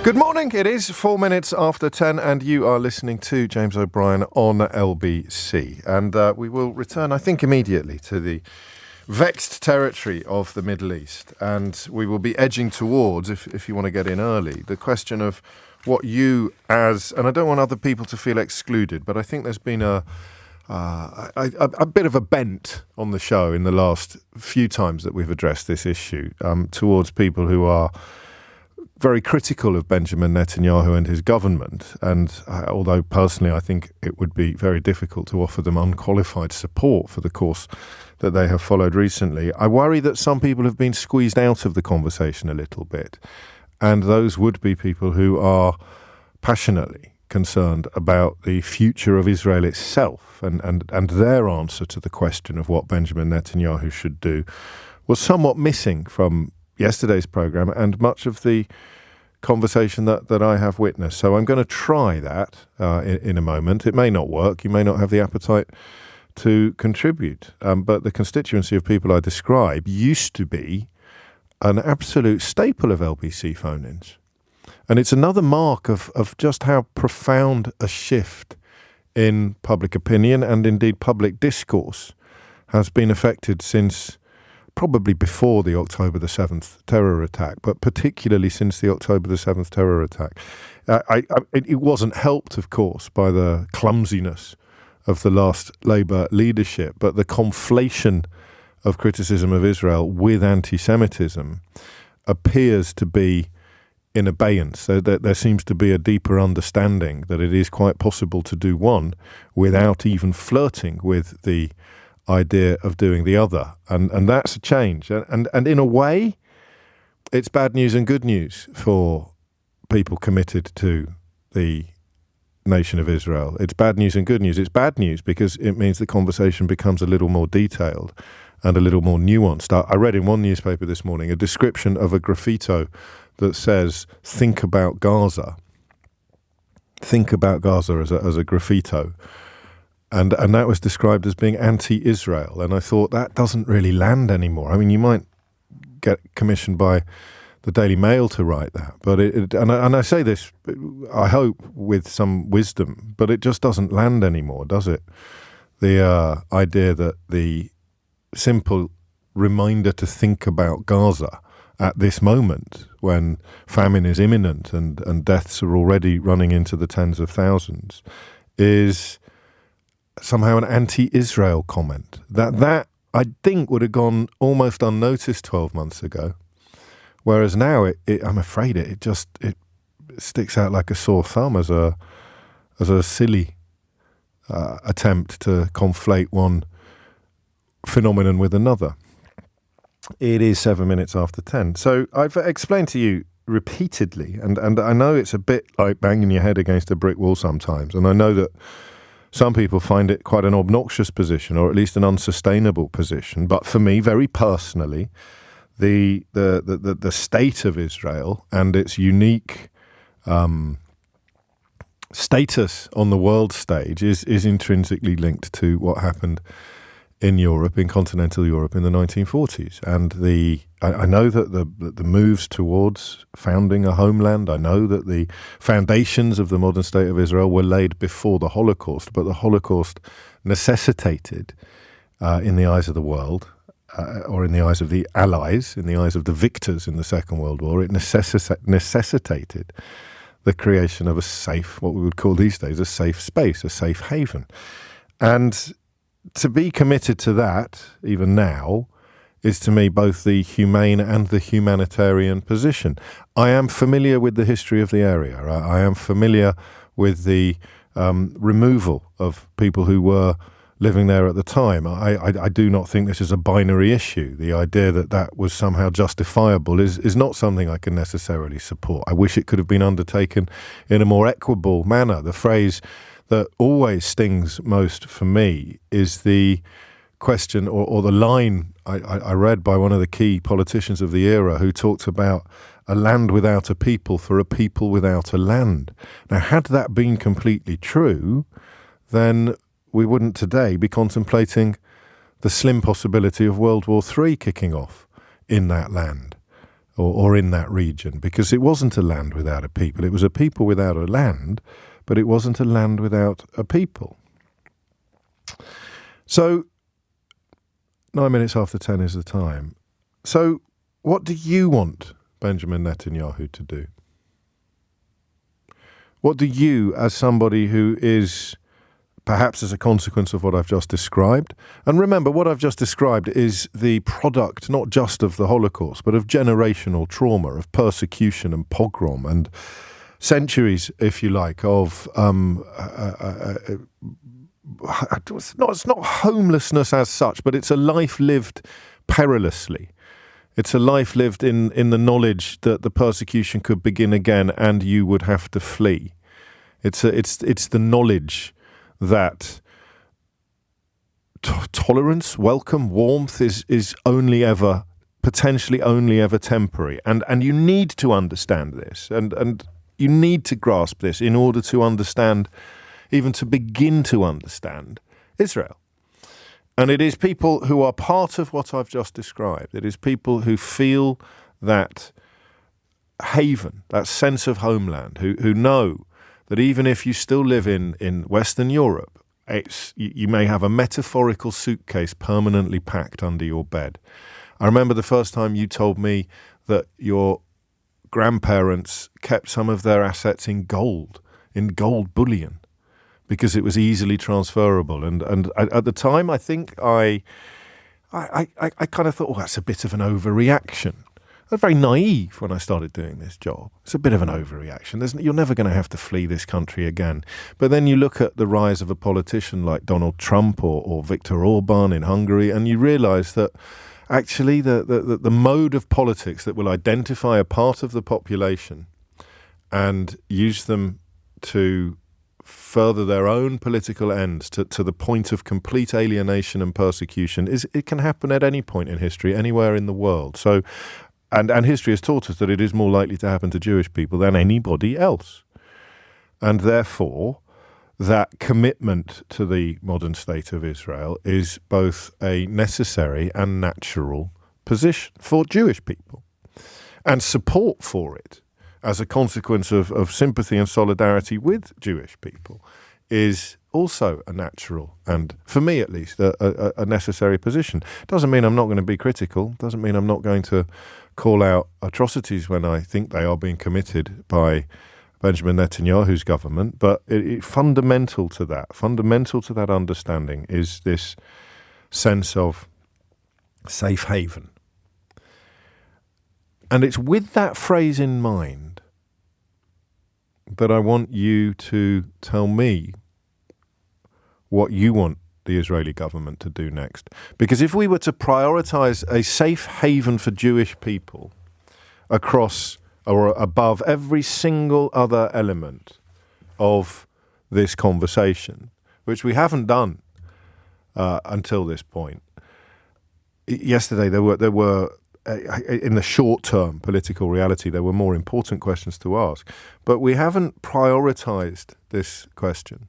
Good morning. It is 4 minutes after 10 and you are listening to James O'Brien on LBC. And we will return, I think, immediately to the vexed territory of the Middle East. And we will be edging towards, if you want to get in early, the question of what you as, and I don't want other people to feel excluded, but I think there's been a bit of a bent on the show in the last few times that we've addressed this issue towards people who are very critical of Benjamin Netanyahu and his government. And although personally I think it would be very difficult to offer them unqualified support for the course that they have followed recently, I worry that some people have been squeezed out of the conversation a little bit. And those would be people who are passionately concerned about the future of Israel itself, and their answer to the question of what Benjamin Netanyahu should do was somewhat missing from yesterday's programme and much of the conversation that I have witnessed. So I'm going to try that in a moment. It may not work. You may not have the appetite to contribute. But the constituency of people I describe used to be an absolute staple of LBC phone-ins. And it's another mark of just how profound a shift in public opinion and indeed public discourse has been affected since probably before the October the 7th terror attack, but particularly since the October the 7th terror attack. It wasn't helped, of course, by the clumsiness of the last Labour leadership, but the conflation of criticism of Israel with anti-Semitism appears to be in abeyance. So that there seems to be a deeper understanding that it is quite possible to do one without even flirting with the idea of doing the other, and that's a change, and in a way it's bad news and good news for people committed to the nation of Israel. It's bad news and good news. It's bad news because it means the conversation becomes a little more detailed and a little more nuanced. I read in one newspaper this morning a description of a graffito that says think about Gaza as a graffito. And that was described as being anti-Israel. And I thought that doesn't really land anymore. I mean, you might get commissioned by the Daily Mail to write that. But and I say this, I hope, with some wisdom, but it just doesn't land anymore, does it? The idea that the simple reminder to think about Gaza at this moment, when famine is imminent and deaths are already running into the tens of thousands, is somehow an anti-Israel comment. That I think would have gone almost unnoticed 12 months ago, whereas now I'm afraid it sticks out like a sore thumb as a silly attempt to conflate one phenomenon with another. It is 7 minutes after 10. So I've explained to you repeatedly, and I know it's a bit like banging your head against a brick wall sometimes, and I know that some people find it quite an obnoxious position, or at least an unsustainable position. But for me, very personally, the state of Israel and its unique status on the world stage is intrinsically linked to what happened in Europe, in continental Europe, in the 1940s. And I know that the moves towards founding a homeland, I know that the foundations of the modern state of Israel were laid before the Holocaust, but the Holocaust necessitated, in the eyes of the world, or in the eyes of the Allies, in the eyes of the victors in the Second World War, it necessitated the creation of a safe, what we would call these days, a safe space, a safe haven. And to be committed to that, even now, is to me both the humane and the humanitarian position. I am familiar with the history of the area. I am familiar with the removal of people who were living there at the time. I do not think this is a binary issue. The idea that was somehow justifiable is not something I can necessarily support. I wish it could have been undertaken in a more equitable manner. The phrase that always stings most for me is the question or the line I read by one of the key politicians of the era who talked about a land without a people for a people without a land. Now, had that been completely true, then we wouldn't today be contemplating the slim possibility of World War III kicking off in that land, or in that region, because it wasn't a land without a people. It was a people without a land, but it wasn't a land without a people. So 9 minutes after 10 is the time. So what do you want Benjamin Netanyahu to do? What do you, as somebody who is, perhaps as a consequence of what I've just described, and remember, what I've just described is the product not just of the Holocaust, but of generational trauma, of persecution and pogrom, and centuries, if you like, of it's not homelessness as such, but it's a life lived perilously. It's a life lived in the knowledge that the persecution could begin again and you would have to flee. It's the knowledge that tolerance, welcome, warmth is only ever, potentially only ever temporary. And you need to understand this, and you need to grasp this in order to understand, even to begin to understand, Israel. And it is people who are part of what I've just described. It is people who feel that haven, that sense of homeland, who know that even if you still live in Western Europe, you may have a metaphorical suitcase permanently packed under your bed. I remember the first time you told me that your grandparents kept some of their assets in gold bullion, because it was easily transferable. And at the time, I think I kind of thought, oh, that's a bit of an overreaction. I was very naive when I started doing this job. It's a bit of an overreaction. You're never going to have to flee this country again. But then you look at the rise of a politician like Donald Trump or Viktor Orban in Hungary, and you realise that actually the mode of politics that will identify a part of the population and use them to further their own political ends to the point of complete alienation and persecution it can happen at any point in history, anywhere in the world. So, and history has taught us that it is more likely to happen to Jewish people than anybody else. And therefore, that commitment to the modern state of Israel is both a necessary and natural position for Jewish people. And support for it, as a consequence of sympathy and solidarity with Jewish people, is also a natural and, for me at least, a necessary position. Doesn't mean I'm not going to be critical. Doesn't mean I'm not going to call out atrocities when I think they are being committed by Benjamin Netanyahu's government. But fundamental to that understanding is this sense of safe haven. And it's with that phrase in mind that I want you to tell me what you want the Israeli government to do next. Because if we were to prioritize a safe haven for Jewish people across or above every single other element of this conversation, which we haven't done until this point. Yesterday there were in the short-term political reality, there were more important questions to ask. But we haven't prioritized this question.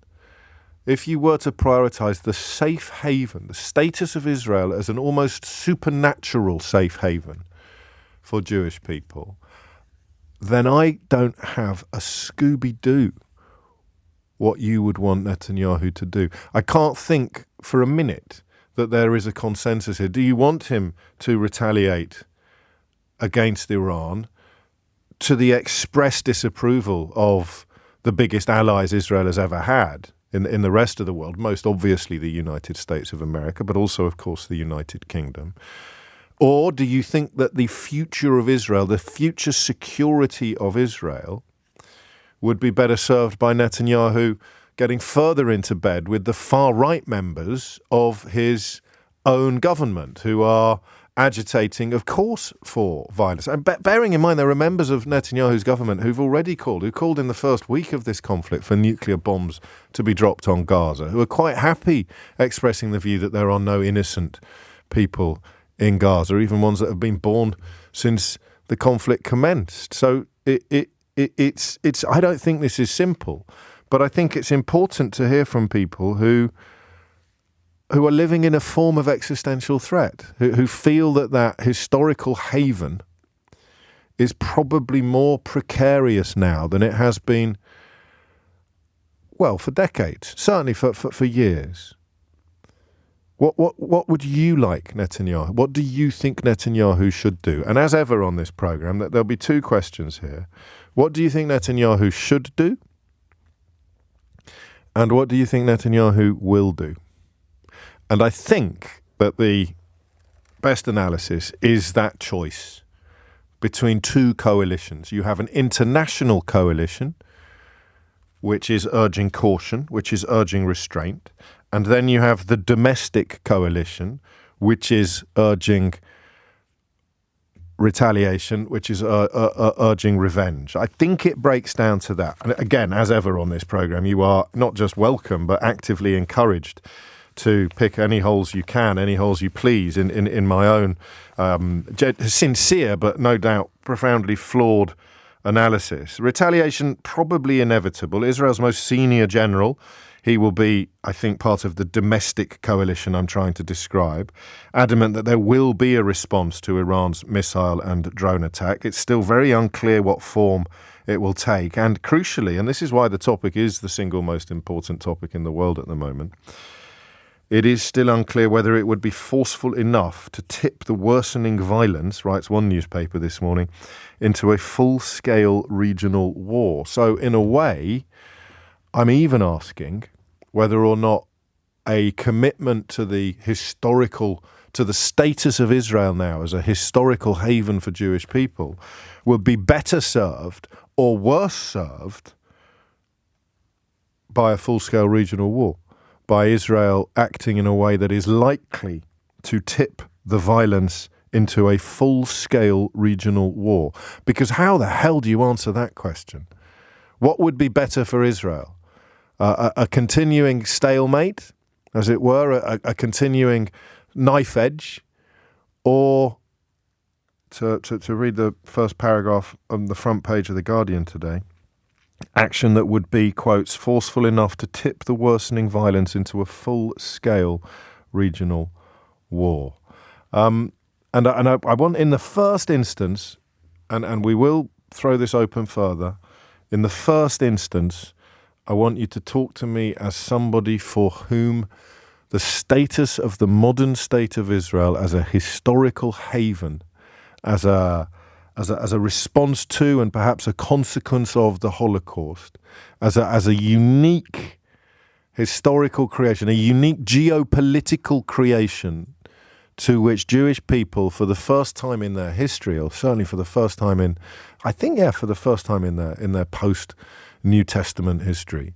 If you were to prioritize the safe haven, the status of Israel as an almost supernatural safe haven for Jewish people, then I don't have a Scooby-Doo what you would want Netanyahu to do. I can't think for a minute that there is a consensus here. Do you want him to retaliate against Iran to the express disapproval of the biggest allies Israel has ever had in the rest of the world, most obviously the United States of America, but also, of course, the United Kingdom? Or do you think that the future of Israel, the future security of Israel, would be better served by Netanyahu getting further into bed with the far-right members of his own government, who are agitating, of course, for violence? And bearing in mind there are members of Netanyahu's government who called in the first week of this conflict for nuclear bombs to be dropped on Gaza, who are quite happy expressing the view that there are no innocent people in Gaza, even ones that have been born since the conflict commenced. So it's I don't think this is simple, but I think it's important to hear from people who are living in a form of existential threat, who feel that historical haven is probably more precarious now than it has been, well, for decades, certainly for years. What would you like Netanyahu? What do you think Netanyahu should do? And as ever on this program, there'll be two questions here. What do you think Netanyahu should do? And what do you think Netanyahu will do? And I think that the best analysis is that choice between two coalitions. You have an international coalition, which is urging caution, which is urging restraint. And then you have the domestic coalition, which is urging retaliation, which is urging revenge. I think it breaks down to that. And again, as ever on this program, you are not just welcome, but actively encouraged to pick any holes you can, any holes you please in my own sincere, but no doubt profoundly flawed analysis. Retaliation probably inevitable. Israel's most senior general, he will be, I think, part of the domestic coalition I'm trying to describe, adamant that there will be a response to Iran's missile and drone attack. It's still very unclear what form it will take. And crucially, and this is why the topic is the single most important topic in the world at the moment, it is still unclear whether it would be forceful enough to tip the worsening violence, writes one newspaper this morning, into a full-scale regional war. So in a way, I'm even asking whether or not a commitment to the status of Israel now as a historical haven for Jewish people would be better served or worse served by a full-scale regional war, by Israel acting in a way that is likely to tip the violence into a full-scale regional war. Because how the hell do you answer that question? What would be better for Israel? A continuing stalemate, as it were, a continuing knife edge, or to read the first paragraph on the front page of The Guardian today, action that would be, quotes, forceful enough to tip the worsening violence into a full-scale regional war. And I want, in the first instance, and we will throw this open further, in the first instance, I want you to talk to me as somebody for whom the status of the modern state of Israel as a historical haven, as a response to and perhaps a consequence of the Holocaust, as a unique historical creation, a unique geopolitical creation to which Jewish people, for the first time in their history, or certainly for the first time in their post-New Testament history,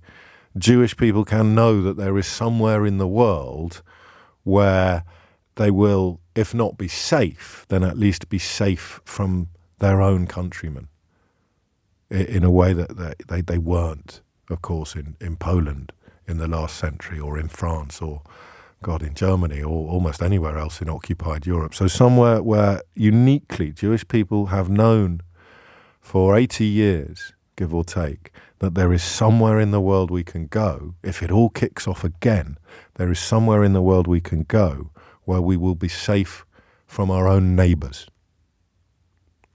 Jewish people can know that there is somewhere in the world where they will, if not be safe, then at least be safe from their own countrymen in a way that they weren't, of course, in Poland in the last century, or in France, or, God, in Germany, or almost anywhere else in occupied Europe. So somewhere where uniquely Jewish people have known for 80 years, give or take, that there is somewhere in the world we can go. If it all kicks off again, there is somewhere in the world we can go where we will be safe from our own neighbours.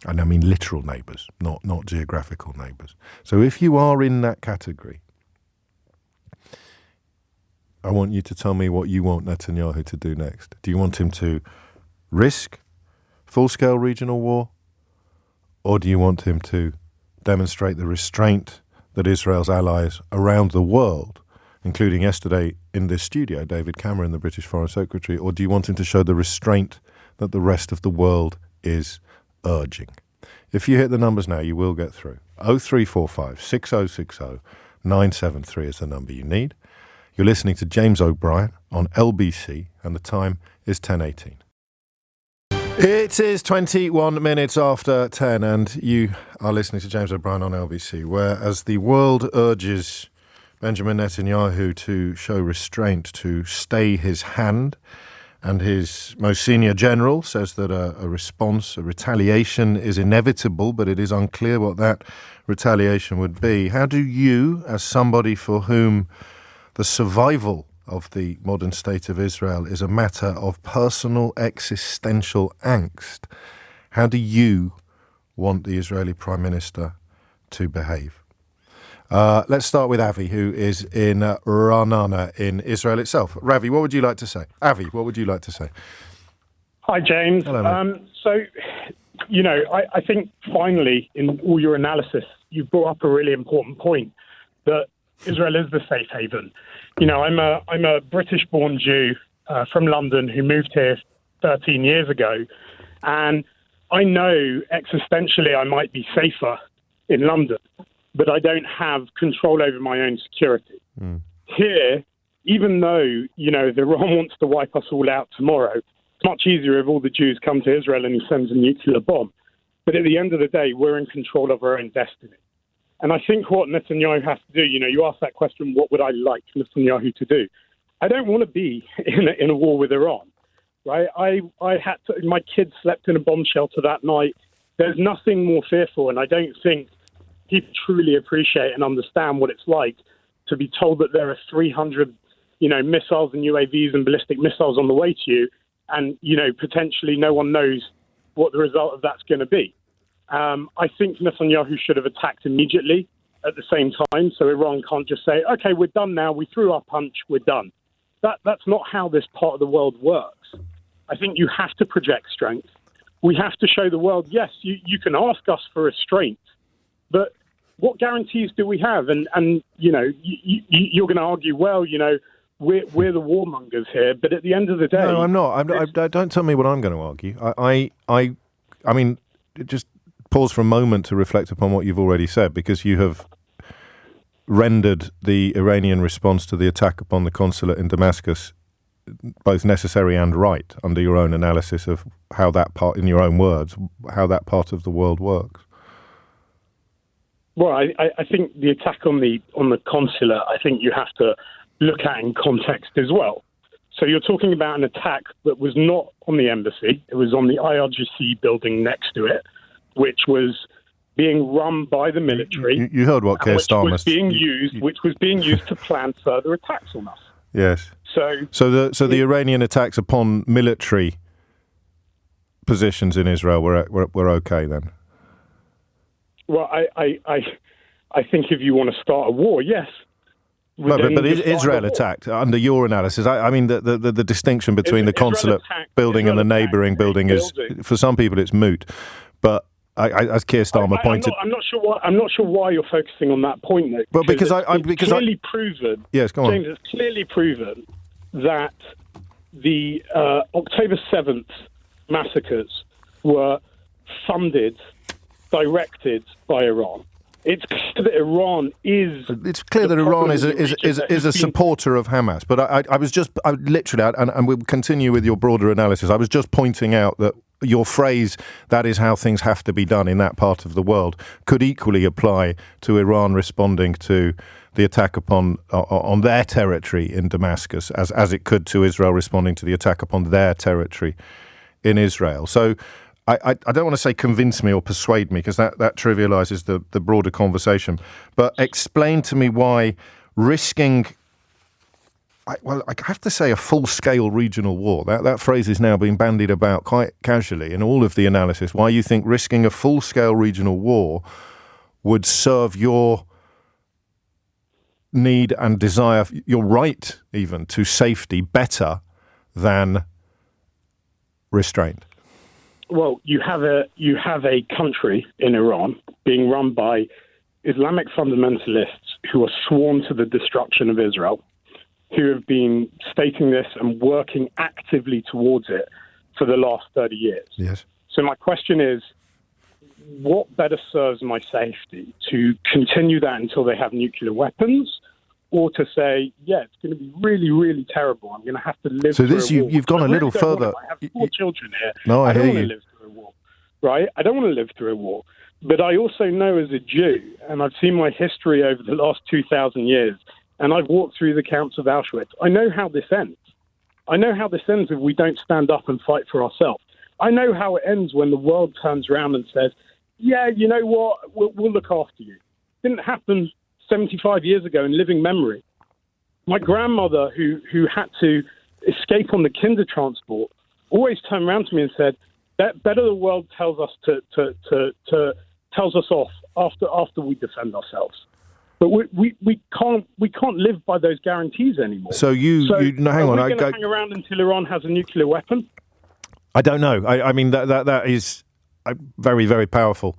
And I mean literal neighbours, not geographical neighbours. So if you are in that category, I want you to tell me what you want Netanyahu to do next. Do you want him to risk full-scale regional war? Or do you want him to demonstrate the restraint that Israel's allies around the world, including yesterday in this studio, David Cameron, the British Foreign Secretary, or do you want him to show the restraint that the rest of the world is urging? If you hit the numbers now, you will get through. 0345 6060 973 is the number you need. You're listening to James O'Brien on LBC, and the time is 10:18. It is 21 minutes after 10, and you are listening to James O'Brien on LBC, where as the world urges Benjamin Netanyahu to show restraint, to stay his hand, and his most senior general says that a response, a retaliation is inevitable, but it is unclear what that retaliation would be. How do you, as somebody for whom the survival of the modern state of Israel is a matter of personal existential angst, how do you want the Israeli Prime Minister to behave? Let's start with Avi, who is in Ra'anana in Israel itself. Ravi, what would you like to say? Avi, what would you like to say? Hi, James. Hello, mate. I think finally, in all your analysis, you brought up a really important point, that Israel is the safe haven. I'm a British-born Jew from London who moved here 13 years ago, and I know existentially I might be safer in London, but I don't have control over my own security. Here, even though, if Iran wants to wipe us all out tomorrow, it's much easier if all the Jews come to Israel and he sends a nuclear bomb. But at the end of the day, we're in control of our own destiny. And I think what Netanyahu has to do, you asked that question, what would I like Netanyahu to do? I don't want to be in a war with Iran, right? My kids slept in a bomb shelter that night. There's nothing more fearful, and I don't think people truly appreciate and understand what it's like to be told that there are 300, missiles and UAVs and ballistic missiles on the way to you, and, potentially no one knows what the result of that's going to be. I think Netanyahu should have attacked immediately at the same time, so Iran can't just say, okay, we're done now, we threw our punch, we're done. That's not how this part of the world works. I think you have to project strength. We have to show the world, yes, you can ask us for restraint, but what guarantees do we have? And you're going to argue, well, we're the warmongers here, but at the end of the day... No, I'm not. Don't tell me what I'm going to argue. I mean, just pause for a moment to reflect upon what you've already said, because you have rendered the Iranian response to the attack upon the consulate in Damascus both necessary and right under your own analysis of how that part, in your own words, how that part of the world works. Well, I think the attack on the consulate, I think you have to look at in context as well. So you're talking about an attack that was not on the embassy. It was on the IRGC building next to it, which was being run by the military. You heard what Keir Starmer... Which was being used to plan further attacks on us. Yes. So the Iranian attacks upon military positions in Israel were okay then? Well, I think if you want to start a war, yes. No, but Israel attacked under your analysis. I mean, the distinction between the consulate building and the neighbouring building is, for some people, it's moot. But as Keir Starmer pointed, I'm not sure why you're focusing on that point, though. Well, because proven. Yes, go on. James, it's clearly proven that the October 7th massacres were funded, directed by Iran. It's clear that Iran is... It's clear that Iran is a supporter of Hamas. But I was just... and we'll continue with your broader analysis. I was just pointing out that your phrase, that is how things have to be done in that part of the world, could equally apply to Iran responding to the attack on their territory in Damascus, as it could to Israel responding to the attack upon their territory in Israel. So... I don't want to say convince me or persuade me, because that trivializes the broader conversation. But explain to me why risking, I have to say, a full-scale regional war. That phrase is now being bandied about quite casually in all of the analysis. Why you think risking a full-scale regional war would serve your need and desire, your right even, to safety better than restraint? Well, you have a country in Iran being run by Islamic fundamentalists who are sworn to the destruction of Israel, who have been stating this and working actively towards it for the last 30 years. Yes. So my question is, what better serves my safety? To continue that until they have nuclear weapons, or to say, yeah, it's going to be really, really terrible. I'm going to have to live through a war. You've gone a little further. I have 4 children here. No, I hear don't you. want to live through a war, right? I don't want to live through a war. But I also know as a Jew, and I've seen my history over the last 2,000 years, and I've walked through the camps of Auschwitz. I know how this ends. I know how this ends if we don't stand up and fight for ourselves. I know how it ends when the world turns around and says, yeah, you know what, we'll look after you. It didn't happen 75 years ago in living memory. My grandmother, who had to escape on the Kinder transport, always turned around to me and said, better the world tells us to tells us off after we defend ourselves. But we can't live by those guarantees anymore. So no, hang on. Are we going to hang around until Iran has a nuclear weapon? I don't know. I mean that is a very, very powerful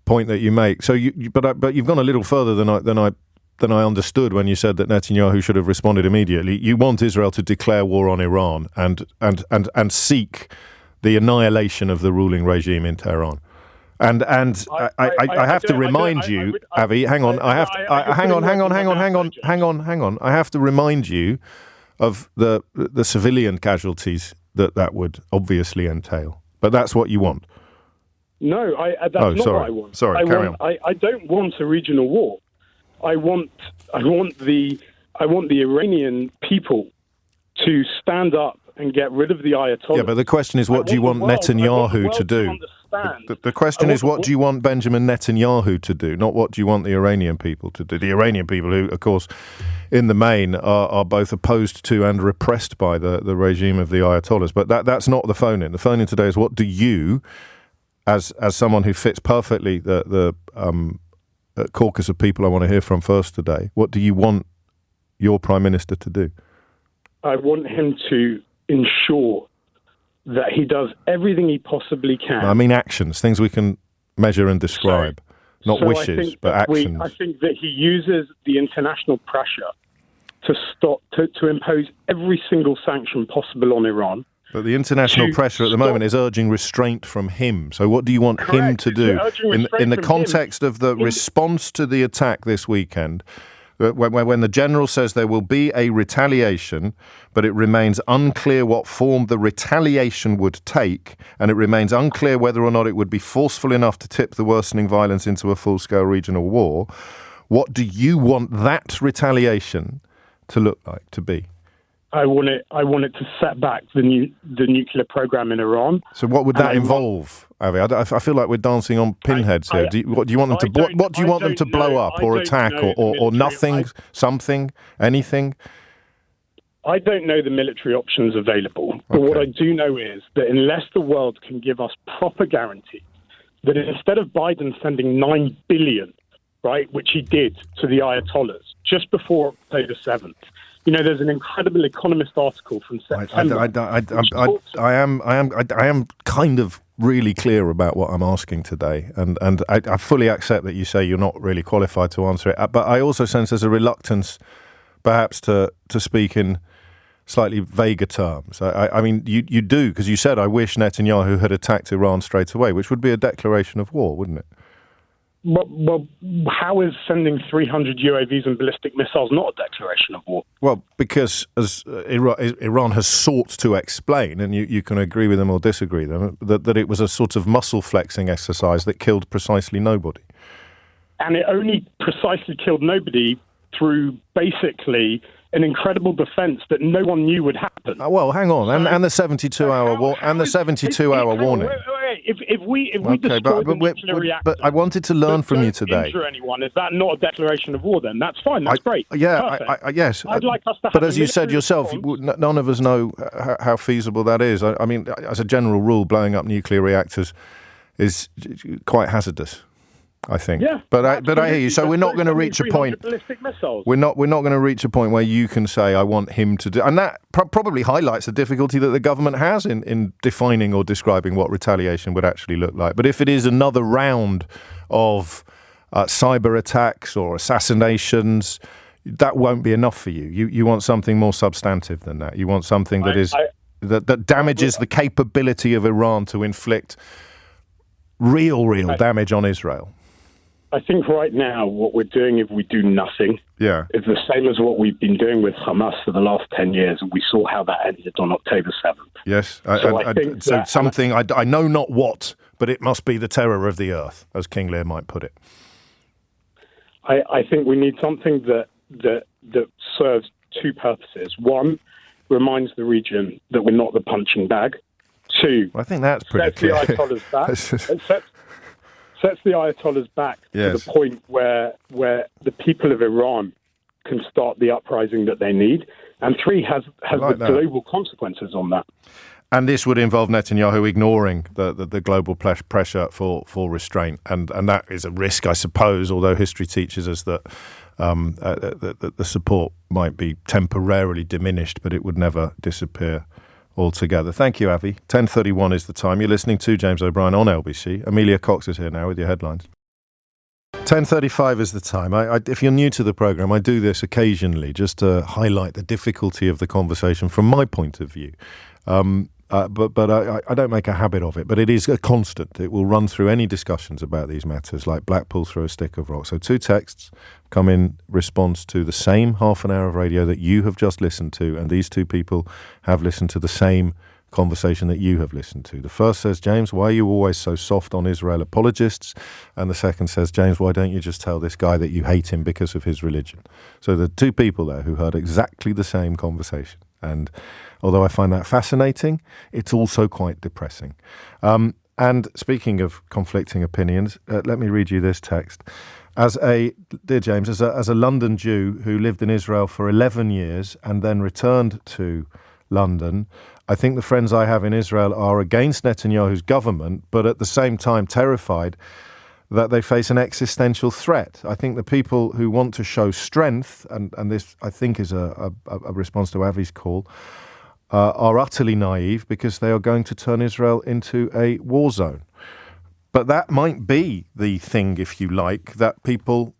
point that you make. So but you've gone a little further than I understood when you said that Netanyahu should have responded immediately. You want Israel to declare war on Iran and seek the annihilation of the ruling regime in Tehran. And I have to remind you, Avi. Hang on. Hang on. I have to remind you of the civilian casualties that would obviously entail. But that's what you want. No, that's not what I want. Sorry, carry on. I don't want a regional war. I want the Iranian people to stand up and get rid of the Ayatollah. Yeah, but the question is, what do you want Netanyahu to do? The question is, what do you want Benjamin Netanyahu to do, not what do you want the Iranian people to do? The Iranian people who, of course, in the main, are both opposed to and repressed by the regime of the Ayatollahs. But that's not the phone-in. The phone-in today is, what do you, as someone who fits perfectly the caucus of people I want to hear from first today, what do you want your Prime Minister to do? I want him to ensure that he does everything he possibly can. I mean actions, things we can measure and describe, not wishes, but actions. I think that he uses the international pressure to impose every single sanction possible on Iran. But the international pressure at the moment is urging restraint from him. So what do you want him to do? In the context of the response to the attack this weekend, when the general says there will be a retaliation, but it remains unclear what form the retaliation would take, and it remains unclear whether or not it would be forceful enough to tip the worsening violence into a full-scale regional war, what do you want that retaliation to look like, to be? I want it to set back the nuclear program in Iran. So what would that involve, Avi? I feel like we're dancing on pinheads here. What do you want them to blow up or attack or nothing, something, anything? I don't know the military options available, but what I do know is that unless the world can give us proper guarantee that instead of Biden sending $9 billion, right, which he did to the Ayatollahs just before October 7th, you know, there's an incredible Economist article from September. I am kind of really clear about what I'm asking today, and I fully accept that you say you're not really qualified to answer it. But I also sense there's a reluctance, perhaps, to speak in slightly vaguer terms. I mean, you do, because you said, I wish Netanyahu had attacked Iran straight away, which would be a declaration of war, wouldn't it? Well, how is sending 300 UAVs and ballistic missiles not a declaration of war? Well, because as Iran has sought to explain, and you can agree with them or disagree with them, that it was a sort of muscle-flexing exercise that killed precisely nobody. And it only precisely killed nobody through basically an incredible defence that no one knew would happen. Well, hang on, and the 72-hour warning. If we destroy the nuclear reactor, but I wanted to learn from you today. Injure anyone? Is that not a declaration of war? Then that's fine. That's great. Yeah, yes. I'd like us to have but as you said yourself, none of us know how feasible that is. I mean, as a general rule, blowing up nuclear reactors is quite hazardous, I think. Yeah, but I hear you. So we're not going to reach a point. We're not going to reach a point where you can say, "I want him to do," and that probably highlights the difficulty that the government has in defining or describing what retaliation would actually look like. But if it is another round of cyber attacks or assassinations, that won't be enough for you. You want something more substantive than that. You want something that damages the capability of Iran to inflict real damage on Israel. I think right now what we're doing if we do nothing is the same as what we've been doing with Hamas for the last 10 years, and we saw how that ended on October 7th. Yes, I know not what, but it must be the terror of the earth, as King Lear might put it. I think we need something that serves two purposes. One, reminds the region that we're not the punching bag. Two, I think that's pretty clear. The Ayatollahs back. Sets the Ayatollahs back to the point where the people of Iran can start the uprising that they need. And three, has the global consequences on that. And this would involve Netanyahu ignoring the global pressure for restraint. And that is a risk, I suppose, although history teaches us that the support might be temporarily diminished, but it would never disappear altogether. Thank you, Avi. 10:31 is the time. You're listening to James O'Brien on LBC. Amelia Cox is here now with your headlines. 10:35 is the time. If you're new to the programme, I do this occasionally just to highlight the difficulty of the conversation from my point of view. But I don't make a habit of it, but it is a constant. It will run through any discussions about these matters, like Blackpool through a stick of rock. So 2 texts come in response to the same half an hour of radio that you have just listened to, and these 2 people have listened to the same conversation that you have listened to. The first says, James, why are you always so soft on Israel apologists? And the second says, James, why don't you just tell this guy that you hate him because of his religion? So there are 2 people there who heard exactly the same conversation. And although I find that fascinating, it's also quite depressing. And speaking of conflicting opinions, let me read you this text. Dear James, as a London Jew who lived in Israel for 11 years and then returned to London, I think the friends I have in Israel are against Netanyahu's government, but at the same time terrified that they face an existential threat. I think the people who want to show strength, and this I think is a response to Avi's call, are utterly naive because they are going to turn Israel into a war zone. But that might be the thing, if you like, that people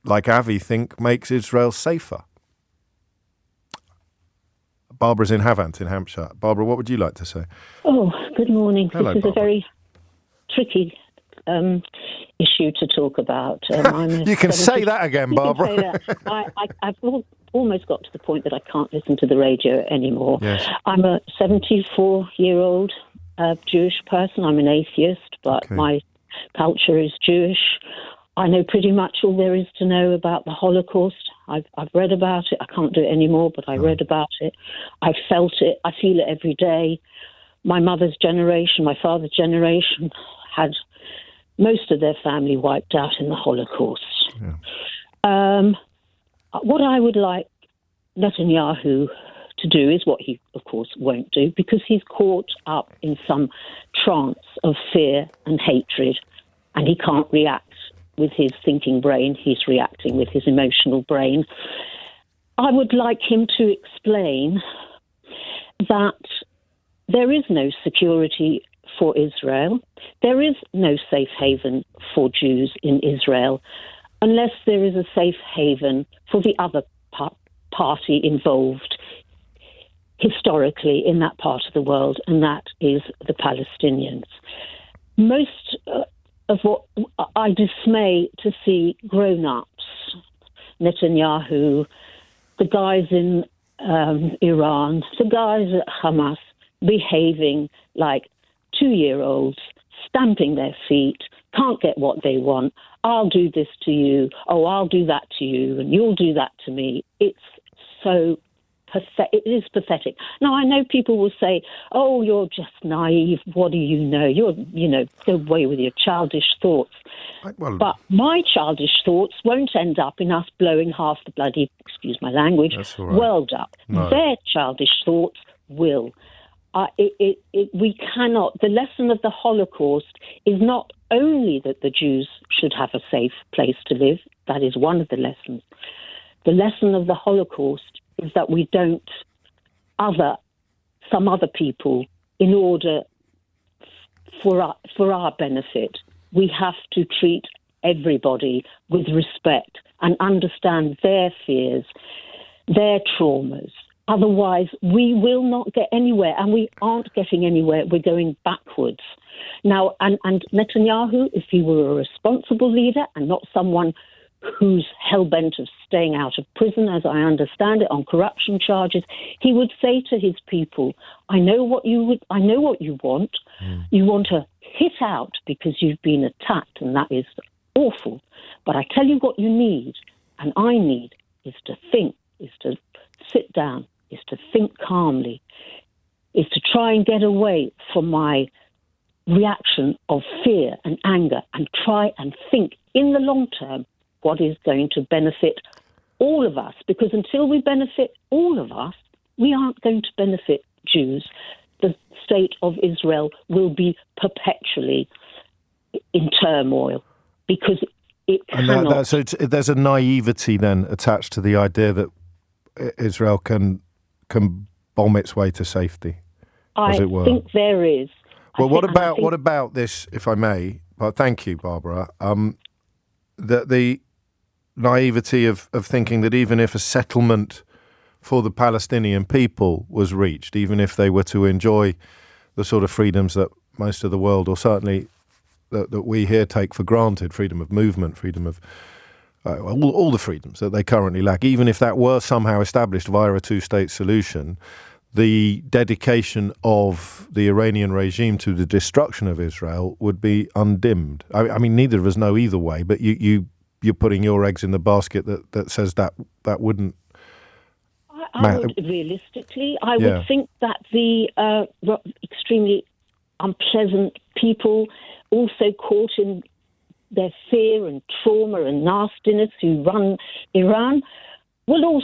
like Avi think makes Israel safer. Barbara's in Havant in Hampshire. Barbara, what would you like to say? Oh, good morning. Hello, this is Barbara. A very tricky issue to talk about. You can say that again, Barbara. You can say that. I've almost got to the point that I can't listen to the radio anymore. Yes. I'm a 74-year-old Jewish person. I'm an atheist, but my culture is Jewish. I know pretty much all there is to know about the Holocaust. I've read about it. I can't do it anymore, but I read about it. I've felt it. I feel it every day. My mother's generation, my father's generation had most of their family wiped out in the Holocaust. Yeah. What I would like Netanyahu to do is what he, of course, won't do, because he's caught up in some trance of fear and hatred, and he can't react with his thinking brain. He's reacting with his emotional brain. I would like him to explain that there is no security for Israel. There is no safe haven for Jews in Israel unless there is a safe haven for the other party involved historically in that part of the world, and that is the Palestinians. Most of what I dismay to see grown-ups, Netanyahu, the guys in Iran, the guys at Hamas, behaving like 2-year-olds, stamping their feet, can't get what they want. I'll do this to you. Oh, I'll do that to you, and you'll do that to me. It's so pathetic. It is pathetic. Now, I know people will say, oh, you're just naive. What do you know? Go away with your childish thoughts. But my childish thoughts won't end up in us blowing half the bloody, excuse my language, world up. No. Their childish thoughts will. We cannot. The lesson of the Holocaust is not only that the Jews should have a safe place to live. That is one of the lessons. The lesson of the Holocaust is that we don't other some other people in order for our benefit. We have to treat everybody with respect and understand their fears, their traumas. Otherwise, we will not get anywhere, and we aren't getting anywhere. We're going backwards. Now, and Netanyahu, if he were a responsible leader and not someone who's hell-bent of staying out of prison, as I understand it, on corruption charges, he would say to his people, I know what you want. You want to hit out because you've been attacked, and that is awful. But I tell you what you need, and I need, is to think, is to sit down, is to think calmly, is to try and get away from my reaction of fear and anger and try and think in the long term what is going to benefit all of us. Because until we benefit all of us, we aren't going to benefit Jews. the state of Israel will be perpetually in turmoil because it cannot. So there's a naivety then attached to the idea that Israel can bomb its way to safety, as it were. I think there is. Well, what about this, if I may? Well, thank you, Barbara. The naivety of thinking that even if a settlement for the Palestinian people was reached, even if they were to enjoy the sort of freedoms that most of the world, or certainly that we here take for granted, freedom of movement, freedom of all the freedoms that they currently lack, even if that were somehow established via a two-state solution, the dedication of the Iranian regime to the destruction of Israel would be undimmed. I mean, neither of us know either way, but you're putting your eggs in the basket that says that wouldn't. I would would think that the extremely unpleasant people also caught in their fear and trauma and nastiness who run Iran will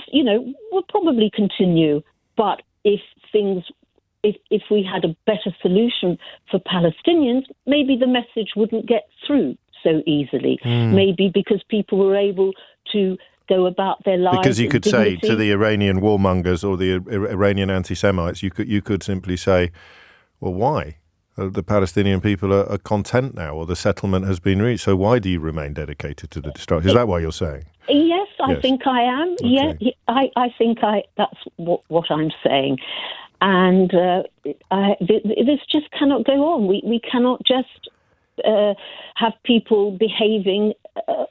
probably continue. But if we had a better solution for Palestinians, maybe the message wouldn't get through so easily. Maybe because people were able to go about their lives. Because you could say to the Iranian warmongers or the Iranian anti-Semites, you could simply say, well, why? The Palestinian people are content now, or the settlement has been reached. So why do you remain dedicated to the destruction? Is that what you're saying? Yes, I think I am. Okay. Yeah, I think that's what I'm saying. And this just cannot go on. We cannot just have people behaving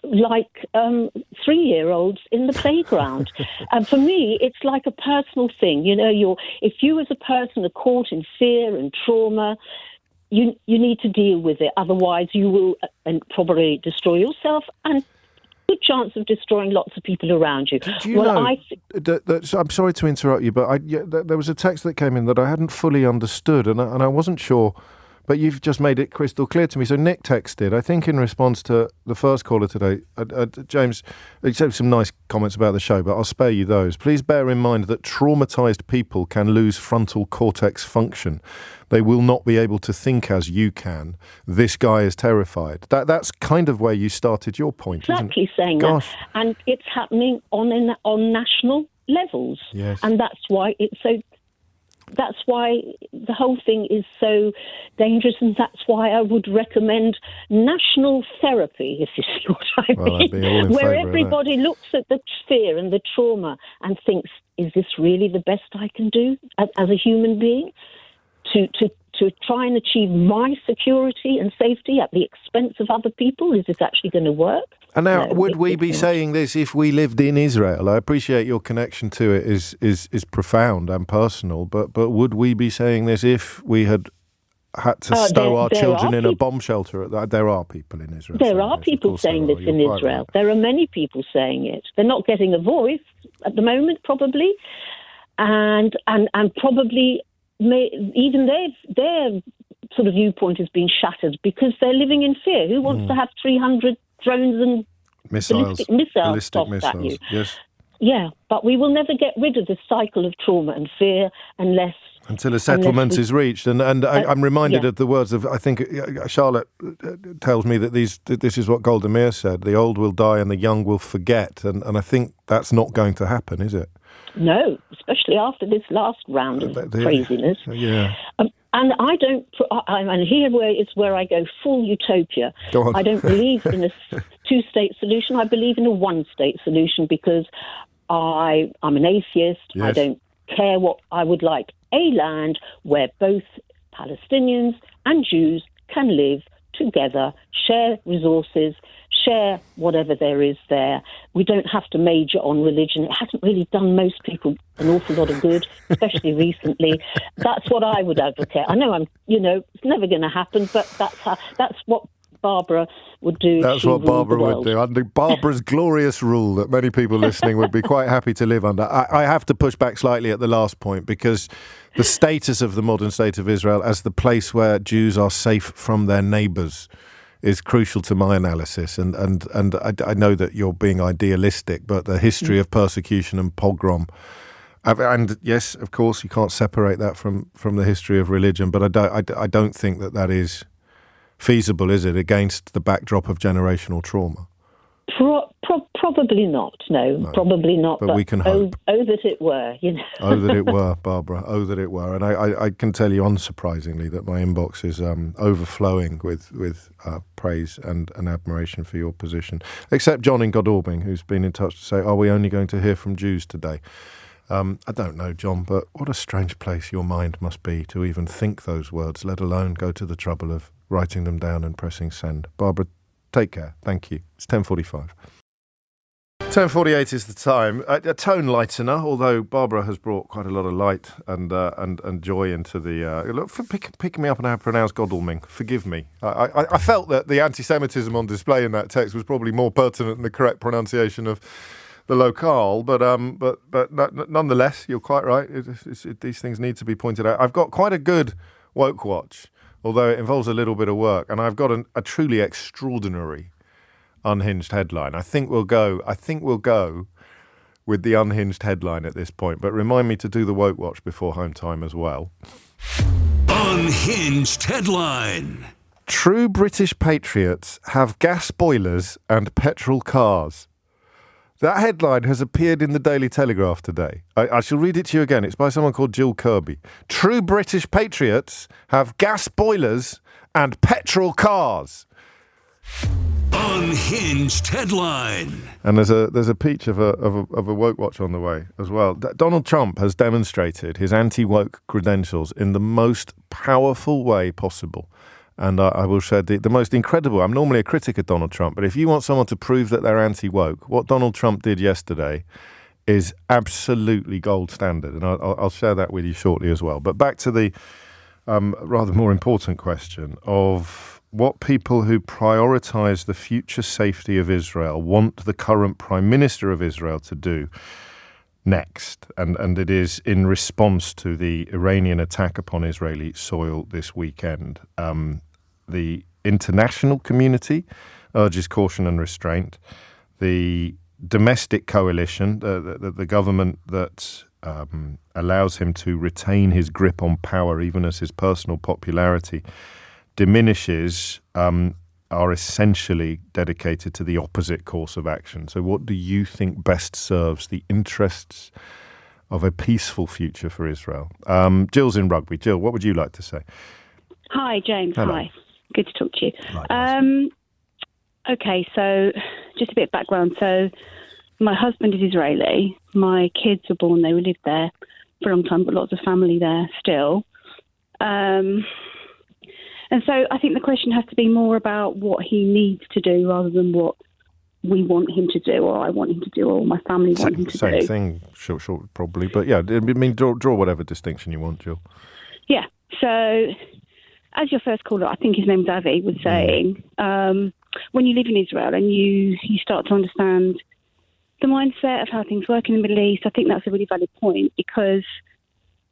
like 3-year-olds in the playground. And for me, it's like a personal thing. If you as a person are caught in fear and trauma, you need to deal with it. Otherwise, you will probably destroy yourself and good chance of destroying lots of people around you. I'm sorry to interrupt you, but there was a text that came in that I hadn't fully understood, and I wasn't sure. But you've just made it crystal clear to me. So Nick texted, I think in response to the first caller today, James, he said some nice comments about the show, but I'll spare you those. Please bear in mind that traumatised people can lose frontal cortex function. They will not be able to think as you can. This guy is terrified. That's kind of where you started your point, exactly, isn't it? Saying Gosh. that. And it's happening on national levels. Yes. And that's why that's why the whole thing is so dangerous, and that's why I would recommend national therapy, if you see what I mean, where everybody looks at the fear and the trauma and thinks, is this really the best I can do as a human being to try and achieve my security and safety at the expense of other people? Is this actually going to work? And now, would we be saying this if we lived in Israel? I appreciate your connection to it is profound and personal, but would we be saying this if we had to stow our children in a bomb shelter? There are people in Israel. There are people saying this in Israel. There are many people saying it. They're not getting a voice at the moment, probably, and probably even their sort of viewpoint has been shattered because they're living in fear. Who wants to have 300 drones and ballistic missiles at you? Yes. Yeah, but we will never get rid of this cycle of trauma and fear until a settlement is reached. And I'm reminded of the words of, I think, Charlotte tells me that this is what Golda Meir said, the old will die and the young will forget. And I think that's not going to happen, is it? No, especially after this last round of craziness. Yeah. And I don't. And here is where I go full utopia. Go on. I don't believe in a two-state solution. I believe in a one-state solution because I'm an atheist. Yes. I don't care what I would like. A land where both Palestinians and Jews can live together, share resources, share whatever there is there. We don't have to major on religion. It hasn't really done most people an awful lot of good, especially recently. That's what I would advocate. I know it's never going to happen, but that's what Barbara would do. That's what Barbara would do. Under Barbara's glorious rule that many people listening would be quite happy to live under. I have to push back slightly at the last point because the status of the modern state of Israel as the place where Jews are safe from their neighbours is crucial to my analysis. And I know that you're being idealistic, but the history of persecution and pogrom And yes, of course, you can't separate that from the history of religion, but I don't think that is feasible, is it, against the backdrop of generational trauma? Probably not. No, probably not. But we can hope. Oh, that it were, Oh, that it were, Barbara. Oh, that it were. And I can tell you, unsurprisingly, that my inbox is overflowing with praise and admiration for your position. Except John in Godalming, who's been in touch to say, are we only going to hear from Jews today? I don't know, John, but what a strange place your mind must be to even think those words, let alone go to the trouble of writing them down and pressing send. Barbara, take care. Thank you. It's 10:45. 10:48 is the time. A tone lightener, although Barbara has brought quite a lot of light and joy into the... look, for picking me up on how to pronounce Godalming. Forgive me. I felt that the anti-Semitism on display in that text was probably more pertinent than the correct pronunciation of the locale, but nonetheless, you're quite right. These things need to be pointed out. I've got quite a good woke watch, although it involves a little bit of work, and I've got a truly extraordinary unhinged headline. I think we'll go with the unhinged headline at this point, but remind me to do the woke watch before home time as well. Unhinged headline. True British patriots have gas boilers and petrol cars. That headline has appeared in the Daily Telegraph today. I shall read it to you again. It's by someone called Jill Kirby. True British patriots have gas boilers and petrol cars. Unhinged headline. And there's a peach of a woke watch on the way as well. Donald Trump has demonstrated his anti-woke credentials in the most powerful way possible. And I will share the most incredible. I'm normally a critic of Donald Trump, but if you want someone to prove that they're anti-woke, what Donald Trump did yesterday is absolutely gold standard. And I'll share that with you shortly as well. But back to the rather more important question of what people who prioritise the future safety of Israel want the current Prime Minister of Israel to do next. And it is in response to the Iranian attack upon Israeli soil this weekend. The international community urges caution and restraint. The domestic coalition, the government that allows him to retain his grip on power even as his personal popularity diminishes, are essentially dedicated to the opposite course of action. So what do you think best serves the interests of a peaceful future for Israel? Jill's in Rugby. Jill, what would you like to say? Hi, James. Hello. Hi. Good to talk to you. Likewise. Okay, so just a bit of background. So my husband is Israeli. My kids were born there. We lived there for a long time, but lots of family there still. And so I think the question has to be more about what he needs to do rather than what we want him to do, or I want him to do, or my family want him to do. Same thing, sure, probably. But yeah, I mean, draw whatever distinction you want, Jill. Yeah. So as your first caller, I think his name's Avi, was saying, when you live in Israel and you start to understand the mindset of how things work in the Middle East, I think that's a really valid point because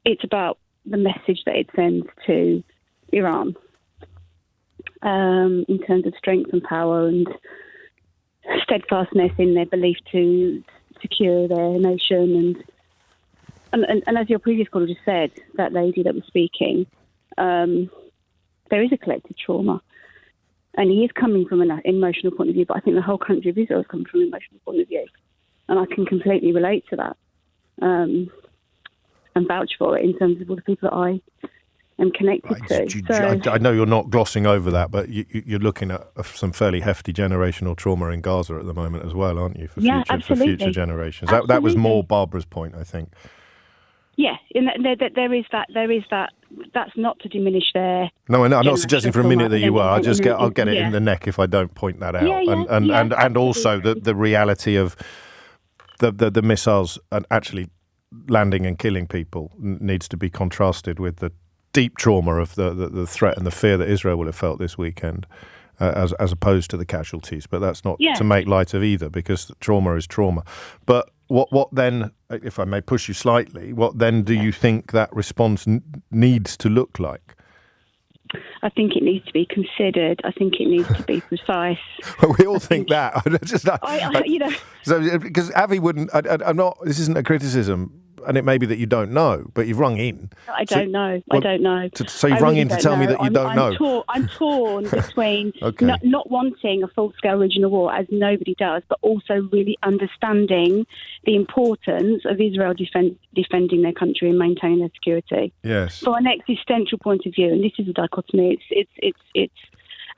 it's about the message that it sends to Iran. In terms of strength and power and steadfastness in their belief to secure their nation. And as your previous caller just said, that lady that was speaking, there is a collective trauma. And he is coming from an emotional point of view, but I think the whole country of Israel is coming from an emotional point of view. And I can completely relate to that and vouch for it in terms of all the people that I am connected to. I know you're not glossing over that, but you're looking at some fairly hefty generational trauma in Gaza at the moment as well, aren't you? For future generations. That was more Barbara's point, I think. Yeah, and there is that. That's not to diminish their. No, I'm not suggesting for a minute that you were. I'll get it in the neck if I don't point that out. And also the reality of the missiles and actually landing and killing people needs to be contrasted with the deep trauma of the threat and the fear that Israel will have felt this weekend, as opposed to the casualties. But that's not to make light of either, because trauma is trauma. But what then, if I may push you slightly, what then do you think that response needs to look like? I think it needs to be considered. I think it needs to be precise. Well, we all think that. Because Avi wouldn't. I'm not. This isn't a criticism. and it may be that you don't know, but you've rung in. I don't know. I don't know. So you've rung in to tell me that you don't know. I'm torn between Okay. not wanting a full-scale regional war, as nobody does, but also really understanding the importance of Israel defending their country and maintaining their security. Yes. From an existential point of view, and this is a dichotomy.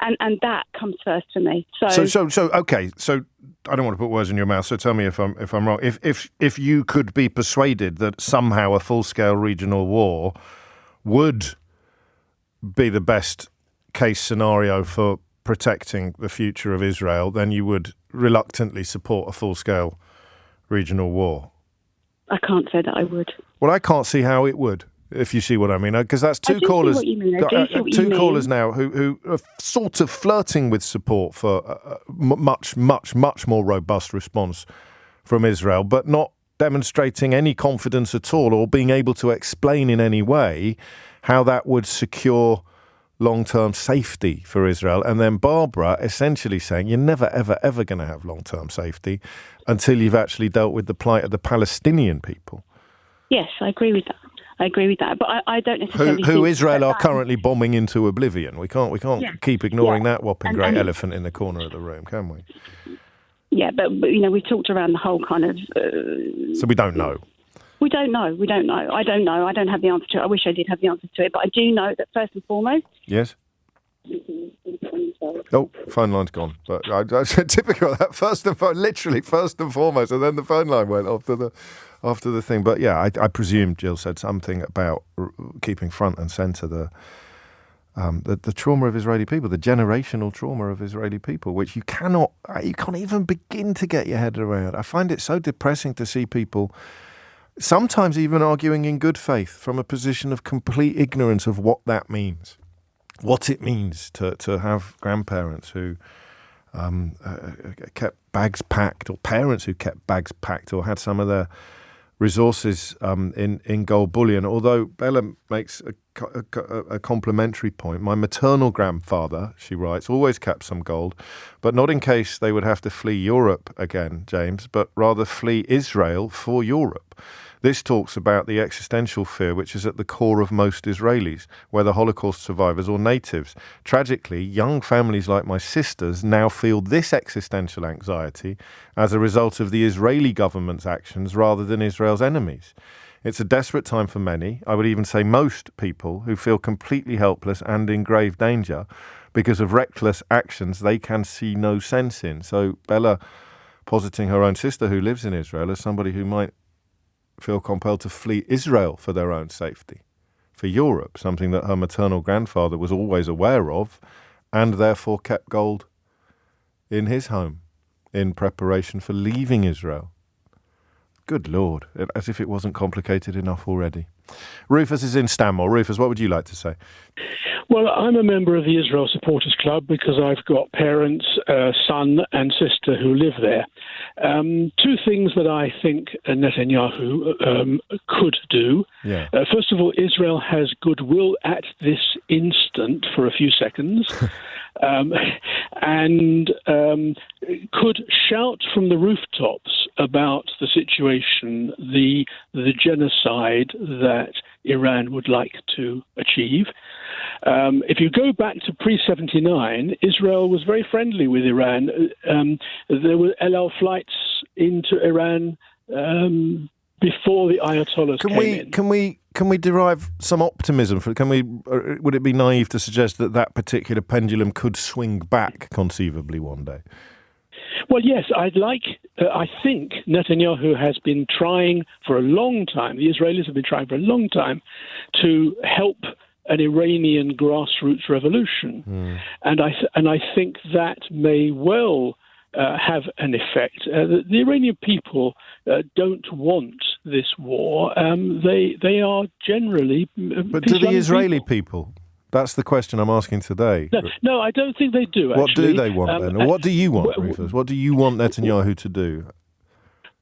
And that comes first for me. So Okay. So I don't want to put words in your mouth. So tell me if I'm wrong. If you could be persuaded that somehow a full-scale regional war would be the best case scenario for protecting the future of Israel, then you would reluctantly support a full-scale regional war. I can't say that I would. Well, I can't see how it would. If you see what I mean, because that's two callers. Two callers now who are sort of flirting with support for a much more robust response from Israel, but not demonstrating any confidence at all or being able to explain in any way how that would secure long-term safety for Israel. And then Barbara essentially saying you're never, ever, ever going to have long-term safety until you've actually dealt with the plight of the Palestinian people. Yes, I agree with that. But I don't necessarily who think Israel are that currently bombing into oblivion. We can't keep ignoring that whopping great elephant in the corner of the room, can we? Yeah, but we talked around the whole kind of. So we don't know. We don't know. I don't know. I don't have the answer to it. I wish I did have the answer to it, but I do know that first and foremost. Yes. Oh, phone line's gone. But I typical of that. First and foremost, and then the phone line went after the thing. But yeah, I presume Jill said something about keeping front and centre the trauma of Israeli people, the generational trauma of Israeli people, which you can't even begin to get your head around. I find it so depressing to see people sometimes even arguing in good faith from a position of complete ignorance of what that means. What it means to have grandparents who kept bags packed, or parents who kept bags packed, or had some of their resources in gold bullion. Although Bella makes a complimentary point. My maternal grandfather, she writes, always kept some gold, but not in case they would have to flee Europe again, James, but rather flee Israel for Europe. This talks about the existential fear which is at the core of most Israelis, whether Holocaust survivors or natives. Tragically, young families like my sister's now feel this existential anxiety as a result of the Israeli government's actions rather than Israel's enemies. It's a desperate time for many, I would even say most people, who feel completely helpless and in grave danger because of reckless actions they can see no sense in. So Bella positing her own sister who lives in Israel as somebody who might feel compelled to flee Israel for their own safety, for Europe, something that her maternal grandfather was always aware of and therefore kept gold in his home in preparation for leaving Israel. Good Lord, as if it wasn't complicated enough already. Rufus is in Stanmore. Rufus, what would you like to say? Well, I'm a member of the Israel Supporters Club because I've got parents, son and sister who live there. Two things that I think Netanyahu could do. Yeah. First of all, Israel has goodwill at this instant for a few seconds. And could shout from the rooftops about the situation, the genocide that Iran would like to achieve. If you go back to pre-79, Israel was very friendly with Iran. There were El Al flights into Iran before the Ayatollahs came in. Can we derive some optimism? Would it be naive to suggest that particular pendulum could swing back conceivably one day? Well, yes, I think Netanyahu has been trying for a long time, the Israelis have been trying for a long time to help an Iranian grassroots revolution. And I think that may well have an effect. The Iranian people don't want this war. They are generally But do the Israeli people? That's the question I'm asking today. No, I don't think they do, What actually. do they want then? Or what do you want, Rufus? What do you want Netanyahu to do?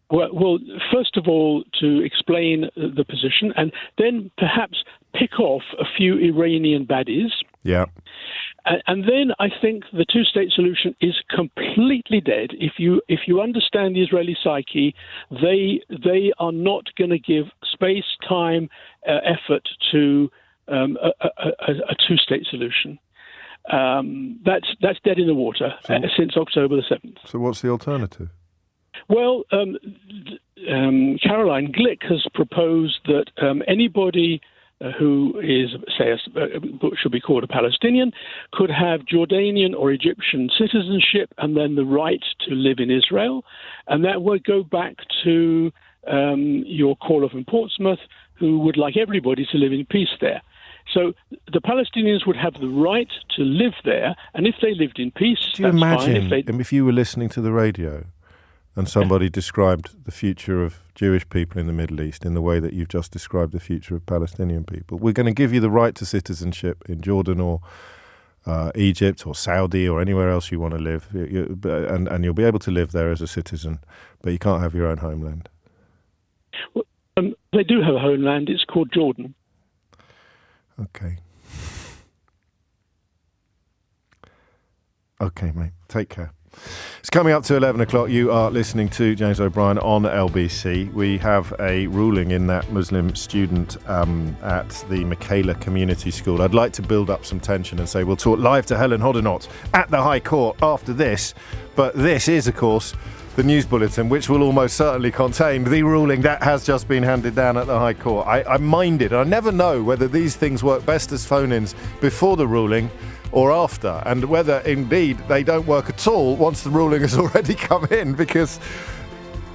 Well, first of all, to explain the position, and then perhaps pick off a few Iranian baddies. Yeah. And then I think the two-state solution is completely dead. If you understand the Israeli psyche, they are not going to give space-time effort to a two-state solution. That's dead in the water since October the 7th. So what's the alternative? Well, Caroline Glick has proposed that anybody who is, say, should be called a Palestinian, could have Jordanian or Egyptian citizenship and then the right to live in Israel. And that would go back to your caller from Portsmouth, who would like everybody to live in peace there. So the Palestinians would have the right to live there, and if they lived in peace, do you imagine if you were listening to the radio and somebody described the future of Jewish people in the Middle East in the way that you've just described the future of Palestinian people? We're going to give you the right to citizenship in Jordan or Egypt or Saudi or anywhere else you want to live, and you'll be able to live there as a citizen, but you can't have your own homeland. Well, they do have a homeland. It's called Jordan. Okay. Okay, mate. Take care. It's coming up to 11 o'clock. You are listening to James O'Brien on LBC. We have a ruling in that Muslim student at the Michaela Community School. I'd like to build up some tension and say we'll talk live to Helen Hodinott at the High Court after this. But this is, of course, the news bulletin, which will almost certainly contain the ruling that has just been handed down at the High Court. I minded. I never know whether these things work best as phone-ins before the ruling or after, and whether indeed they don't work at all once the ruling has already come in, because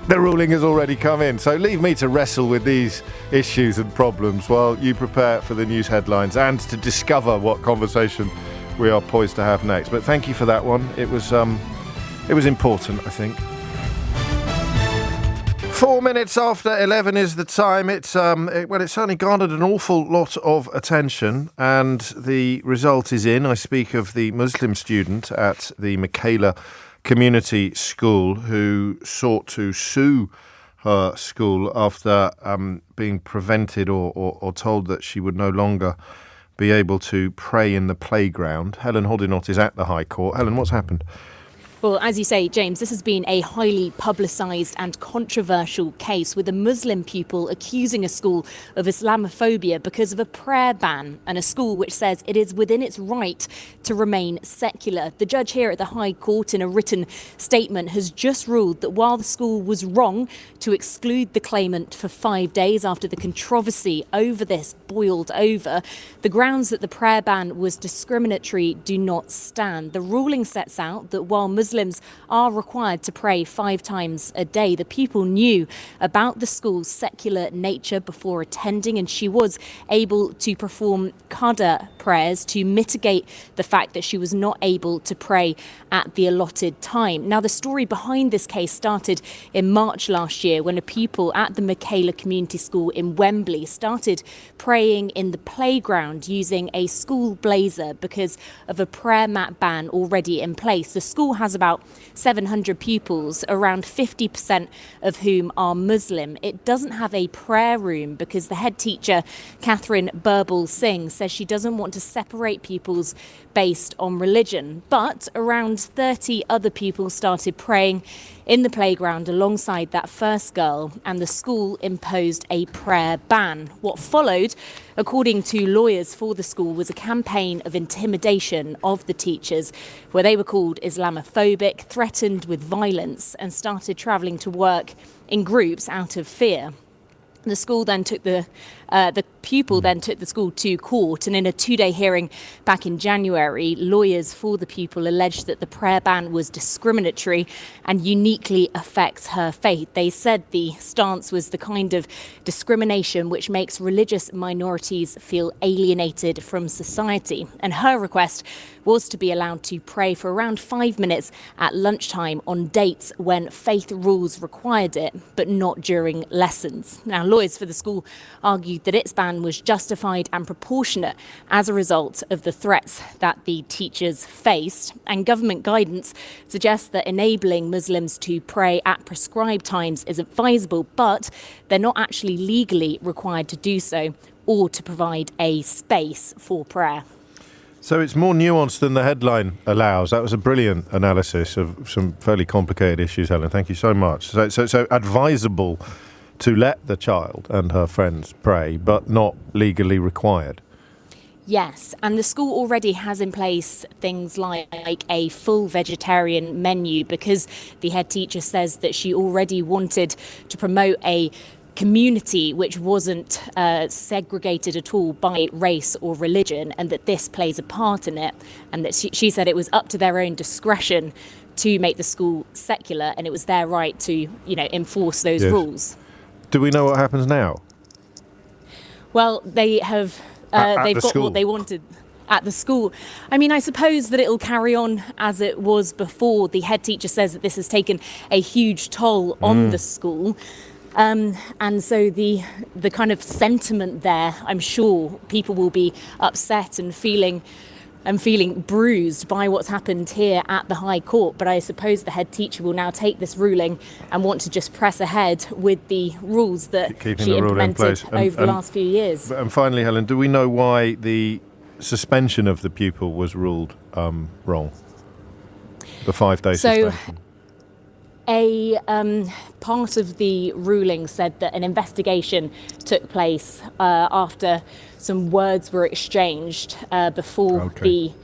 the ruling has already come in. So leave me to wrestle with these issues and problems while you prepare for the news headlines and to discover what conversation we are poised to have next. But thank you for that one. It was important, I think. 4 minutes after 11 is the time. It's certainly garnered an awful lot of attention, and the result is in. I speak of the Muslim student at the Michaela Community School who sought to sue her school after being prevented or told that she would no longer be able to pray in the playground. Helen Hodinott is at the High Court. Helen, what's happened? Well, as you say, James, this has been a highly publicised and controversial case with a Muslim pupil accusing a school of Islamophobia because of a prayer ban, and a school which says it is within its right to remain secular. The judge here at the High Court, in a written statement, has just ruled that while the school was wrong to exclude the claimant for 5 days after the controversy over this boiled over, the grounds that the prayer ban was discriminatory do not stand. The ruling sets out that while Muslims are required to pray 5 times a day, the pupil knew about the school's secular nature before attending, and she was able to perform qada prayers to mitigate the fact that she was not able to pray at the allotted time. Now, the story behind this case started in March last year when a pupil at the Michaela Community School in Wembley started praying in the playground using a school blazer because of a prayer mat ban already in place. The school has about 700 pupils, around 50% of whom are Muslim. It doesn't have a prayer room because the head teacher, Catherine Birbal Singh, says she doesn't want to separate pupils based on religion. But around 30 other pupils started praying in the playground alongside that first girl, and the school imposed a prayer ban. What followed, according to lawyers for the school, was a campaign of intimidation of the teachers, where they were called Islamophobic, threatened with violence, and started travelling to work in groups out of fear. The school then took the pupil then took the school to court, and in a 2-day hearing back in January, lawyers for the pupil alleged that the prayer ban was discriminatory and uniquely affects her faith. They said the stance was the kind of discrimination which makes religious minorities feel alienated from society, and her request was to be allowed to pray for around 5 minutes at lunchtime on dates when faith rules required it, but not during lessons. Now, lawyers for the school argued that its ban was justified and proportionate as a result of the threats that the teachers faced. And government guidance suggests that enabling Muslims to pray at prescribed times is advisable, but they're not actually legally required to do so or to provide a space for prayer. So it's more nuanced than the headline allows. That was a brilliant analysis of some fairly complicated issues, Helen. Thank you so much. So advisable to let the child and her friends pray, but not legally required. Yes, and the school already has in place things like a full vegetarian menu, because the head teacher says that she already wanted to promote a community which wasn't segregated at all by race or religion, and that this plays a part in it, and that she said it was up to their own discretion to make the school secular, and it was their right to, enforce those rules. Do we know what happens now? Well, they have... they've got what they wanted at the school. I mean, I suppose that it'll carry on as it was before. The head teacher says that this has taken a huge toll on the school. And so the kind of sentiment there, I'm sure people will be upset and feeling bruised by what's happened here at the High Court. But I suppose the head teacher will now take this ruling and want to just press ahead with the rules that she implemented over the last few years. And finally, Helen, do we know why the suspension of the pupil was ruled wrong? The 5-day suspension. A part of the ruling said that an investigation took place after some words were exchanged before the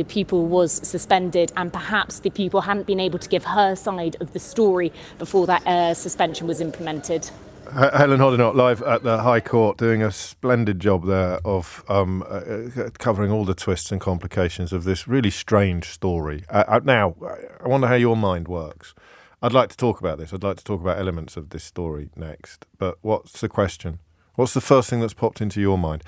pupil was suspended, and perhaps the pupil hadn't been able to give her side of the story before that suspension was implemented. Helen Hoddinott, live at the High Court, doing a splendid job there of covering all the twists and complications of this really strange story. Now, I wonder how your mind works. I'd like to talk about this. I'd like to talk about elements of this story next. But what's the question? What's the first thing that's popped into your mind?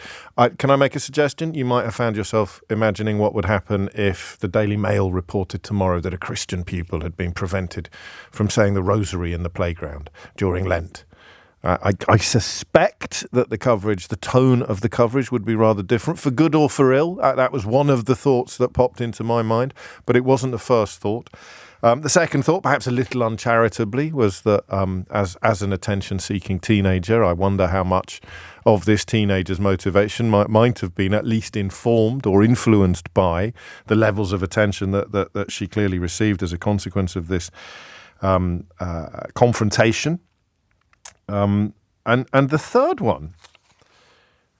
Can I make a suggestion? You might have found yourself imagining what would happen if the Daily Mail reported tomorrow that a Christian pupil had been prevented from saying the rosary in the playground during Lent. I suspect that the tone of the coverage would be rather different, for good or for ill. That was one of the thoughts that popped into my mind, but it wasn't the first thought. The second thought, perhaps a little uncharitably, was that as an attention-seeking teenager, I wonder how much of this teenager's motivation might have been at least informed or influenced by the levels of attention that she clearly received as a consequence of this confrontation. And the third one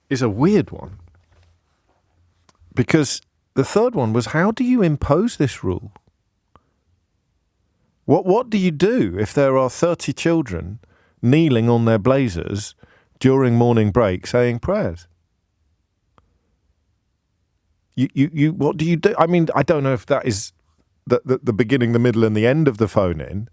is a weird one, because the third one was, how do you impose this rule? What do you do if there are 30 children kneeling on their blazers during morning break saying prayers? You what do you do? I mean, I don't know if that is the beginning, the middle, and the end of the phone-in.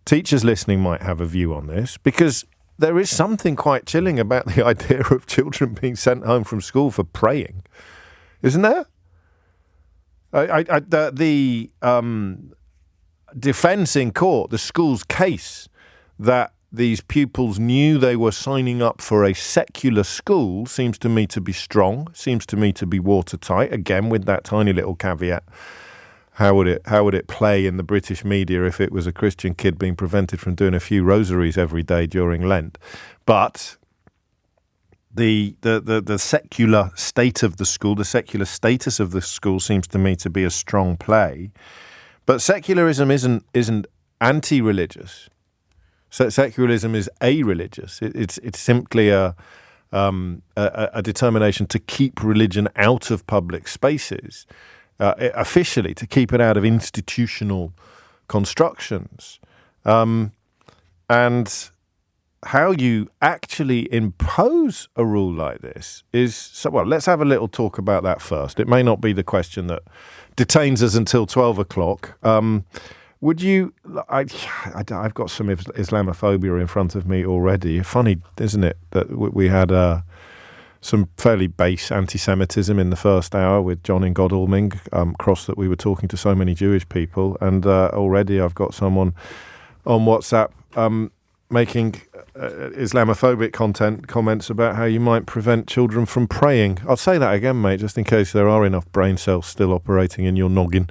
Teachers listening might have a view on this, because there is something quite chilling about the idea of children being sent home from school for praying, isn't there? The defence in court, the school's case that these pupils knew they were signing up for a secular school seems to me to be strong, seems to me to be watertight, again with that tiny little caveat. How would it play in the British media if it was a Christian kid being prevented from doing a few rosaries every day during Lent? But the secular state of the school, the secular status of the school seems to me to be a strong play. But secularism isn't anti-religious. So secularism is a-religious. It's simply a determination to keep religion out of public spaces. Officially, to keep it out of institutional constructions. And how you actually impose a rule like this is... Well, let's have a little talk about that first. It may not be the question that detains us until 12 o'clock. Would you... I've got some Islamophobia in front of me already. Funny, isn't it, that we had... some fairly base anti-Semitism in the first hour with John in Godalming, cross that we were talking to so many Jewish people. And already I've got someone on WhatsApp making Islamophobic comments about how you might prevent children from praying. I'll say that again, mate, just in case there are enough brain cells still operating in your noggin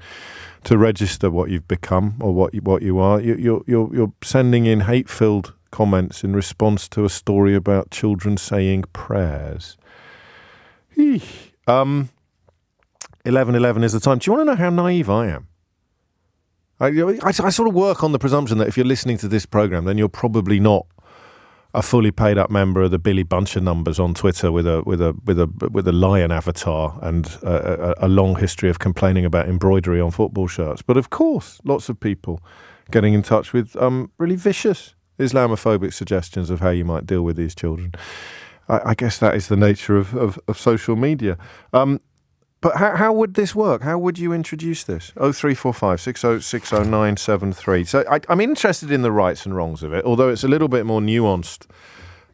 to register what you've become or what you are. You're sending in hate-filled comments in response to a story about children saying prayers. 11:11 is the time. Do you want to know how naive I am? I sort of work on the presumption that if you're listening to this program, then you're probably not a fully paid up member of the Billy Buncher numbers on Twitter with a lion avatar and a long history of complaining about embroidery on football shirts. But of course, lots of people getting in touch with really vicious Islamophobic suggestions of how you might deal with these children. I guess that is the nature of social media. But how would this work? How would you introduce this? 0345 6060973. So I'm interested in the rights and wrongs of it, although it's a little bit more nuanced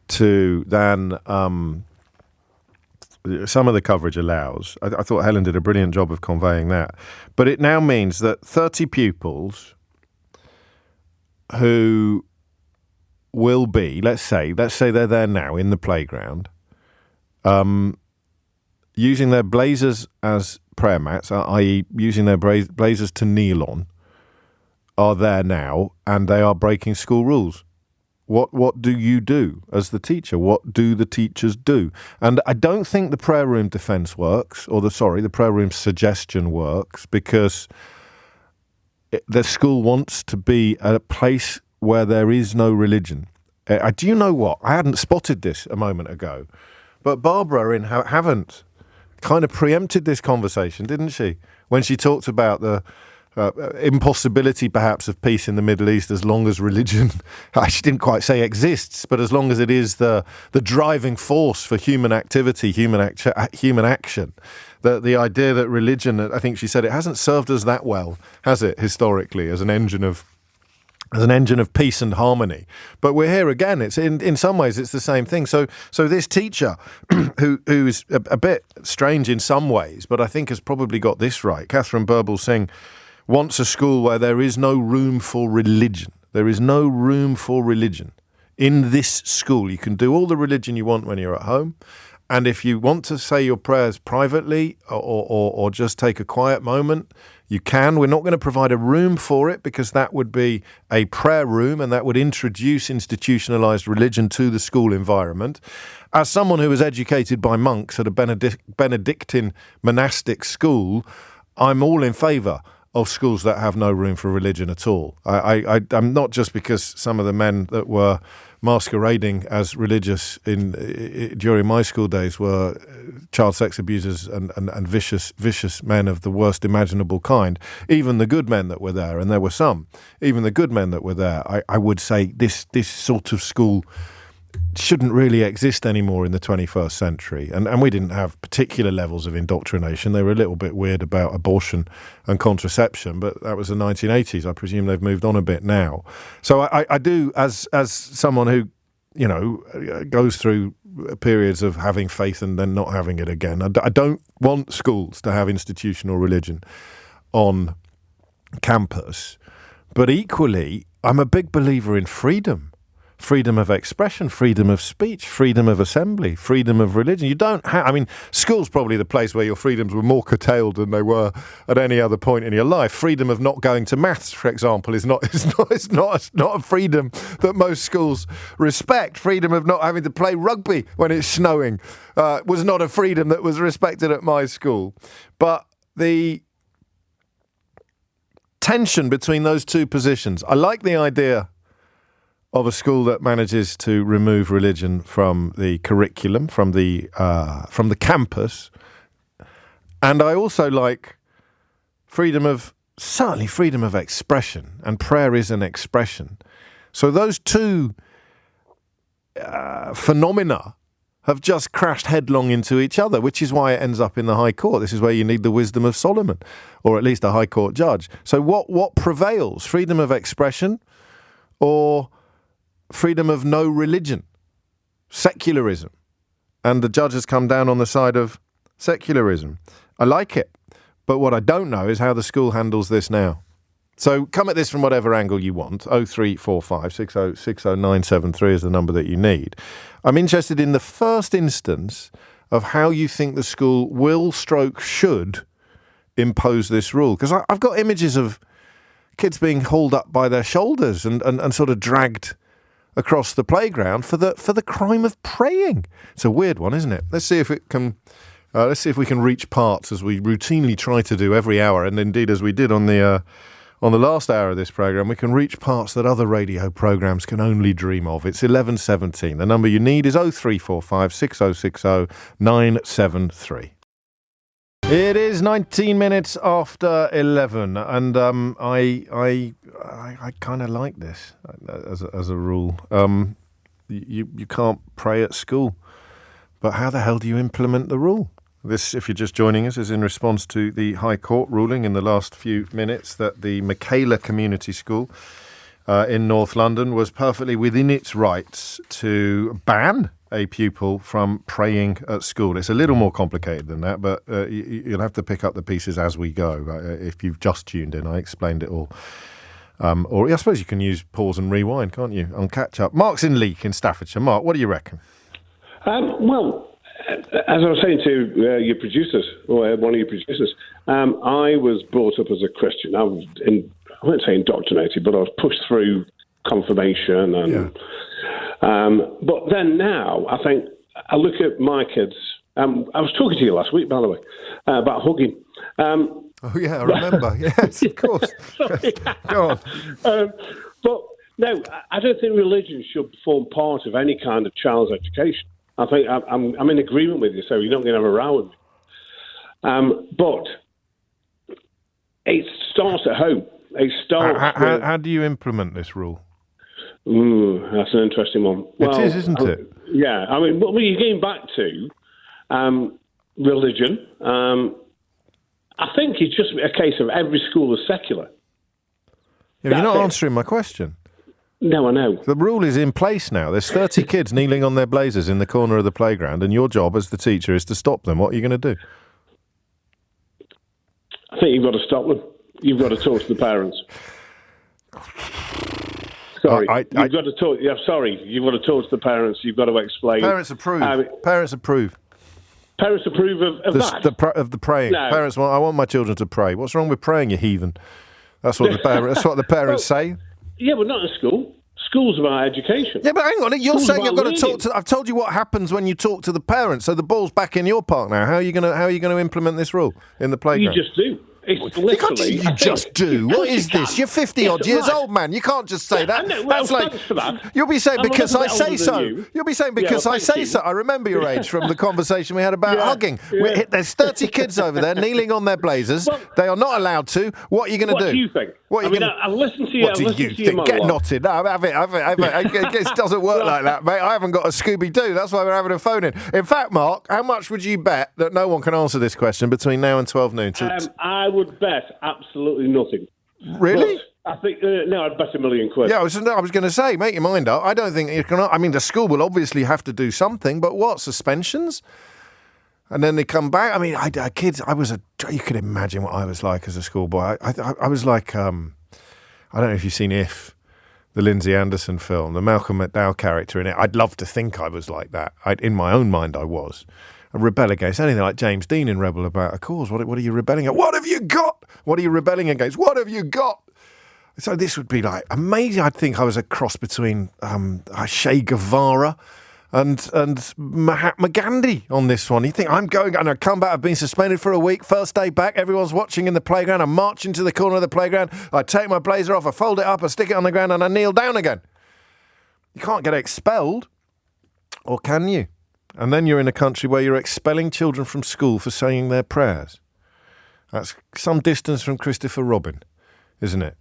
than some of the coverage allows. I thought Helen did a brilliant job of conveying that. But it now means that 30 pupils who will be, let's say they're there now in the playground, using their blazers as prayer mats, i.e. using their blazers to kneel on, are there now, and they are breaking school rules. What do you do as the teacher? What do the teachers do? And I don't think the prayer room defence works, or the prayer room suggestion works, because the school wants to be a place where there is no religion. Do you know what? I hadn't spotted this a moment ago, but Barbara in Haven't kind of preempted this conversation, didn't she? When she talked about the impossibility, perhaps, of peace in the Middle East as long as religion, she didn't quite say exists, but as long as it is the driving force for human activity, human action. The idea that religion, I think she said, it hasn't served us that well, has it, historically, as an engine of peace and harmony. But we're here again. It's in some ways it's the same thing. So this teacher, who's a bit strange in some ways, but I think has probably got this right, Catherine Burble-Singh, wants a school where there is no room for religion. There is no room for religion. In this school, you can do all the religion you want when you're at home. And if you want to say your prayers privately or just take a quiet moment, you can. We're not going to provide a room for it because that would be a prayer room and that would introduce institutionalized religion to the school environment. As someone who was educated by monks at a Benedictine monastic school, I'm all in favour of schools that have no room for religion at all. I'm not just because some of the men that were masquerading as religious during my school days were child sex abusers and vicious men of the worst imaginable kind. Even the good men that were there, and there were some, even the good men that were there, I would say this sort of school shouldn't really exist anymore in the 21st century. And we didn't have particular levels of indoctrination. They were a little bit weird about abortion and contraception, but that was the 1980s. I presume they've moved on a bit now. So I do, as someone who, goes through periods of having faith and then not having it again, I don't want schools to have institutional religion on campus. But equally, I'm a big believer in freedom. Freedom of expression, freedom of speech, freedom of assembly, freedom of religion. You don't have, school's probably the place where your freedoms were more curtailed than they were at any other point in your life. Freedom of not going to maths, for example, is not a freedom that most schools respect. Freedom of not having to play rugby when it's snowing was not a freedom that was respected at my school. But the tension between those two positions, I like the idea of a school that manages to remove religion from the curriculum, from the campus. And I also like certainly freedom of expression, and prayer is an expression. So those two phenomena have just crashed headlong into each other, which is why it ends up in the High Court. This is where you need the wisdom of Solomon, or at least a High Court judge. So what prevails? Freedom of expression or freedom of no religion, secularism? And the judge has come down on the side of secularism. I like it, but what I don't know is how the school handles this now. So come at this from whatever angle you want. 0345 6060973 is the number that you need. I'm interested in the first instance of how you think the school should impose this rule. Because I've got images of kids being hauled up by their shoulders and sort of dragged across the playground for the crime of praying. It's a weird one, isn't it? Let's see if we can reach parts, as we routinely try to do every hour, and indeed as we did on the on the last hour of this programme, we can reach parts that other radio programmes can only dream of. It's 11:17. The number you need is 0345 6060 973. It is 19 minutes after 11, and I kind of like this as a rule. You can't pray at school, but how the hell do you implement the rule? This, if you're just joining us, is in response to the High Court ruling in the last few minutes that the Michaela Community School in North London was perfectly within its rights to ban a pupil from praying at school. It's a little more complicated than that, but you'll have to pick up the pieces as we go. If you've just tuned in, I explained it all. Or I suppose you can use pause and rewind, can't you, on catch-up. Mark's in Leek in Staffordshire. Mark, what do you reckon? Well, as I was saying to your producers, or one of your producers, I was brought up as a Christian. I wouldn't say indoctrinated, but I was pushed through confirmation. But then now, I think, I look at my kids. I was talking to you last week, by the way, about hugging. Oh, yeah, I remember. Yes, of course. Go on. But no, I don't think religion should form part of any kind of child's education. I think I'm in agreement with you, so you're not going to have a row with me. But it starts at home. It starts. How do you implement this rule? That's an interesting one. It is, isn't it? Yeah. I mean, well, you're getting back to religion. I think it's just a case of every school is secular. Yeah, you're not answering my question. No, I know. The rule is in place now. There's 30 kids kneeling on their blazers in the corner of the playground, and your job as the teacher is to stop them. What are you going to do? I think you've got to stop them. You've got to talk to the parents. Sorry, you've got to talk. Yeah, sorry, you've got to talk to the parents. You've got to explain. Parents approve. Parents approve. Parents approve of that. Of the praying. No. Parents want. I want my children to pray. What's wrong with praying, you heathen? That's what the parents. That's what the parents say. Yeah, but not in school. School's about education. Yeah, but hang on. You're saying you've got to talk to. I've told you what happens when you talk to the parents. So the ball's back in your park now. How are you going to implement this rule in the playground? You just do. It's literally. You just do. What is this? You're 50-odd years old, man. You can't just say that. No, that's like thanks for that. You'll be saying I'm because I say so. you. You'll be saying because I say so. I remember your age from the conversation we had about hugging. There's 30 kids over there kneeling on their blazers. They are not allowed to. What are you going to do? What do you think? I've listened to you. What do you think? Get knotted. No, have it. It doesn't work like that, mate. I haven't got a Scooby-Doo. That's why we're having a phone in. In fact, Mark, how much would you bet that no one can answer this question between now and 12 noon? I would bet absolutely nothing. Really? But I think no. I'd bet £1 million. Yeah, I was going to say, make your mind up. I don't think you can. I mean, the school will obviously have to do something, but what, suspensions? And then they come back. I mean, kids. You could imagine what I was like as a schoolboy. I was like, I don't know if you've seen If, the Lindsay Anderson film, the Malcolm McDowell character in it. I'd love to think I was like that. In my own mind, I was. I rebel against anything like James Dean in Rebel About a Cause. What are you rebelling against? What have you got? What are you rebelling against? What have you got? So this would be like amazing. I'd think I was a cross between Che Guevara and Mahatma Gandhi on this one. You think I'm going and I come back, I've been suspended for a week, first day back, everyone's watching in the playground, I march into the corner of the playground, I take my blazer off, I fold it up, I stick it on the ground and I kneel down again. You can't get expelled, or can you? And then you're in a country where you're expelling children from school for saying their prayers. That's some distance from Christopher Robin, isn't it?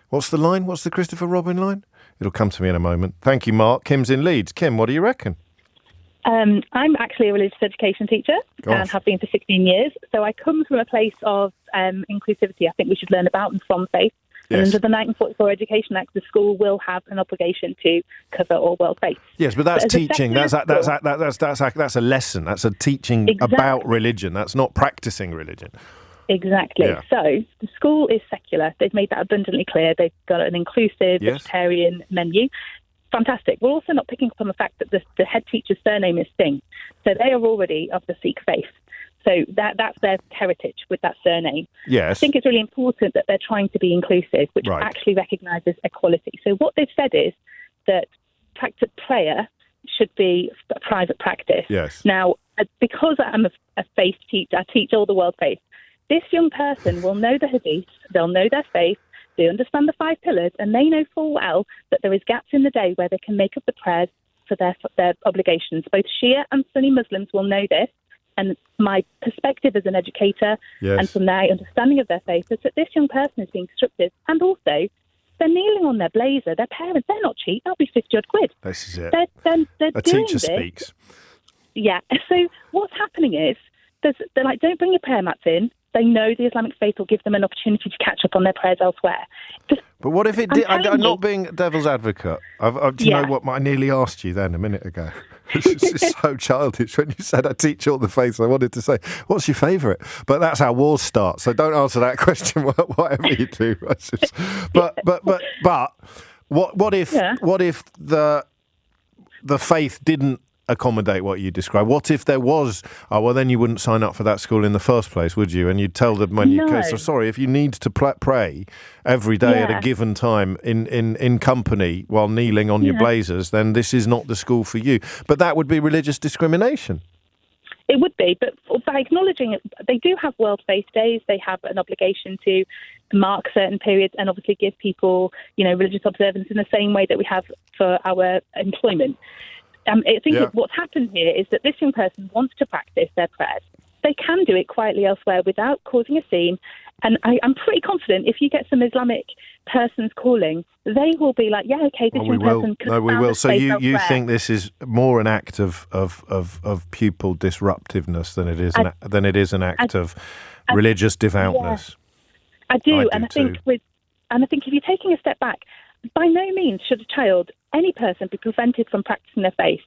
What's the line? What's the Christopher Robin line? It'll come to me in a moment. Thank you, Mark. Kim's in Leeds. Kim, what do you reckon? I'm actually a religious education teacher and have been for 16 years. So I come from a place of inclusivity. I think we should learn about and from faith. Yes. And under the 1944 Education Act, the school will have an obligation to cover all world faiths. Yes, but that's teaching. That's a lesson. That's a teaching about religion. That's not practicing religion. Exactly. Yeah. So the school is secular. They've made that abundantly clear. They've got an inclusive vegetarian menu. Fantastic. We're also not picking up on the fact that the head teacher's surname is Singh. So they are already of the Sikh faith. So that's their heritage with that surname. Yes. I think it's really important that they're trying to be inclusive, which actually recognises equality. So what they've said is that prayer should be a private practice. Yes. Now, because I'm a faith teacher, I teach all the world faith. This young person will know the hadith, they'll know their faith, They understand the 5 pillars, and they know full well that there is gaps in the day where they can make up the prayers for their obligations. Both Shia and Sunni Muslims will know this. And my perspective as an educator and from their understanding of their faith is that this young person is being disruptive. And also, they're kneeling on their blazer. Their parents, they're not cheap. That'll be 50-odd quid. This is it. They're A doing teacher this. speaks. Yeah. So what's happening is they're like, don't bring your prayer mats in. They know the Islamic faith will give them an opportunity to catch up on their prayers elsewhere. But what if it did? I'm not being devil's advocate. Do you know what I nearly asked you then a minute ago? It's so childish. When you said I teach all the faiths, I wanted to say, what's your favourite? But that's how wars start. So don't answer that question, whatever you do. But what if the faith didn't accommodate what you describe? What if there was, then you wouldn't sign up for that school in the first place, would you? And you'd tell them when you go, so sorry, if you need to pray every day at a given time in company while kneeling on your blazers, then this is not the school for you. But that would be religious discrimination. It would be, but by acknowledging it, they do have World Faith Days. They have an obligation to mark certain periods and obviously give people, religious observance in the same way that we have for our employment. I think what's happened here is that this young person wants to practice their prayers. They can do it quietly elsewhere without causing a scene. And I'm pretty confident if you get some Islamic persons calling, they will be like, this young person could we will. So you think this is more an act of pupil disruptiveness than it is an act of religious devoutness? I do. And I think if you're taking a step back, by no means should a child, any person, be prevented from practicing their faith.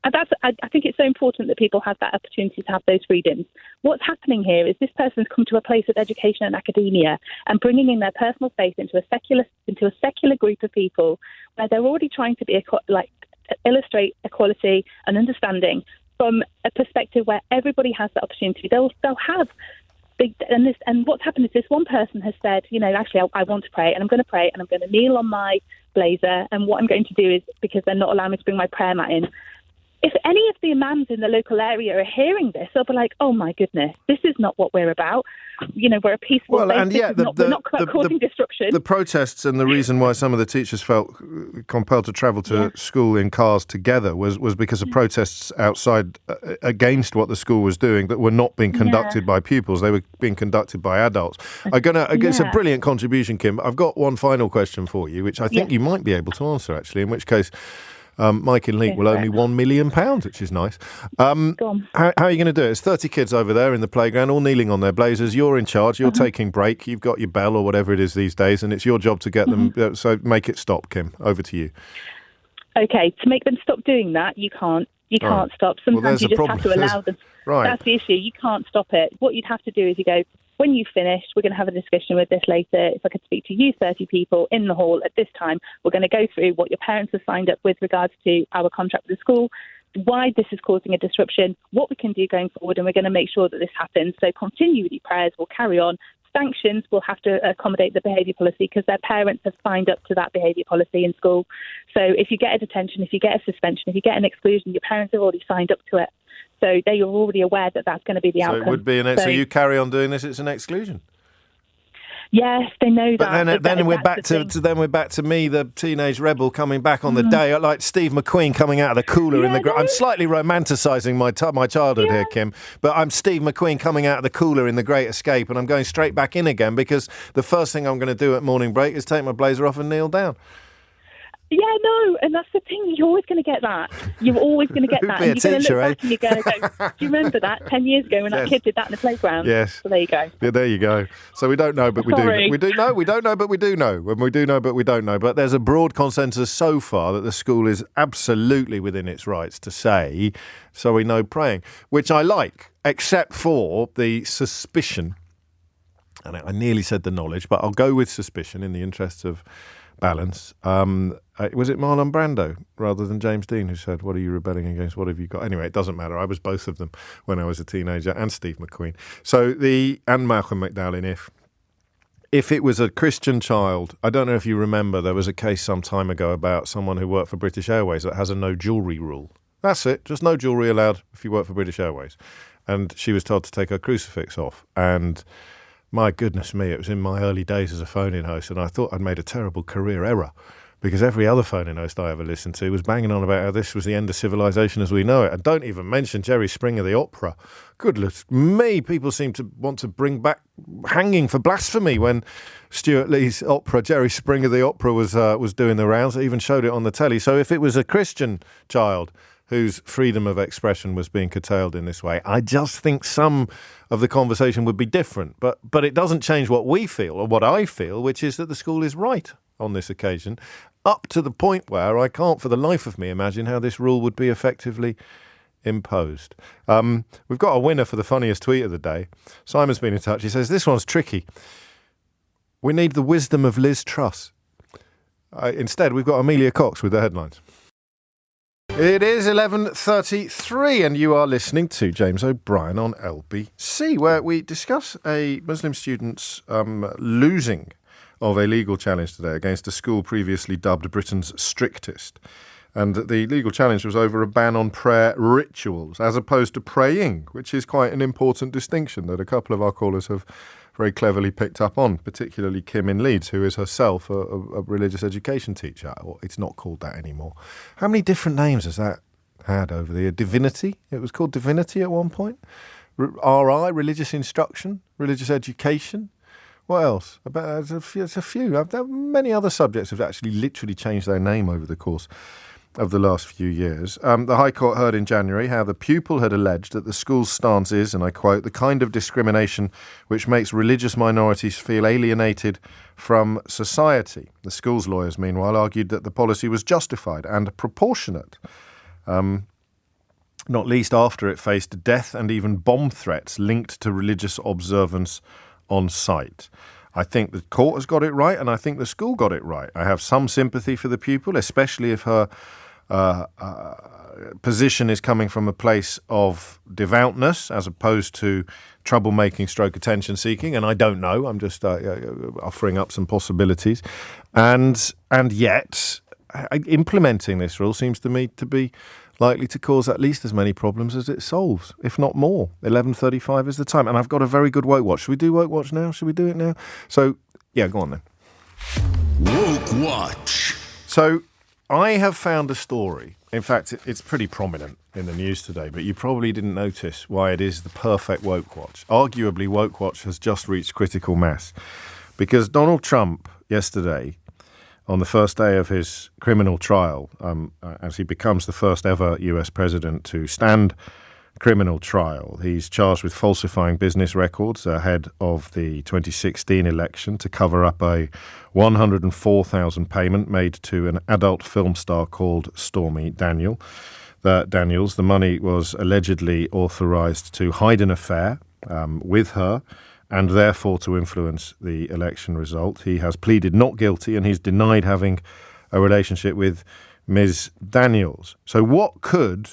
And I think it's so important that people have that opportunity to have those freedoms. What's happening here is this person's come to a place of education and academia and bringing in their personal faith into a secular group of people where they're already trying to be illustrate equality and understanding from a perspective where everybody has that opportunity. They'll have. And what's happened is this one person has said, actually, I want to pray, and I'm going to pray, and I'm going to kneel on my blazer, and what I'm going to do is, because they're not allowing me to bring my prayer mat in, if any of the imams in the local area are hearing this, they'll be like, oh my goodness, this is not what we're about. We're a peaceful faith. And we're not causing disruption. The protests and the reason why some of the teachers felt compelled to travel to school in cars together was because of protests outside against what the school was doing that were not being conducted by pupils. They were being conducted by adults. It's a brilliant contribution, Kim. I've got one final question for you, which I think you might be able to answer, actually, in which case Mike in Leek will owe me £1 million, which is nice. How are you going to do it? It's 30 kids over there in the playground, all kneeling on their blazers. You're in charge. You're taking break. You've got your bell or whatever it is these days, and it's your job to get them. So make it stop, Kim. Over to you. Okay, to make them stop doing that, you can't. You can't stop. Sometimes you just have to allow them. Right. That's the issue. You can't stop it. What you'd have to do is you go, when you've finished, we're going to have a discussion with this later. If I could speak to you 30 people in the hall at this time, we're going to go through what your parents have signed up with regards to our contract with the school, why this is causing a disruption, what we can do going forward, and we're going to make sure that this happens. So continue with your prayers. We'll carry on. Sanctions will have to accommodate the behaviour policy because their parents have signed up to that behaviour policy in school. So if you get a detention, if you get a suspension, if you get an exclusion, your parents have already signed up to it. So they are already aware that that's going to be the outcome. So it would be so you carry on doing this, it's an exclusion. Yes, they know that. But then we're back to me, the teenage rebel, coming back on the day, like Steve McQueen coming out of the cooler in the. I'm slightly romanticising my childhood here, Kim. But I'm Steve McQueen coming out of the cooler in The Great Escape, and I'm going straight back in again because the first thing I'm going to do at morning break is take my blazer off and kneel down. Yeah, no, and that's the thing. You're always going to get that. You're always going to get that. And you're going to look back and you're going to go, do you remember that 10 years ago when that kid did that in the playground? Yes. So there you go. Yeah, there you go. So we don't know, but we do. We do know. We don't know, but we do know. And we do know, but we don't know. But there's a broad consensus so far that the school is absolutely within its rights to say, sorry, no praying, which I like, except for the suspicion. And I nearly said the knowledge, but I'll go with suspicion in the interests of balance. Was it Marlon Brando rather than James Dean who said, what are you rebelling against? What have you got? Anyway, it doesn't matter. I was both of them when I was a teenager, and Steve McQueen. And Malcolm McDowell if it was a Christian child, I don't know if you remember, there was a case some time ago about someone who worked for British Airways that has a no jewellery rule. That's it. Just no jewellery allowed if you work for British Airways. And she was told to take her crucifix off. And My goodness me, it was in my early days as a phone-in host, and I thought I'd made a terrible career error, because every other phone-in host I ever listened to was banging on about how this was the end of civilization as we know it. And don't even mention Jerry Springer, the opera. Goodness me, people seem to want to bring back hanging for blasphemy when Stuart Lee's opera, Jerry Springer, the opera, was doing the rounds. They even showed it on the telly. So if it was a Christian child whose freedom of expression was being curtailed in this way, I just think some of the conversation would be different. But it doesn't change what we feel, or what I feel, which is that the school is right on this occasion, up to the point where I can't for the life of me imagine how this rule would be effectively imposed. We've got a winner for the funniest tweet of the day. Simon's been in touch. He says, this one's tricky. We need the wisdom of Liz Truss. Instead, we've got Amelia Cox with the headlines. It is 11:33 and you are listening to James O'Brien on LBC, where we discuss a Muslim student's losing of a legal challenge today against a school previously dubbed Britain's strictest. And the legal challenge was over a ban on prayer rituals as opposed to praying, which is quite an important distinction that a couple of our callers have very cleverly picked up on, particularly Kim in Leeds, who is herself a religious education teacher. Well, it's not called that anymore. How many different names has that had over the year? Divinity? It was called Divinity at one point. RI, religious instruction, religious education. What else? There's a few. Many other subjects have actually literally changed their name over the course of the last few years. The High Court heard in January how the pupil had alleged that the school's stance is, and I quote, the kind of discrimination which makes religious minorities feel alienated from society. The school's lawyers, meanwhile, argued that the policy was justified and proportionate, not least after it faced death and even bomb threats linked to religious observance on site. I think the court has got it right, and I think the school got it right. I have some sympathy for the pupil, especially if her position is coming from a place of devoutness as opposed to troublemaking stroke attention seeking, and I don't know. I'm just offering up some possibilities. And yet, implementing this rule seems to me to be likely to cause at least as many problems as it solves, if not more. 11:35 is the time. And I've got a very good Woke Watch. Should we do Woke Watch now? Should we do it now? So, yeah, go on then. Woke Watch. So, I have found a story. In fact, it's pretty prominent in the news today, but you probably didn't notice why it is the perfect Woke Watch. Arguably, Woke Watch has just reached critical mass because Donald Trump yesterday, on the first day of his criminal trial, as he becomes the first ever US president to stand criminal trial, he's charged with falsifying business records ahead of the 2016 election to cover up a $104,000 payment made to an adult film star called Stormy Daniels. The money was allegedly authorized to hide an affair with her and therefore to influence the election result. He has pleaded not guilty and he's denied having a relationship with Ms. Daniels. So what could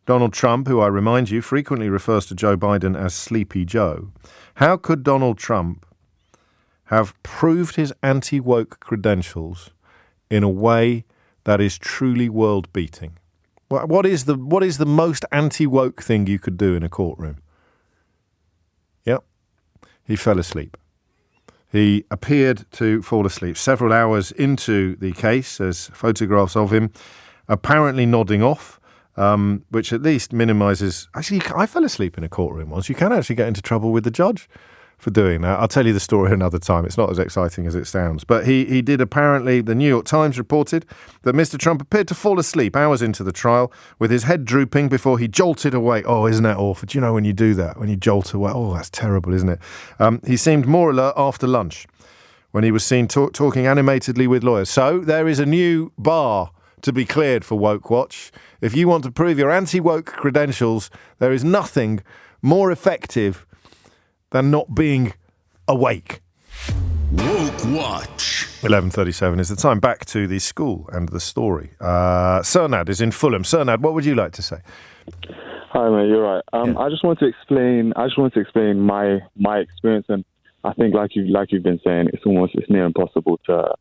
Donald Trump, who I remind you frequently refers to Joe Biden as Sleepy Joe, how could Donald Trump have proved his anti-woke credentials in a way that is truly world-beating? What is the most anti-woke thing you could do in a courtroom? Yep. He fell asleep. He appeared to fall asleep several hours into the case. There's photographs of him apparently nodding off, which at least minimises... Actually, I fell asleep in a courtroom once. You can actually get into trouble with the judge for doing that. I'll tell you the story another time. It's not as exciting as it sounds. But he did apparently... The New York Times reported that Mr. Trump appeared to fall asleep hours into the trial with his head drooping before he jolted awake. Oh, isn't that awful? Do you know when you do that? When you jolt away? Oh, that's terrible, isn't it? He seemed more alert after lunch when he was seen talking animatedly with lawyers. So there is a new bar to be cleared for Woke Watch. If you want to prove your anti-woke credentials, there is nothing more effective than not being awake. Woke Watch. 11:37 is the time. Back to the school and the story. Sernad is in Fulham. Sernad, what would you like to say? Hi, mate. You're right. I just want to explain. my experience, and I think, like you've been saying, it's near impossible to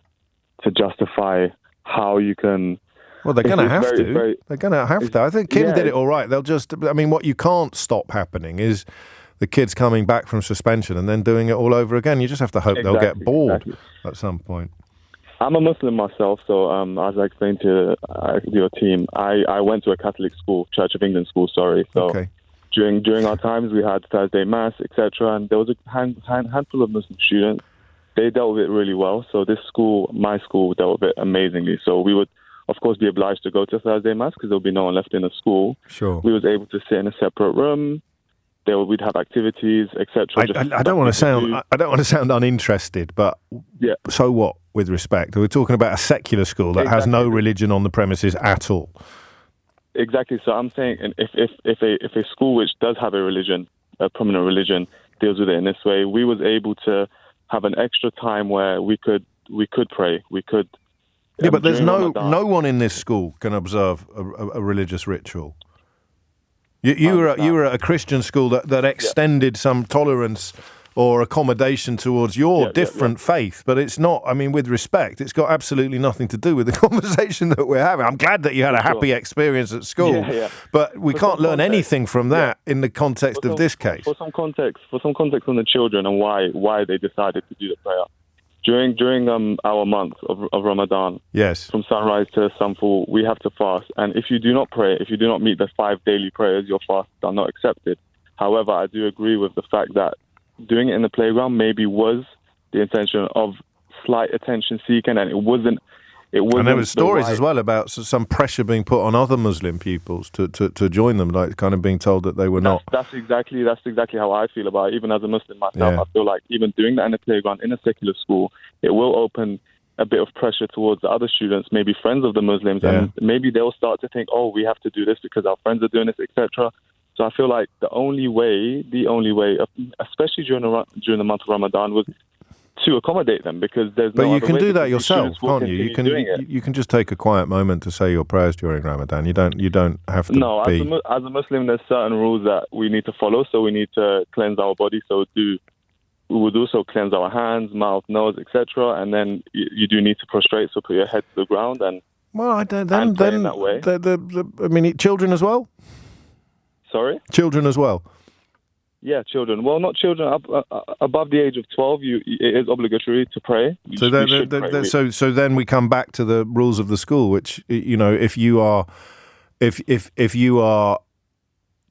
justify how you can. Well, they're going to have to. They're going to have to. I think Kim did it all right. They'll just... I mean, what you can't stop happening is the kids coming back from suspension and then doing it all over again. You just have to hope they'll get bored at some point. I'm a Muslim myself, so as I explained to your team, I went to a Catholic school, Church of England school, So during our times, we had Thursday Mass, etc., and there was a handful of Muslim students. They dealt with it really well. So this school, my school, dealt with it amazingly. So we would, of course, be obliged to go to Thursday Mass because there would be no one left in the school. Sure. We was able to sit in a separate room. We'd have activities, etc. I don't want to sound uninterested, but so what? With respect, we're talking about a secular school that has no religion on the premises at all. Exactly. So I'm saying, if a school which does have a prominent religion, deals with it in this way, we was able to have an extra time where we could pray. We could. Yeah, but there's no one in this school can observe a religious ritual. You were at a Christian school that extended some tolerance or accommodation towards your different faith, but it's not, I mean, with respect, it's got absolutely nothing to do with the conversation that we're having. I'm glad that you had a happy experience at school, but we can't learn anything from that in the context of this case. For some context on the children and why they decided to do the prayer. During our month of Ramadan, from sunrise to sunfall, we have to fast. And if you do not pray, if you do not meet the 5 daily prayers, your fasts are not accepted. However, I do agree with the fact that doing it in the playground maybe was the intention of slight attention seeking, and it wasn't. And there were stories as well about some pressure being put on other Muslim pupils to join them, like kind of being told that they were not. That's exactly how I feel about it. Even as a Muslim myself, I feel like even doing that in a playground in a secular school, it will open a bit of pressure towards the other students, maybe friends of the Muslims, and maybe they'll start to think, oh, we have to do this because our friends are doing this, etc. So I feel like the only way, especially during the month of Ramadan, was to accommodate them, because there's no. But you other can way do that yourself, can't you? You can just take a quiet moment to say your prayers during Ramadan. You don't have to. No, as a Muslim, there's certain rules that we need to follow. So we need to cleanse our body. So we would also cleanse our hands, mouth, nose, etc. And then you do need to prostrate. So put your head to the ground and. Well, I don't. Then that way. I mean, children as well. Sorry. Children as well. Yeah, children. Well, not children. Above the age of 12, it is obligatory to pray. So then we come back to the rules of the school, which, you know, if you are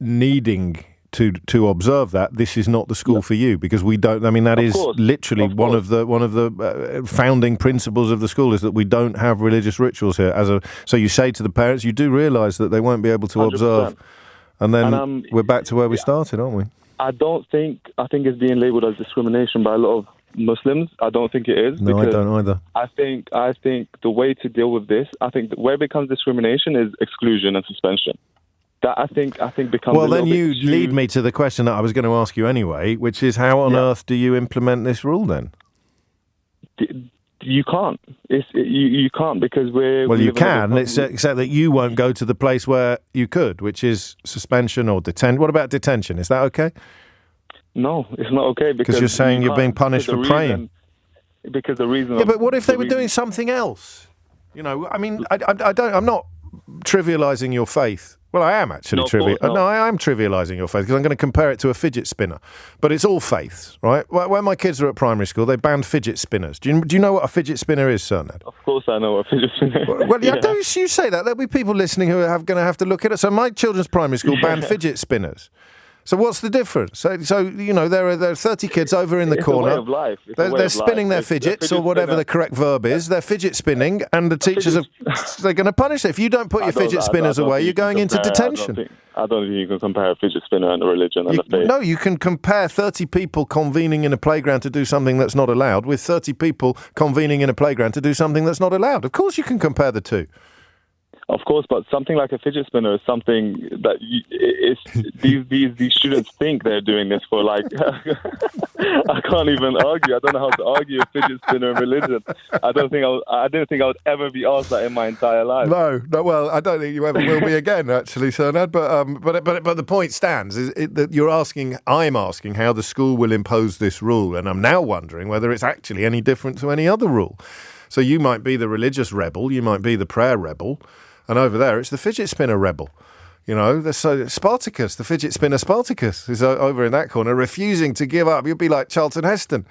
needing to observe that, this is not the school for you, because we don't. I mean, that is literally one of the founding principles of the school, is that we don't have religious rituals here. So you say to the parents, you do realise that they won't be able to 100%. Observe, and then we're back to where we started, aren't we? I think it's being labelled as discrimination by a lot of Muslims. I don't think it is. No, I don't either. I think the way to deal with this, I think where it becomes discrimination is exclusion and suspension. That I think becomes. Well, then you lead me to the question that I was going to ask you anyway, which is how on earth do you implement this rule then? You can't. You can't, because we're. Well, you can, except that you won't go to the place where you could, which is suspension or detention. What about detention? Is that okay? No, it's not okay, because you're saying you're being punished for praying. Because the reason. Yeah, but what if they were doing something else? You know, I mean, I'm not trivialising your faith. Well, I am actually I am trivialising your faith, because I'm going to compare it to a fidget spinner. But it's all faiths, right? When my kids were at primary school, they banned fidget spinners. Do you know what a fidget spinner is, Sir Ned? Of course I know what a fidget spinner is. Well, don't you say that. There'll be people listening who are going to have to look at it. So my children's primary school banned fidget spinners. So what's the difference? So you know, there are 30 kids over in the corner. It's a way of life. They're spinning their fidgets, or whatever the correct verb is. They're fidget spinning, and the teachers they're going to punish it. If you don't put your fidget spinners away, you're going into detention. I don't think you can compare a fidget spinner and a religion and a faith. No, you can compare 30 people convening in a playground to do something that's not allowed with 30 people convening in a playground to do something that's not allowed. Of course you can compare the two. Of course, but something like a fidget spinner is something that these students think they're doing this for. Like, I can't even argue. I don't know how to argue a fidget spinner and religion. I didn't think I would ever be asked that in my entire life. No. Well, I don't think you ever will be again, actually, Sir Ned. But the point stands is that I'm asking how the school will impose this rule, and I'm now wondering whether it's actually any different to any other rule. So you might be the religious rebel, you might be the prayer rebel. And over there, it's the fidget spinner rebel. You know, so Spartacus, the fidget spinner Spartacus, is over in that corner, refusing to give up. You'll be like Charlton Heston.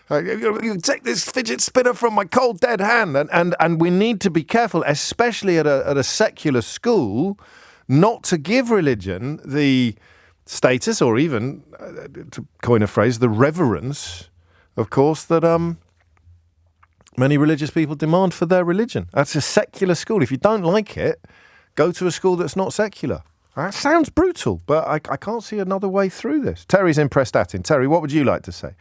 You take this fidget spinner from my cold, dead hand. And we need to be careful, especially at a secular school, not to give religion the status or even, to coin a phrase, the reverence, of course, that many religious people demand for their religion. That's a secular school. If you don't like it, go to a school that's not secular. That sounds brutal, but I can't see another way through this. Terry's in Prestatyn. Terry, what would you like to say?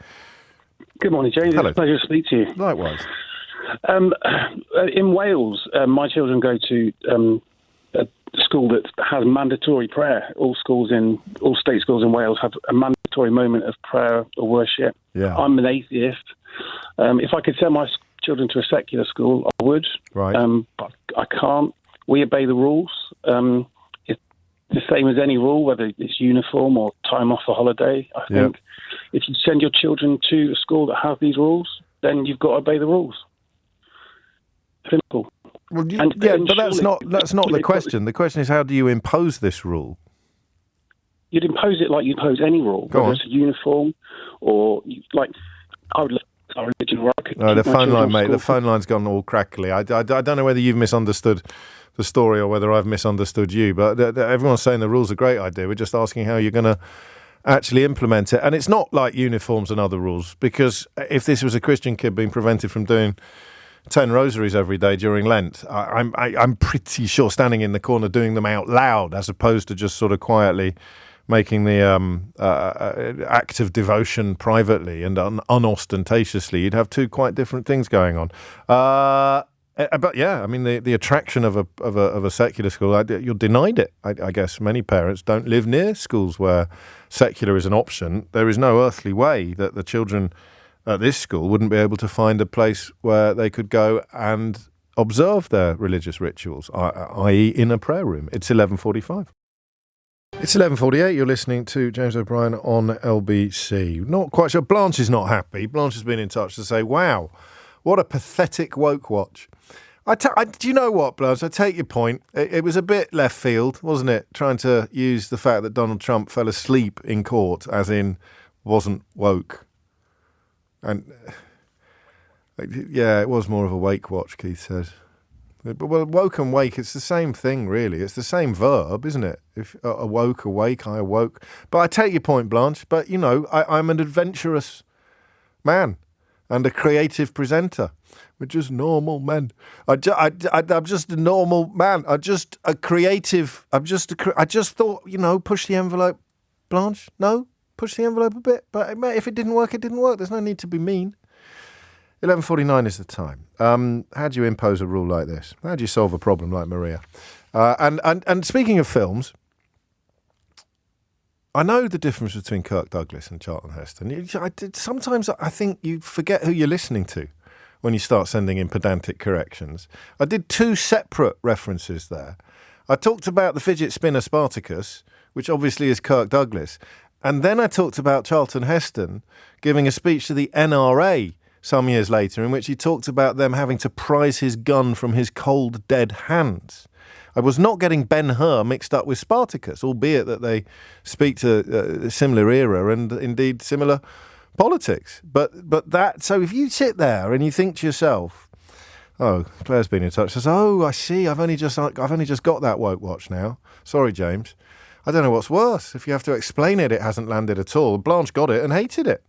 Good morning, James. Hello. It's a pleasure to speak to you. Likewise. In Wales, my children go to a school that has mandatory prayer. All state schools in Wales have a mandatory moment of prayer or worship. Yeah. I'm an atheist. If I could send my children to a secular school, I would. Right. But I can't. We obey the rules. It's the same as any rule, whether it's uniform or time off for holiday. I think if you send your children to a school that has these rules, then you've got to obey the rules. Simple. Well, but that's not the question. The question is, how do you impose this rule? You'd impose it like you impose any rule, whether it's a uniform or I would. The phone line, mate. The phone line's gone all crackly. I don't know whether you've misunderstood the story or whether I've misunderstood you, but everyone's saying the rule's a great idea. We're just asking how you're going to actually implement it. And it's not like uniforms and other rules, because if this was a Christian kid being prevented from doing 10 rosaries every day during Lent, I'm pretty sure standing in the corner doing them out loud as opposed to just sort of quietly making the act of devotion privately and unostentatiously, you'd have two quite different things going on. But yeah, I mean, the attraction of a secular school, you're denied it. I guess many parents don't live near schools where secular is an option. There is no earthly way that the children at this school wouldn't be able to find a place where they could go and observe their religious rituals, i.e. in a prayer room. It's 11:45. It's 11:48. You're listening to James O'Brien on LBC. Not quite sure. Blanche is not happy. Blanche has been in touch to say, wow, what a pathetic woke watch. Do you know what, Blanche? I take your point. It was a bit left field, wasn't it? Trying to use the fact that Donald Trump fell asleep in court, as in wasn't woke. And yeah, it was more of a wake watch, Keith says. But well, woke and wake, it's the same thing, really. It's the same verb, isn't it? If awoke, awake, I awoke. But I take your point, Blanche. But, you know, I'm an adventurous man and a creative presenter. We're just normal men. I'm just a normal man. I'm just a creative. I just thought, you know, push the envelope. Blanche, no? Push the envelope a bit. But if it didn't work, it didn't work. There's no need to be mean. 11:49 is the time. How do you impose a rule like this? How do you solve a problem like Maria? And speaking of films, I know the difference between Kirk Douglas and Charlton Heston. Sometimes I think you forget who you're listening to when you start sending in pedantic corrections. I did two separate references there. I talked about the fidget spinner Spartacus, which obviously is Kirk Douglas, and then I talked about Charlton Heston giving a speech to the NRA some years later, in which he talked about them having to prise his gun from his cold, dead hands. I was not getting Ben-Hur mixed up with Spartacus, albeit that they speak to a similar era and indeed similar politics. But that, so if you sit there and you think to yourself, oh, Claire's been in touch, says, oh, I see, I've only just got that woke watch now. Sorry, James. I don't know what's worse. If you have to explain it, it hasn't landed at all. Blanche got it and hated it.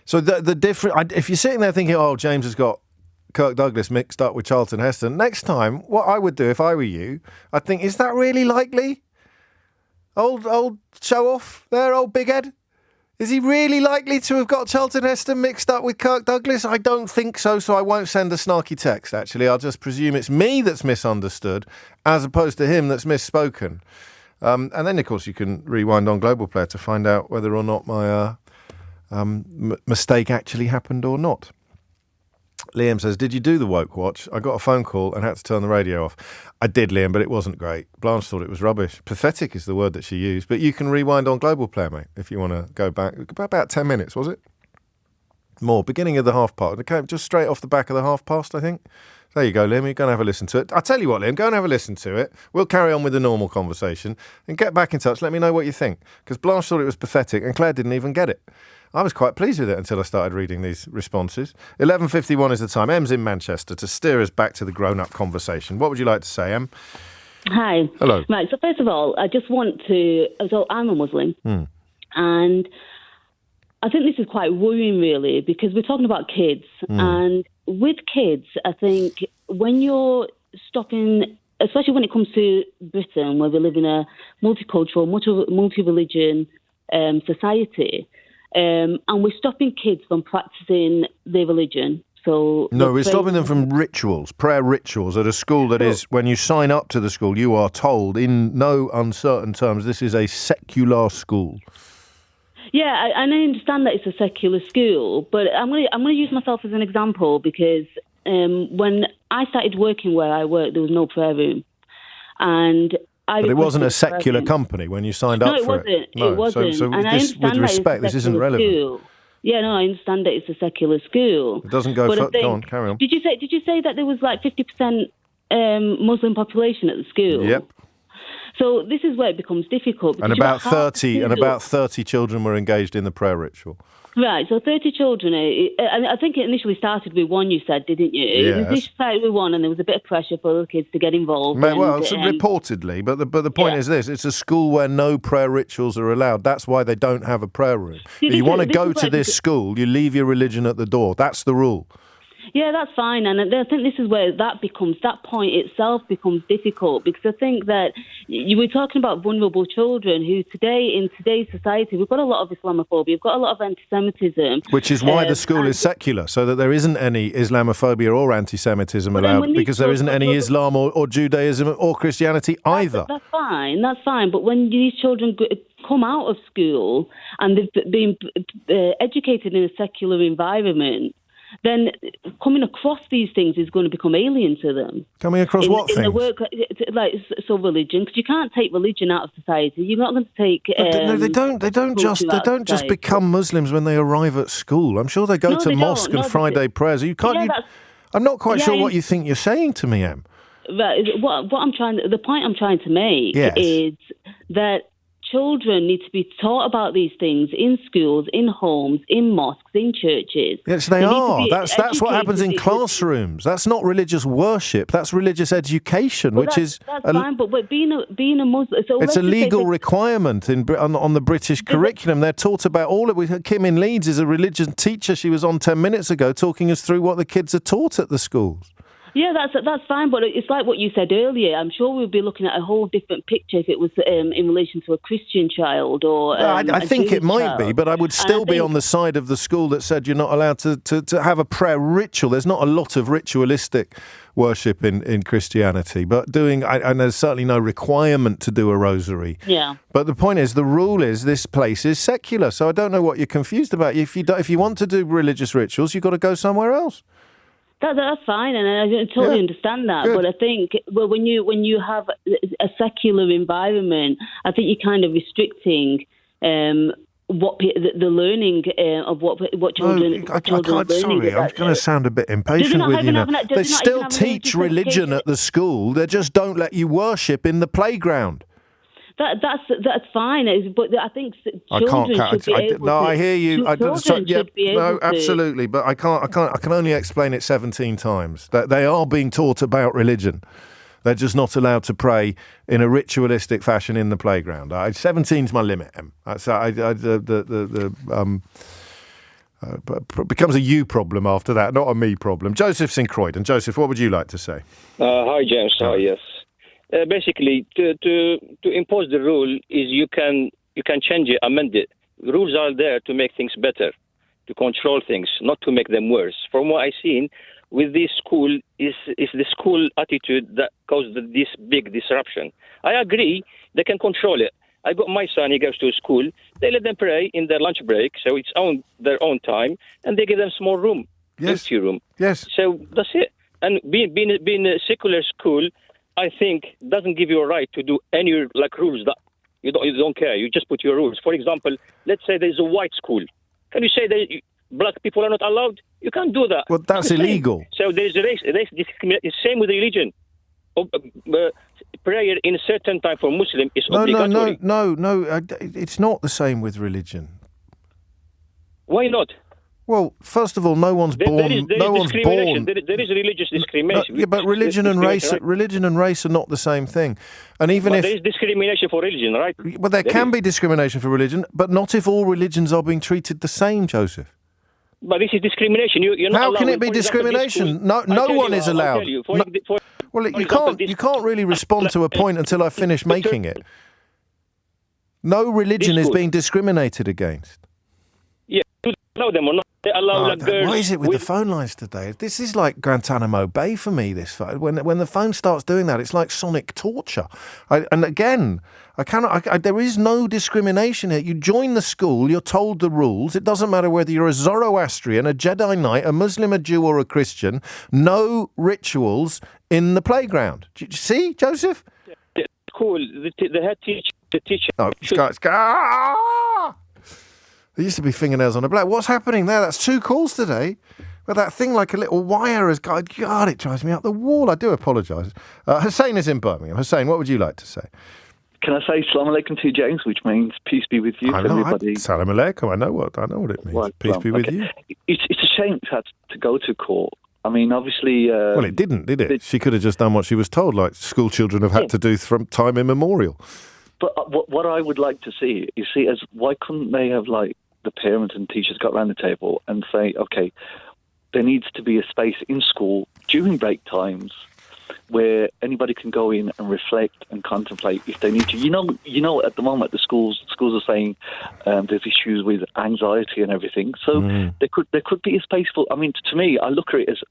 So the different, if you're sitting there thinking, oh, James has got Kirk Douglas mixed up with Charlton Heston, next time, what I would do if I were you, I'd think, is that really likely? Old show-off there, old big head? Is he really likely to have got Charlton Heston mixed up with Kirk Douglas? I don't think so I won't send a snarky text, actually. I'll just presume it's me that's misunderstood, as opposed to him that's misspoken. And then, of course, you can rewind on Global Player to find out whether or not my mistake actually happened or not. Liam says, did you do the woke watch? I got a phone call and had to turn the radio off. I did, Liam, but it wasn't great. Blanche thought it was rubbish. Pathetic is the word that she used. But you can rewind on Global Player, mate, if you want to go back. About 10 minutes, was it? More. Beginning of the half past. It came just straight off the back of the half past, I think. There you go, Liam. You're going to have a listen to it. I'll tell you what, Liam, go and have a listen to it. We'll carry on with the normal conversation and get back in touch. Let me know what you think. Because Blanche thought it was pathetic and Claire didn't even get it. I was quite pleased with it until I started reading these responses. 11:51 is the time. Em's in Manchester to steer us back to the grown-up conversation. What would you like to say, Em? Hi. Hello. Right, so first of all, I just want to... So I'm a Muslim, and I think this is quite worrying, really, because we're talking about kids. And with kids, I think when you're stopping, especially when it comes to Britain, where we live in a multicultural, multi-religion society, and we're stopping kids from practicing their religion. So no, we're stopping them from rituals, prayer rituals at a school that is, when you sign up to the school, you are told in no uncertain terms, this is a secular school. Yeah, and I understand that it's a secular school, but I'm going to use myself as an example because when I started working where I worked, there was no prayer room, but it wasn't a secular company when you signed up for it. No, it wasn't. So and this, with respect, this isn't relevant. School. Yeah, no, I understand that it's a secular school. It doesn't go. Go on, carry on. Did you say that there was like 50% Muslim population at the school? Yep. So this is where it becomes difficult. And about 30 children were engaged in the prayer ritual. Right, so 30 children. And I think it initially started with one, you said, didn't you? Yes. It initially started with one, and there was a bit of pressure for the kids to get involved. Reportedly, but the point is this: it's a school where no prayer rituals are allowed. That's why they don't have a prayer room. If you want to go to this school, you leave your religion at the door. That's the rule. Yeah, that's fine. And I think this is where that point itself becomes difficult, because I think that you were talking about vulnerable children who in today's society, we've got a lot of Islamophobia, we've got a lot of anti-Semitism. Which is why the school is secular, so that there isn't any Islamophobia or anti-Semitism allowed, because there isn't any Islam or Judaism or Christianity either. That's fine. But when these children come out of school and they've been educated in a secular environment, then coming across these things is going to become alien to them. Coming across what things? So religion, because you can't take religion out of society. You're not going to take. No, they don't just become Muslims when they arrive at school. I'm sure they go to mosque and Friday prayers. You can't. I'm not quite sure what you think you're saying to me, Em. Right. The point I'm trying to make is that children need to be taught about these things in schools, in homes, in mosques, in churches. Yes, they are. That's what happens in classrooms. That's not religious worship. That's religious education, that's fine. But being a Muslim, it's a legal requirement on the British curriculum. They're taught about all of it. Kim in Leeds is a religion teacher. She was on 10 minutes ago talking us through what the kids are taught at the schools. Yeah, that's fine, but it's like what you said earlier. I'm sure we'd be looking at a whole different picture if it was in relation to a Christian child or I think it might be, but I would still be on the side of the school that said you're not allowed to have a prayer ritual. There's not a lot of ritualistic worship in Christianity, but and there's certainly no requirement to do a rosary. Yeah. But the point is, the rule is this place is secular, so I don't know what you're confused about. If you want to do religious rituals, you've got to go somewhere else. That's fine, and I totally understand that. Good. But I think when you have a secular environment, I think you're kind of restricting what the learning of what children. Sorry, I'm going to sound a bit impatient with you now. They still teach religion at the school. They just don't let you worship in the playground. That's fine, but I think children should be able to. No, I hear you. Absolutely, but I can only explain it 17 times. That they are being taught about religion. They're just not allowed to pray in a ritualistic fashion in the playground. 17's my limit, Em. Becomes a you problem after that, not a me problem. Joseph's in Croydon. Joseph, what would you like to say? Hi, James. Hi, yes. Basically, to impose the rule is you can change it, amend it. Rules are there to make things better, to control things, not to make them worse. From what I've seen with this school, is the school attitude that caused this big disruption. I agree, they can control it. I got my son, he goes to school, they let them pray in their lunch break, so it's their own time, and they give them small room, empty room. Yes. So that's it. And being a secular school, I think, doesn't give you a right to do any rules that you don't care. You just put your rules. For example, let's say there's a white school. Can you say that black people are not allowed? You can't do that. Well, that's illegal. So there's race discrimination. Same with religion. Prayer in a certain time for Muslim is obligatory. No. It's not the same with religion. Why not? Well, first of all, no one's born. There is discrimination. There is religious discrimination. But religion and race are not the same thing. And even if there is discrimination for religion, right? Well, there can be discrimination for religion, but not if all religions are being treated the same, Joseph. But this is discrimination. You're not How can it be discrimination? No one is allowed. Well, you can't really respond to a point until I finish making it. No religion is being discriminated against. Yeah, allow them or not. They allow girls. Why is it with the phone lines today? This is like Guantanamo Bay for me. This phone, when the phone starts doing that, it's like sonic torture. There is no discrimination here. You join the school, you're told the rules. It doesn't matter whether you're a Zoroastrian, a Jedi Knight, a Muslim, a Jew, or a Christian. No rituals in the playground. Do you see, Joseph? Yeah, cool. The head teacher. Oh, there used to be fingernails on a black. What's happening there? That's 2 calls today. Well, that thing like a little wire has got... God, it drives me up the wall. I do apologise. Hussein is in Birmingham. Hussein, what would you like to say? Can I say Salam Alaikum to you, James, which means peace be with you, everybody? Salam Alaikum. I know what it means. Well, peace be with you. It's a shame to have to go to court. I mean, obviously... well, it didn't, did it? She could have just done what she was told, like school children have had to do from time immemorial. But what I would like to see, is why couldn't they have, the parents and teachers got around the table and say, okay, there needs to be a space in school during break times where anybody can go in and reflect and contemplate if they need to. You know, at the moment the schools are saying there's issues with anxiety and everything. So there could be a space for. I mean, to me, I look at it as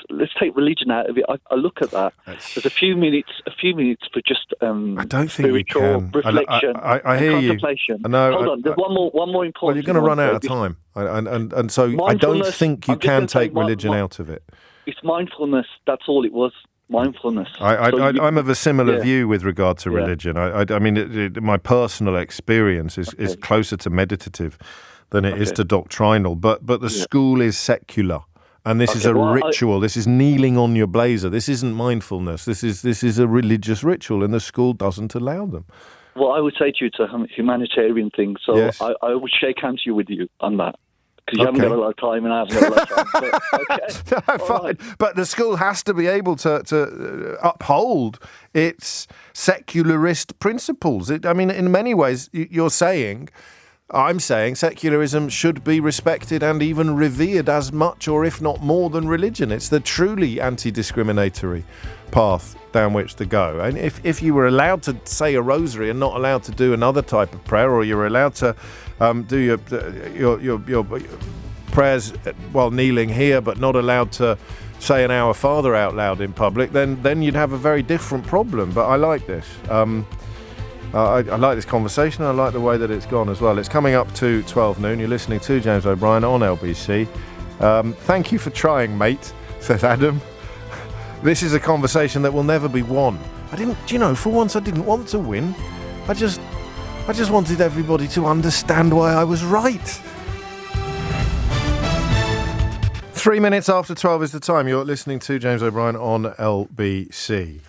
let's take religion out of it. I look at that as a few minutes for just I don't think we can. Reflection. I hear you. Contemplation. No, hold on. There's one more important. Well, you're going to run out of time, and so I don't think you can take religion out of it. It's mindfulness. That's all it was. Mindfulness. I'm of a similar view with regard to religion. I mean, my personal experience is closer to meditative than it is to doctrinal. But the school is secular, and this is a ritual. This is kneeling on your blazer. This isn't mindfulness. This is a religious ritual, and the school doesn't allow them. Well, I would say to you, it's a humanitarian thing. So yes. I would shake hands with you on that. Because you haven't got a lot of time and I haven't got a lot of time. But, no, fine. Right. But the school has to be able to uphold its secularist principles. In many ways, I'm saying secularism should be respected and even revered as much or if not more than religion. It's the truly anti-discriminatory path down which to go. And if you were allowed to say a rosary and not allowed to do another type of prayer, or you're allowed to do your prayers while kneeling here but not allowed to say an Our Father out loud in public, then you'd have a very different problem. But I like this. I like this conversation. I like the way that it's gone as well. It's coming up to 12 noon. You're listening to James O'Brien on LBC. Thank you for trying, mate, says Adam. This is a conversation that will never be won. For once I didn't want to win. I just wanted everybody to understand why I was right. 3 minutes after 12 is the time. You're listening to James O'Brien on LBC.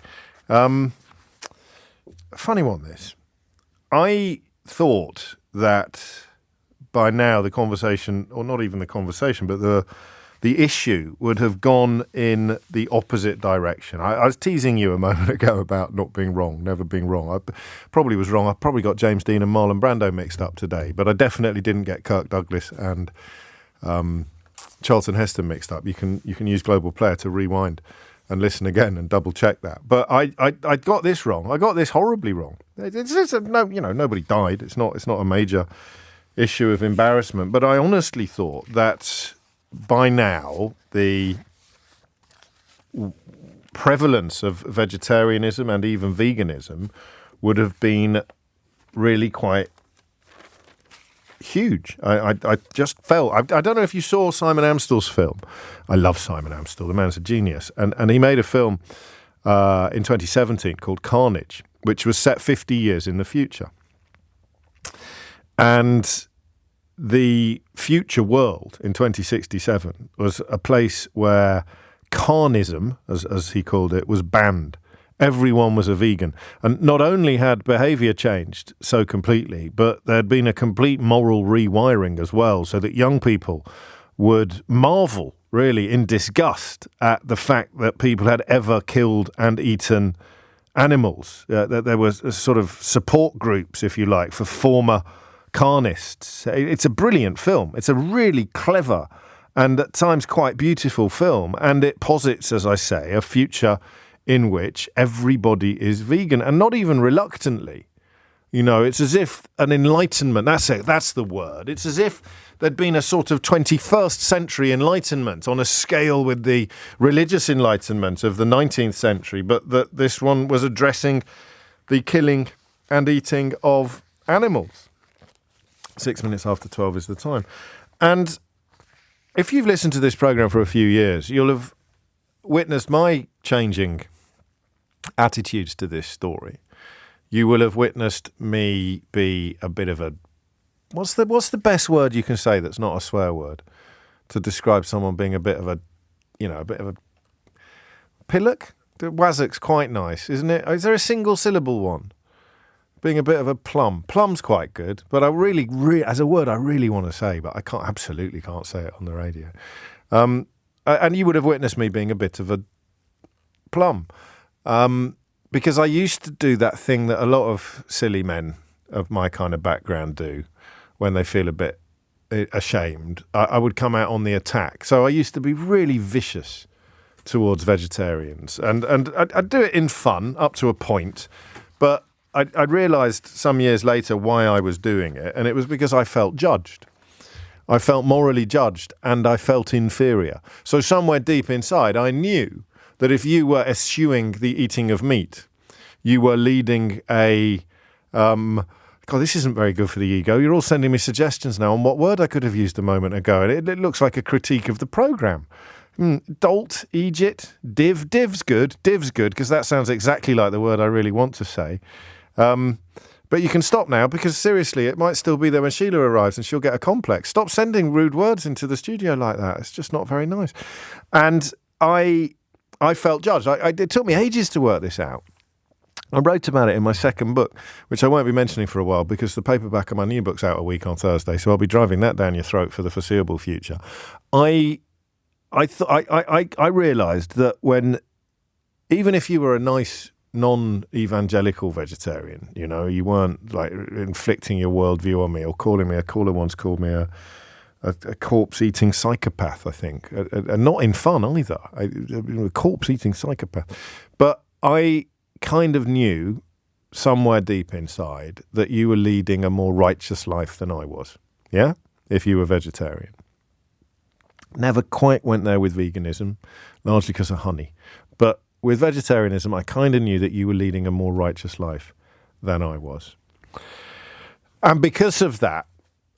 Funny one, this. I thought that by now the conversation, or not even the conversation, but the issue would have gone in the opposite direction. I was teasing you a moment ago about not being wrong, never being wrong. I probably was wrong. I probably got James Dean and Marlon Brando mixed up today, but I definitely didn't get Kirk Douglas and Charlton Heston mixed up. You can use Global Player to rewind and listen again and double check that. But I got this wrong. I got this horribly wrong. Nobody died. It's not a major issue of embarrassment. But I honestly thought that by now the prevalence of vegetarianism and even veganism would have been really quite huge. I just felt... I don't know if you saw Simon Amstell's film. I love Simon Amstell. The man's a genius. And he made a film in 2017 called Carnage, which was set 50 years in the future. And the future world in 2067 was a place where carnism, as he called it, was banned. Everyone was a vegan. And not only had behaviour changed so completely, but there had been a complete moral rewiring as well, so that young people would marvel, really, in disgust at the fact that people had ever killed and eaten animals. That there was a sort of support groups, if you like, for former carnists. It's a brilliant film. It's a really clever and at times quite beautiful film, and it posits, as I say, a future in which everybody is vegan, and not even reluctantly. You know, it's as if an enlightenment, that's the word. It's as if there'd been a sort of 21st century enlightenment on a scale with the religious enlightenment of the 19th century, but that this one was addressing the killing and eating of animals. 6 minutes after 12 is the time. And if you've listened to this programme for a few years, you'll have witnessed my changing attitudes to this story. You will have witnessed me be a bit of a... What's the best word you can say that's not a swear word to describe someone being a bit of a, a bit of a pillock? Wazzock's quite nice, isn't it? Is there a single syllable one? Being a bit of a plum. Plum's quite good, but I really, as a word, I really want to say, but I absolutely can't say it on the radio. And you would have witnessed me being a bit of a plum. Because I used to do that thing that a lot of silly men of my kind of background do when they feel a bit ashamed. I would come out on the attack. So I used to be really vicious towards vegetarians. And I'd do it in fun up to a point, but I'd realised some years later why I was doing it, and it was because I felt judged. I felt morally judged, and I felt inferior. So somewhere deep inside, I knew that if you were eschewing the eating of meat, you were leading a... God, this isn't very good for the ego. You're all sending me suggestions now on what word I could have used a moment ago, and it looks like a critique of the programme. Dolt, Egypt, div. Div's good, because that sounds exactly like the word I really want to say. But you can stop now, because seriously, it might still be there when Sheila arrives and she'll get a complex. Stop sending rude words into the studio like that. It's just not very nice. And I felt judged. It took me ages to work this out. I wrote about it in my second book, which I won't be mentioning for a while because the paperback of my new book's out a week on Thursday, so I'll be driving that down your throat for the foreseeable future. I realised that even if you were a nice non-evangelical vegetarian, you weren't like inflicting your worldview on me or calling me, a caller once called me a corpse-eating psychopath, I think. And not in fun either. A corpse-eating psychopath. But I kind of knew somewhere deep inside that you were leading a more righteous life than I was. Yeah? If you were vegetarian. Never quite went there with veganism, largely because of honey. But with vegetarianism, I kind of knew that you were leading a more righteous life than I was. And because of that,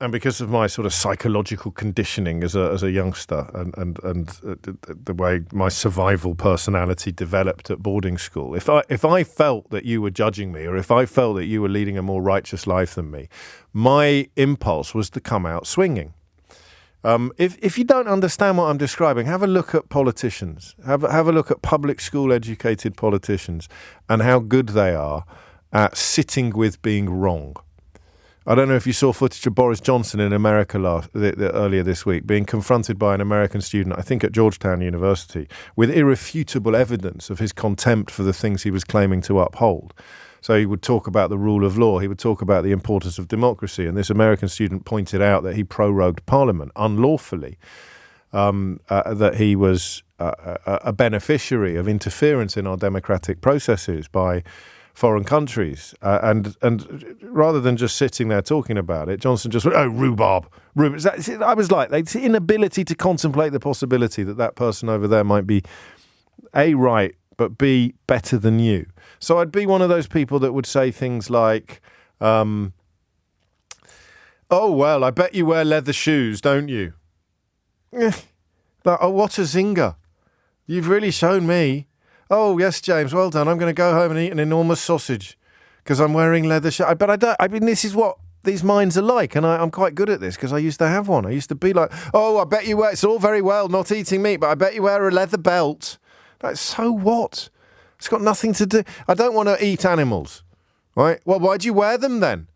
and because of my sort of psychological conditioning as a youngster and the way my survival personality developed at boarding school, if I felt that you were judging me or if I felt that you were leading a more righteous life than me, my impulse was to come out swinging. If you don't understand what I'm describing, have a look at politicians. Have a look at public school educated politicians and how good they are at sitting with being wrong. I don't know if you saw footage of Boris Johnson in America earlier this week, being confronted by an American student, I think at Georgetown University, with irrefutable evidence of his contempt for the things he was claiming to uphold. So he would talk about the rule of law, he would talk about the importance of democracy, and this American student pointed out that he prorogued Parliament unlawfully, that he was a beneficiary of interference in our democratic processes by foreign countries, and rather than just sitting there talking about it, Johnson just went, "Oh, rhubarb." I was like, the inability to contemplate the possibility that person over there might be A, right, but B, better than you. So I'd be one of those people that would say things like, "Oh, well, I bet you wear leather shoes, don't you?" Oh, what a zinger. You've really shown me. "Oh, yes, James, well done. I'm going to go home and eat an enormous sausage because I'm wearing leather shoes." But I don't. I mean, this is what these minds are like, and I'm quite good at this because I used to have one. I used to be like, oh, I bet you wear, it's all very well not eating meat, but I bet you wear a leather belt. Like, so what? It's got nothing to do. I don't want to eat animals, right? Well, why do you wear them then?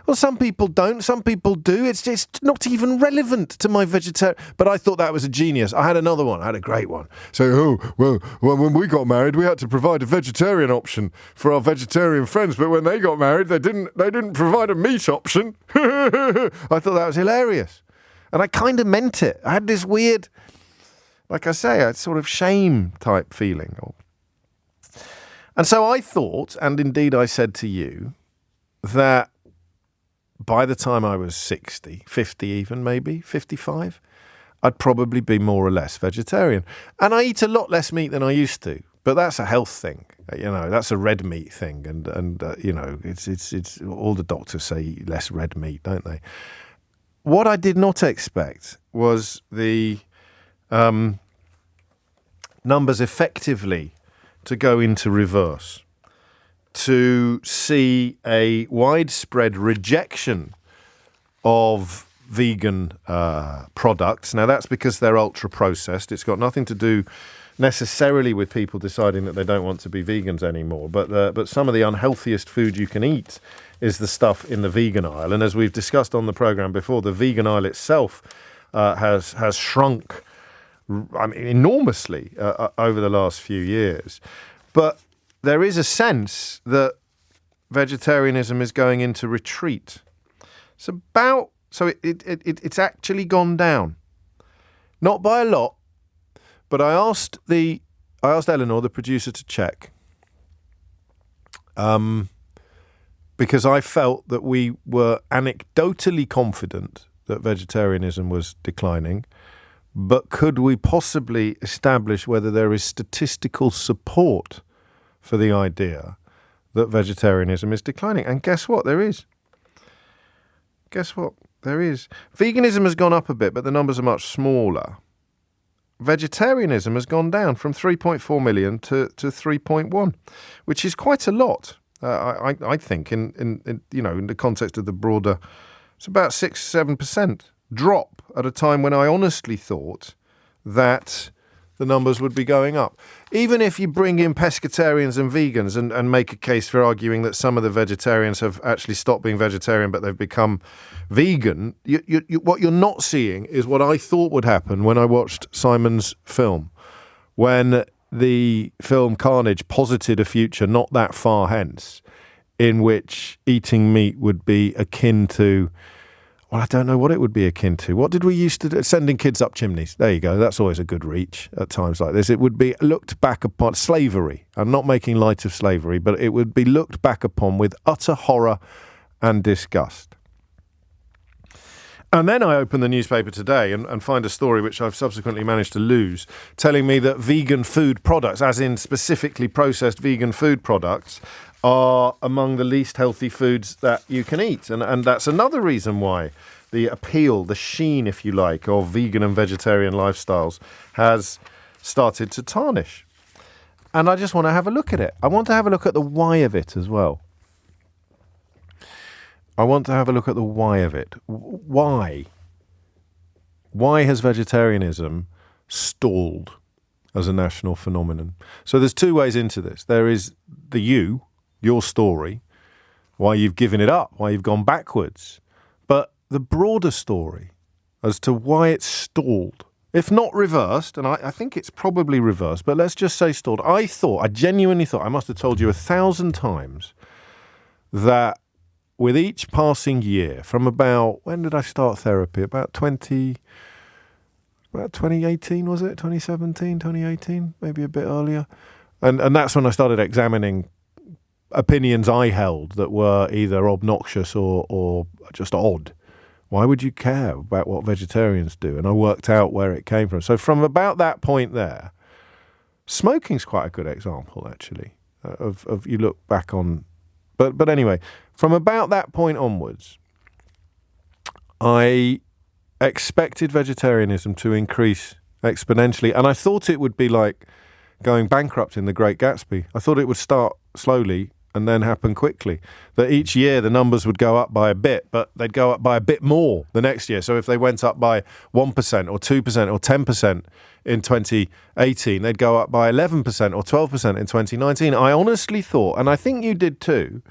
Well, some people don't. Some people do. It's just not even relevant to my vegetarian. But I thought that was a genius. I had another one. I had a great one. So, when we got married, we had to provide a vegetarian option for our vegetarian friends. But when they got married, they didn't provide a meat option. I thought that was hilarious, and I kind of meant it. I had this weird, like I say, a sort of shame type feeling. And so I thought, and indeed I said to you, that by the time I was 60, 50 even, maybe 55, I'd probably be more or less vegetarian. And I eat a lot less meat than I used to, but that's a health thing. That's a red meat thing. And it's all the doctors say eat less red meat, don't they? What I did not expect was the numbers effectively to go into reverse, to see a widespread rejection of vegan products. Now, that's because they're ultra-processed. It's got nothing to do necessarily with people deciding that they don't want to be vegans anymore. But some of the unhealthiest food you can eat is the stuff in the vegan aisle. And as we've discussed on the programme before, the vegan aisle itself has shrunk enormously over the last few years. But there is a sense that vegetarianism is going into retreat. It's actually gone down, not by a lot, but I asked Eleanor, the producer, to check, because I felt that we were anecdotally confident that vegetarianism was declining, but could we possibly establish whether there is statistical support for the idea that vegetarianism is declining? And guess what? There is. Veganism has gone up a bit, but the numbers are much smaller. Vegetarianism has gone down from 3.4 million to 3.1, which is quite a lot. I think in the context of the broader, it's about 6-7% drop at a time when I honestly thought that the numbers would be going up. Even if you bring in pescatarians and vegans and make a case for arguing that some of the vegetarians have actually stopped being vegetarian but they've become vegan, what you're not seeing is what I thought would happen when I watched Simon's film, when the film Carnage posited a future not that far hence in which eating meat would be akin to, well, I don't know what it would be akin to. What did we used to do? Sending kids up chimneys. There you go. That's always a good reach at times like this. It would be looked back upon slavery. I'm not making light of slavery, but it would be looked back upon with utter horror and disgust. And then I open the newspaper today and find a story which I've subsequently managed to lose, telling me that vegan food products, as in specifically processed vegan food products, are among the least healthy foods that you can eat. And that's another reason why the appeal, the sheen, if you like, of vegan and vegetarian lifestyles has started to tarnish. And I just want to have a look at it. I want to have a look at the why of it as well. Why? Why has vegetarianism stalled as a national phenomenon? So there's two ways into this. There is your story, why you've given it up, why you've gone backwards. But the broader story as to why it's stalled, if not reversed, and I think it's probably reversed, but let's just say stalled. I genuinely thought, I must have told you 1,000 times, that with each passing year, from about, when did I start therapy? About 2018, was it? 2017, 2018, maybe a bit earlier. And that's when I started examining opinions I held that were either obnoxious or just odd. Why would you care about what vegetarians do? And I worked out where it came from. So from about that point there, smoking's quite a good example, actually, of you look back on. But anyway, from about that point onwards, I expected vegetarianism to increase exponentially. And I thought it would be like going bankrupt in The Great Gatsby. I thought it would start slowly and then happen quickly. That each year the numbers would go up by a bit, but they'd go up by a bit more the next year. So if they went up by 1% or 2% or 10% in 2018, they'd go up by 11% or 12% in 2019. I honestly thought, and I think you did too,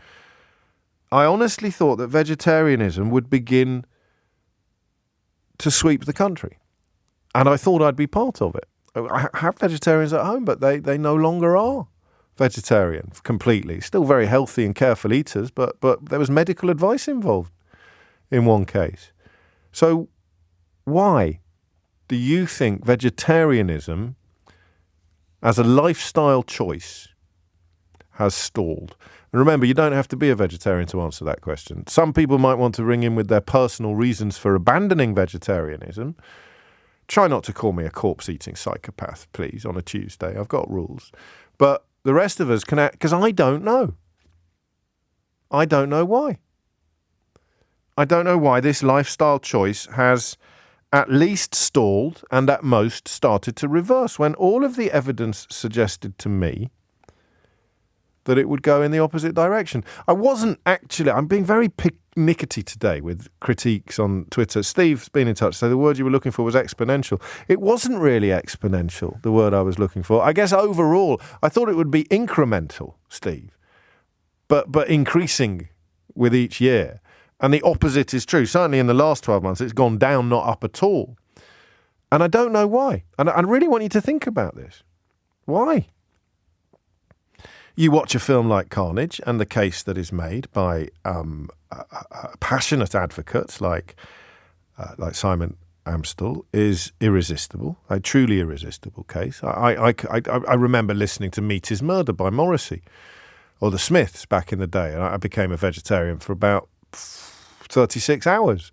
I honestly thought that vegetarianism would begin to sweep the country. And I thought I'd be part of it. I have vegetarians at home, but they no longer are vegetarian completely. Still very healthy and careful eaters, but there was medical advice involved in one case. So why do you think vegetarianism as a lifestyle choice has stalled? And remember, you don't have to be a vegetarian to answer that question. Some people might want to ring in with their personal reasons for abandoning vegetarianism. Try not to call me a corpse-eating psychopath, please, on a Tuesday. I've got rules. But the rest of us can, because I don't know. I don't know why. I don't know why this lifestyle choice has at least stalled and at most started to reverse, when all of the evidence suggested to me that it would go in the opposite direction. I'm being very nickety today with critiques on Twitter. Steve's been in touch, so the word you were looking for was exponential. It wasn't really exponential, the word I was looking for. I guess overall, I thought it would be incremental, Steve, but increasing with each year. And the opposite is true. Certainly in the last 12 months, it's gone down, not up at all. And I don't know why. And I really want you to think about this. Why? You watch a film like Carnage, and the case that is made by passionate advocates like Simon Amstel is irresistible, a truly irresistible case. I remember listening to Meat is Murder by Morrissey or the Smiths back in the day, and I became a vegetarian for about 36 hours.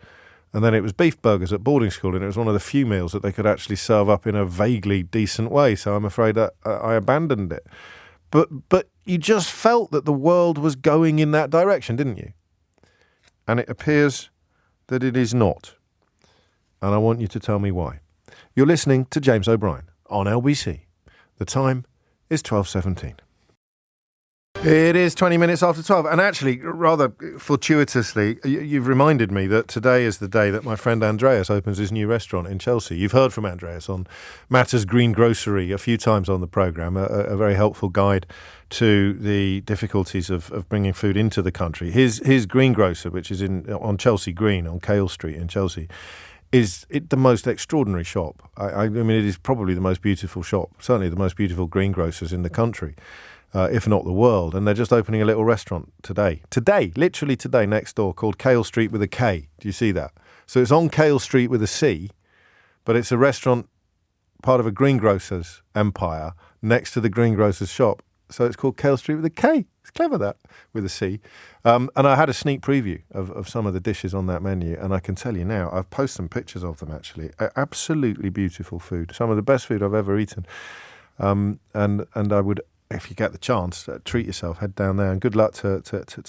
And then it was beef burgers at boarding school, and it was one of the few meals that they could actually serve up in a vaguely decent way. So I'm afraid that I abandoned it. But you just felt that the world was going in that direction, didn't you? And it appears that it is not. And I want you to tell me why. You're listening to James O'Brien on LBC. The time is 12:17. It is 20 minutes after 12. And actually, rather fortuitously, you've reminded me that today is the day that my friend Andreas opens his new restaurant in Chelsea. You've heard from Andreas on Matters Green Grocery a few times on the programme, a very helpful guide to the difficulties of bringing food into the country. His greengrocer, which is on Chelsea Green, on Cale Street in Chelsea, is the most extraordinary shop. I mean, it is probably the most beautiful shop, certainly the most beautiful greengrocers in the country. If not the world. And they're just opening a little restaurant today, literally today, next door, called Cale Street with a K. Do you see that? So it's on Cale Street with a C, but it's a restaurant, part of a greengrocer's empire, next to the greengrocer's shop. So it's called Cale Street with a K. It's clever, that, with a C. And I had a sneak preview of some of the dishes on that menu, and I can tell you now, I've posted some pictures of them, actually. Absolutely beautiful food. Some of the best food I've ever eaten. And I would, if you get the chance, treat yourself, head down there, and good luck to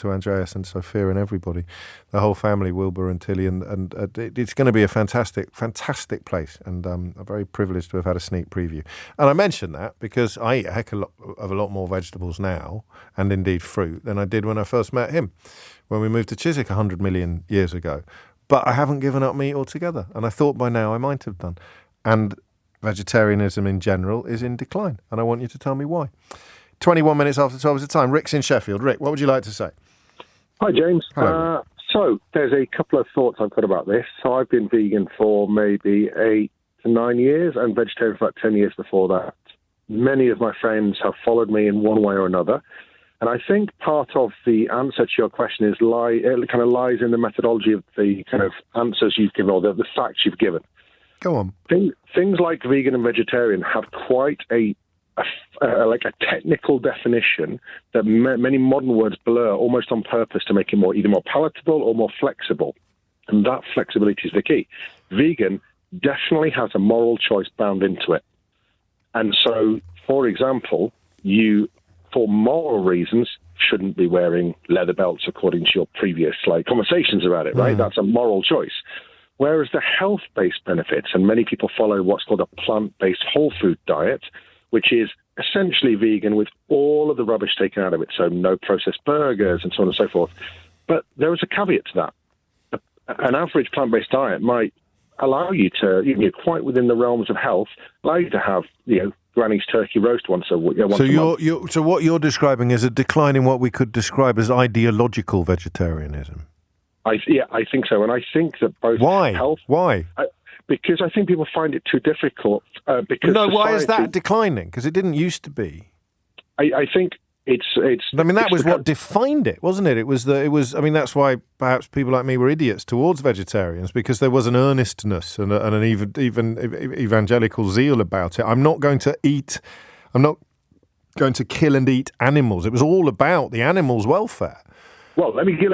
Andreas and Sophia and everybody, the whole family, Wilbur and Tilly, and it's going to be a fantastic place, and I'm very privileged to have had a sneak preview. And I mention that because I eat a lot more vegetables now, and indeed fruit, than I did when I first met him, when we moved to Chiswick 100 million years ago. But I haven't given up meat altogether, and I thought by now I might have done. And vegetarianism in general is in decline, and I want you to tell me why. 21 minutes after 12 is the time. Rick's in Sheffield. Rick, what would you like to say? Hi, James. Hello. So there's a couple of thoughts I've got about this. So I've been vegan for maybe 8 to 9 years and vegetarian for about 10 years before that. Many of my friends have followed me in one way or another. And I think part of the answer to your question is it kind of lies in the methodology of the kind of answers you've given, or the facts you've given. Go on. Things like vegan and vegetarian have quite a technical definition that many modern words blur almost on purpose to make it either more palatable or more flexible. And that flexibility is the key. Vegan definitely has a moral choice bound into it. And so, for example, you, for moral reasons, shouldn't be wearing leather belts according to your previous conversations about it, right? That's a moral choice. Whereas the health-based benefits, and many people follow what's called a plant-based whole food diet, which is essentially vegan with all of the rubbish taken out of it, so no processed burgers and so on and so forth. But there is a caveat to that. An average plant-based diet might allow you to, quite within the realms of health, allow you to have, Granny's turkey roast once a month. So what you're describing is a decline in what we could describe as ideological vegetarianism. I think so, and I think that both health. Why? Because I think people find it too difficult. Why is that declining? Because it didn't used to be. I think it's. I mean, that was what defined it, wasn't it? It was. I mean, that's why perhaps people like me were idiots towards vegetarians, because there was an earnestness and an even evangelical zeal about it. I'm not going to kill and eat animals. It was all about the animals' welfare. Well, let me get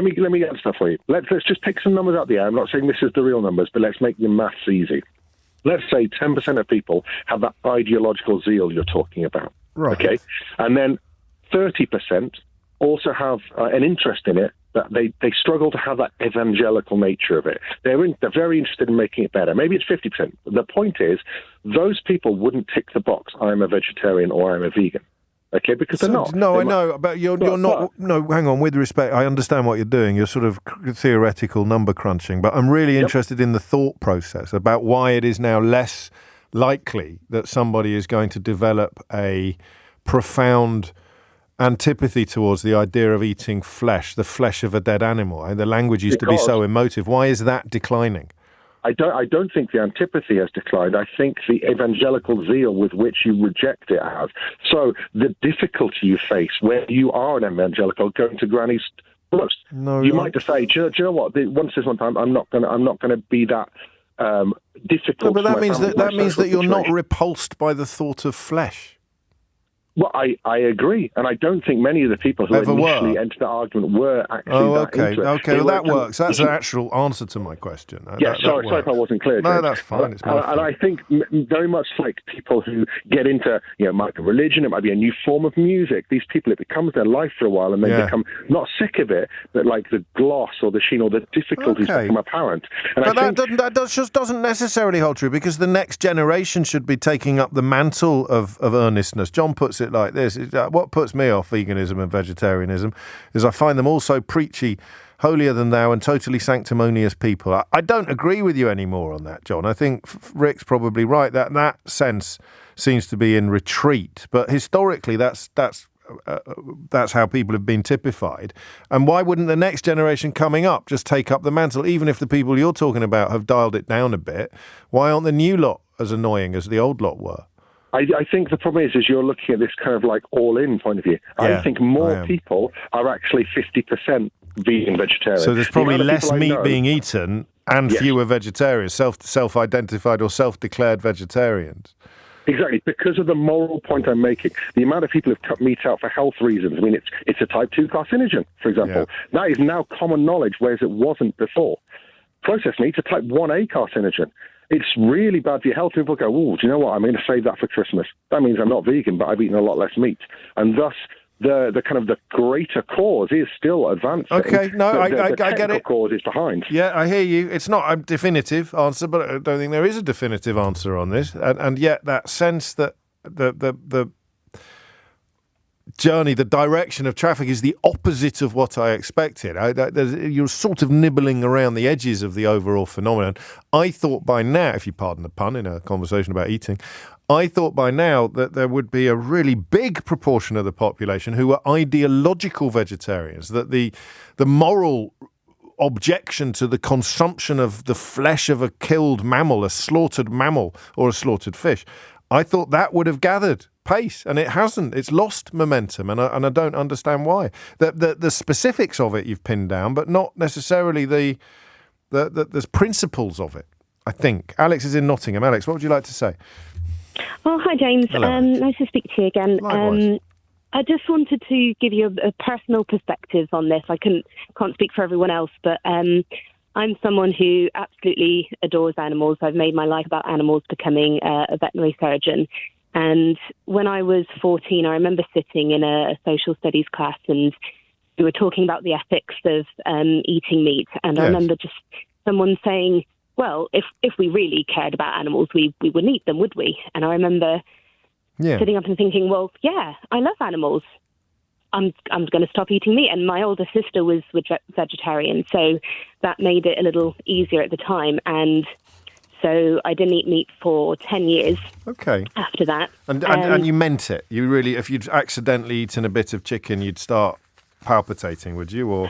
stuff for you. Let's just pick some numbers out the air. I'm not saying this is the real numbers, but let's make the maths easy. Let's say 10% of people have that ideological zeal you're talking about. Right. Okay, and then 30% also have an interest in it, but they struggle to have that evangelical nature of it. They're very interested in making it better. Maybe it's 50%. The point is, those people wouldn't tick the box, I'm a vegetarian or I'm a vegan. Okay, because they're not. No, I know, but you're not. No, hang on. With respect, I understand what you're doing. You're sort of theoretical number crunching, but I'm really interested in the thought process about why it is now less likely that somebody is going to develop a profound antipathy towards the idea of eating flesh, the flesh of a dead animal. And the language used to be so emotive. Why is that declining? I don't think the antipathy has declined. I think the evangelical zeal with which you reject it has. So the difficulty you face when you are an evangelical going to Granny's roast, you might just say, do you know what? Once this one time, I'm not going to be that difficult. No, but that means that you're not repulsed by the thought of flesh. Well, I agree, and I don't think many of the people who initially entered the argument were actually that interested. Okay, well, that works. That's an actual answer to my question. Sorry if I wasn't clear. No, that's fine. It's my fault. And I think very much like people who get into, it might be religion, it might be a new form of music. These people, it becomes their life for a while, and they become not sick of it, but like the gloss or the sheen or the difficulties become apparent. And that just doesn't necessarily hold true, because the next generation should be taking up the mantle of earnestness. John puts it like this: what puts me off veganism and vegetarianism is I find them all so preachy, holier than thou, and totally sanctimonious people. I don't agree with you anymore on that, John. I think Rick's probably right that sense seems to be in retreat. But historically, that's how people have been typified. And why wouldn't the next generation coming up just take up the mantle, even if the people you're talking about have dialed it down a bit? Why aren't the new lot as annoying as the old lot were? I think the problem is you're looking at this kind of like all-in point of view. I think more people are actually 50% vegan, vegetarian. So there's probably less meat being eaten and fewer vegetarians, self-identified or self-declared vegetarians. Exactly, because of the moral point I'm making. The amount of people who've cut meat out for health reasons. I mean, it's a type 2 carcinogen, for example. Yeah. That is now common knowledge, whereas it wasn't before. Processed meat's a type 1A carcinogen. It's really bad for your health. People go, oh, do you know what? I'm going to save that for Christmas. That means I'm not vegan, but I've eaten a lot less meat. And thus, the kind of the greater cause is still advancing. Okay, no, I get it. The cause is behind. Yeah, I hear you. It's not a definitive answer, but I don't think there is a definitive answer on this. And yet that sense that the journey, the direction of traffic is the opposite of what I expected. You're sort of nibbling around the edges of the overall phenomenon. I thought by now, if you pardon the pun in a conversation about eating, I thought by now that there would be a really big proportion of the population who were ideological vegetarians, that the moral objection to the consumption of the flesh of a killed mammal, a slaughtered mammal or a slaughtered fish, I thought that would have gathered pace, and it hasn't. It's lost momentum, and I don't understand why. The specifics of it you've pinned down, but not necessarily the principles of it, I think. Alex is in Nottingham. Alex, what would you like to say? Oh, hi, James. Nice to speak to you again. I just wanted to give you a personal perspective on this. I can't speak for everyone else, but I'm someone who absolutely adores animals. I've made my life about animals, becoming a veterinary surgeon. And when I was 14, I remember sitting in a social studies class, and we were talking about the ethics of eating meat. And I remember just someone saying, well, if we really cared about animals, we wouldn't eat them, would we? And I remember sitting up and thinking, well, yeah, I love animals. I'm going to stop eating meat. And my older sister was vegetarian, so that made it a little easier at the time. And so I didn't eat meat for 10 years. Okay. After that. And you meant it. You really, if you'd accidentally eaten a bit of chicken, you'd start palpitating, would you? Or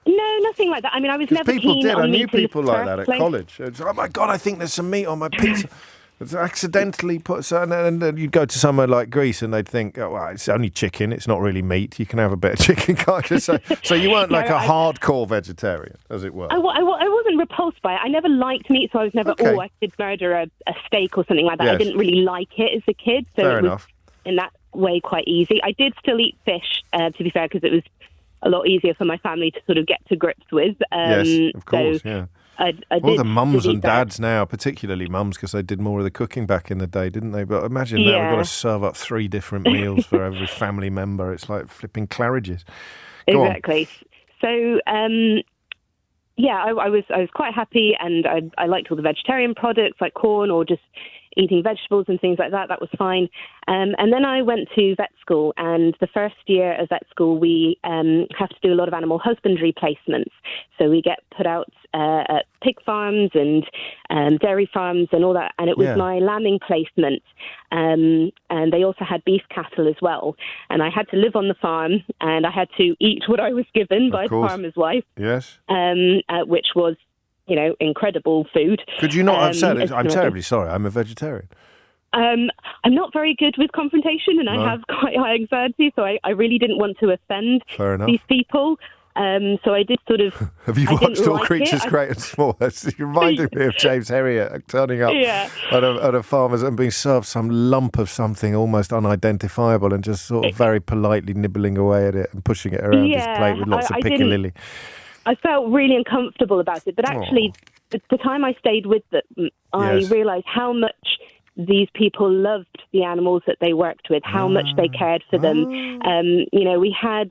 no, nothing like that. I mean, I was never keen on I meat knew people in the like that first at place. college. It's, oh my God, I think there's some meat on my pizza. It's accidentally put some, and then you'd go to somewhere like Greece and they'd think, oh, well, it's only chicken, it's not really meat. You can have a bit of chicken, can't you? So you weren't like a hardcore vegetarian, as it were. I wasn't repulsed by it. I never liked meat, so I was never, I could murder a steak or something like that. Yes. I didn't really like it as a kid, so Fair it was enough. in that way quite easy. I did still eat fish, to be fair, because it was a lot easier for my family to sort of get to grips with. Yes, of course, so yeah. I All did the mums still eat and that. dads now, particularly mums, because they did more of the cooking back in the day, didn't they? But imagine now we've got to serve up 3 different meals for every family member. It's like flipping Claridge's. Go on. Exactly. So, I was quite happy, and I liked all the vegetarian products like corn or just eating vegetables and things like that. That was fine. And then I went to vet school, and the first year of vet school, we have to do a lot of animal husbandry placements. So we get put out at pig farms and dairy farms and all that. And it was my lambing placement. And they also had beef cattle as well. And I had to live on the farm, and I had to eat what I was given by the farmer's wife. Yes. Which was, incredible food. Could you not have said it? I'm terribly sorry, I'm a vegetarian. I'm not very good with confrontation, and I have quite high anxiety, so I really didn't want to offend these people. So I did sort of... Have you watched All Creatures Great and Small? It reminded me of James Herriot turning up at a farmer's and being served some lump of something almost unidentifiable and just sort of very politely nibbling away at it and pushing it around his plate with lots of piccalilli. I felt really uncomfortable about it, but actually, the time I stayed with them, I realised how much these people loved the animals that they worked with, how much they cared for them. We had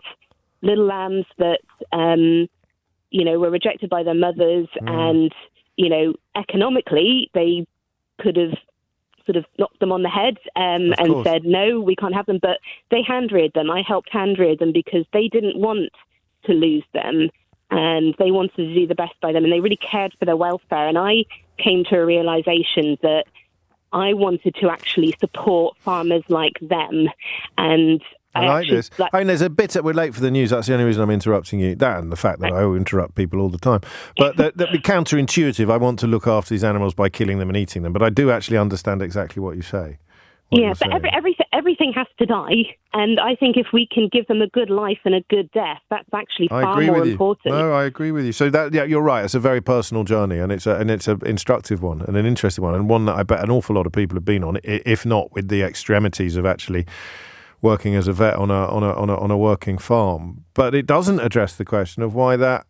little lambs that, were rejected by their mothers, and, economically, they could have sort of knocked them on the head and said, no, we can't have them. But they hand-reared them. I helped hand-rear them because they didn't want to lose them. And they wanted to do the best by them, and they really cared for their welfare. And I came to a realization that I wanted to actually support farmers like them. And I like this. I mean, there's a bit that we're late for the news. That's the only reason I'm interrupting you. That and the fact that I interrupt people all the time. But that'd be counterintuitive. I want to look after these animals by killing them and eating them. But I do actually understand exactly what you say. But everything has to die, and I think if we can give them a good life and a good death, that's actually far more important. No, I agree with you. So you're right. It's a very personal journey, and it's an instructive one and an interesting one, and one that I bet an awful lot of people have been on, if not with the extremities of actually working as a vet on a working farm. But it doesn't address the question of why that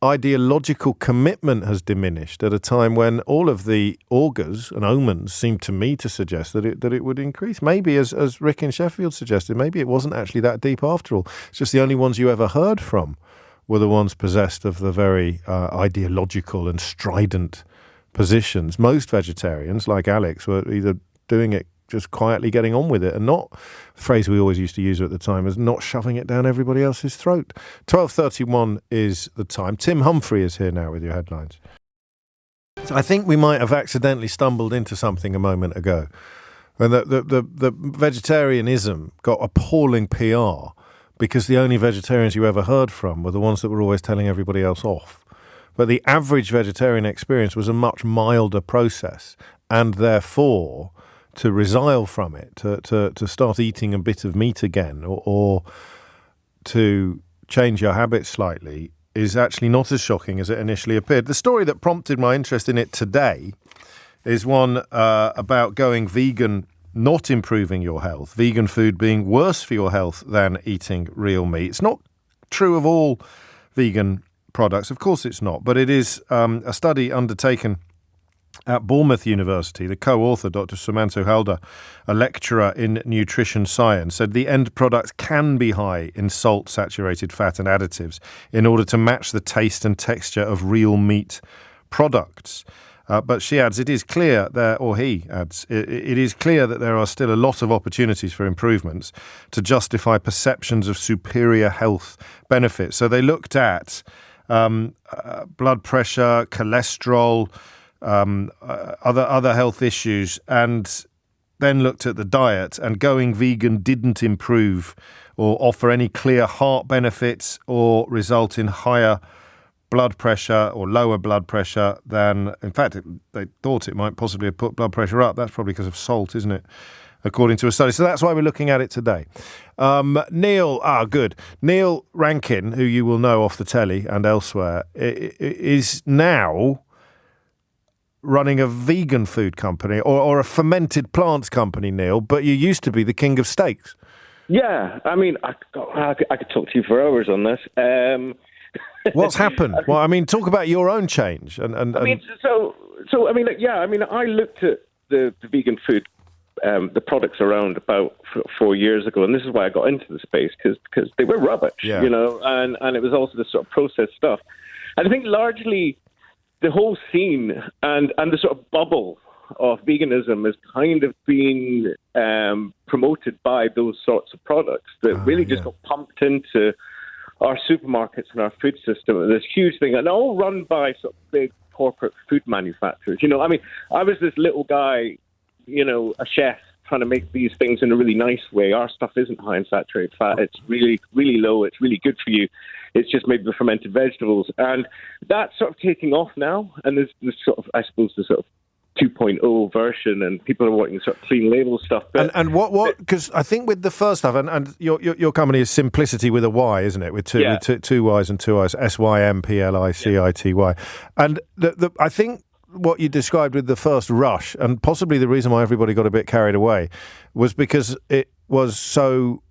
ideological commitment has diminished at a time when all of the augurs and omens seem to me to suggest that it would increase. Maybe, as Rick in Sheffield suggested, maybe it wasn't actually that deep after all. It's just the only ones you ever heard from were the ones possessed of the very ideological and strident positions. Most vegetarians, like Alex, were either doing it just quietly getting on with it, and not, the phrase we always used to use at the time, is not shoving it down everybody else's throat. 12:31 is the time. Tim Humphrey is here now with your headlines. So I think we might have accidentally stumbled into something a moment ago. When the vegetarianism got appalling PR because the only vegetarians you ever heard from were the ones that were always telling everybody else off. But the average vegetarian experience was a much milder process, and therefore to resile from it, to start eating a bit of meat again, or to change your habits slightly, is actually not as shocking as it initially appeared. The story that prompted my interest in it today is one about going vegan, not improving your health, vegan food being worse for your health than eating real meat. It's not true of all vegan products, of course it's not, but it is a study undertaken at Bournemouth University. The co-author, Dr. Sumanto Halder, a lecturer in nutrition science, said the end products can be high in salt, saturated fat and additives in order to match the taste and texture of real meat products. But she adds, it is clear that, or he adds, it is clear that there are still a lot of opportunities for improvements to justify perceptions of superior health benefits. So they looked at blood pressure, cholesterol, other health issues, and then looked at the diet, and going vegan didn't improve or offer any clear heart benefits or result in higher blood pressure or lower blood pressure than, in fact, they thought it might possibly have put blood pressure up. That's probably because of salt, isn't it? According to a study. So that's why we're looking at it today. Neil Rankin, who you will know off the telly and elsewhere, is now running a vegan food company or a fermented plants company, Neil, but you used to be the king of steaks. Yeah, I mean, I could talk to you for hours on this. What's happened? Well, I mean, talk about your own change. I looked at the vegan food, the products around about 4 years ago, and this is why I got into the space, because they were rubbish, and it was also the sort of processed stuff. And I think largely the whole scene and the sort of bubble of veganism has kind of been promoted by those sorts of products that really just got pumped into our supermarkets and our food system. And this huge thing, and all run by sort of big corporate food manufacturers. I mean, I was this little guy, a chef trying to make these things in a really nice way. Our stuff isn't high in saturated fat. It's really, really low. It's really good for you. It's just made with fermented vegetables. And that's sort of taking off now. And there's sort of, I suppose, the sort of 2.0 version, and people are wanting sort of clean label stuff. But, and what? Because I think with the first stuff, and your company is Simplicity with a Y, isn't it? With two Y's and two I's, SYMPLICITY. And I think what you described with the first rush, and possibly the reason why everybody got a bit carried away, was because it was so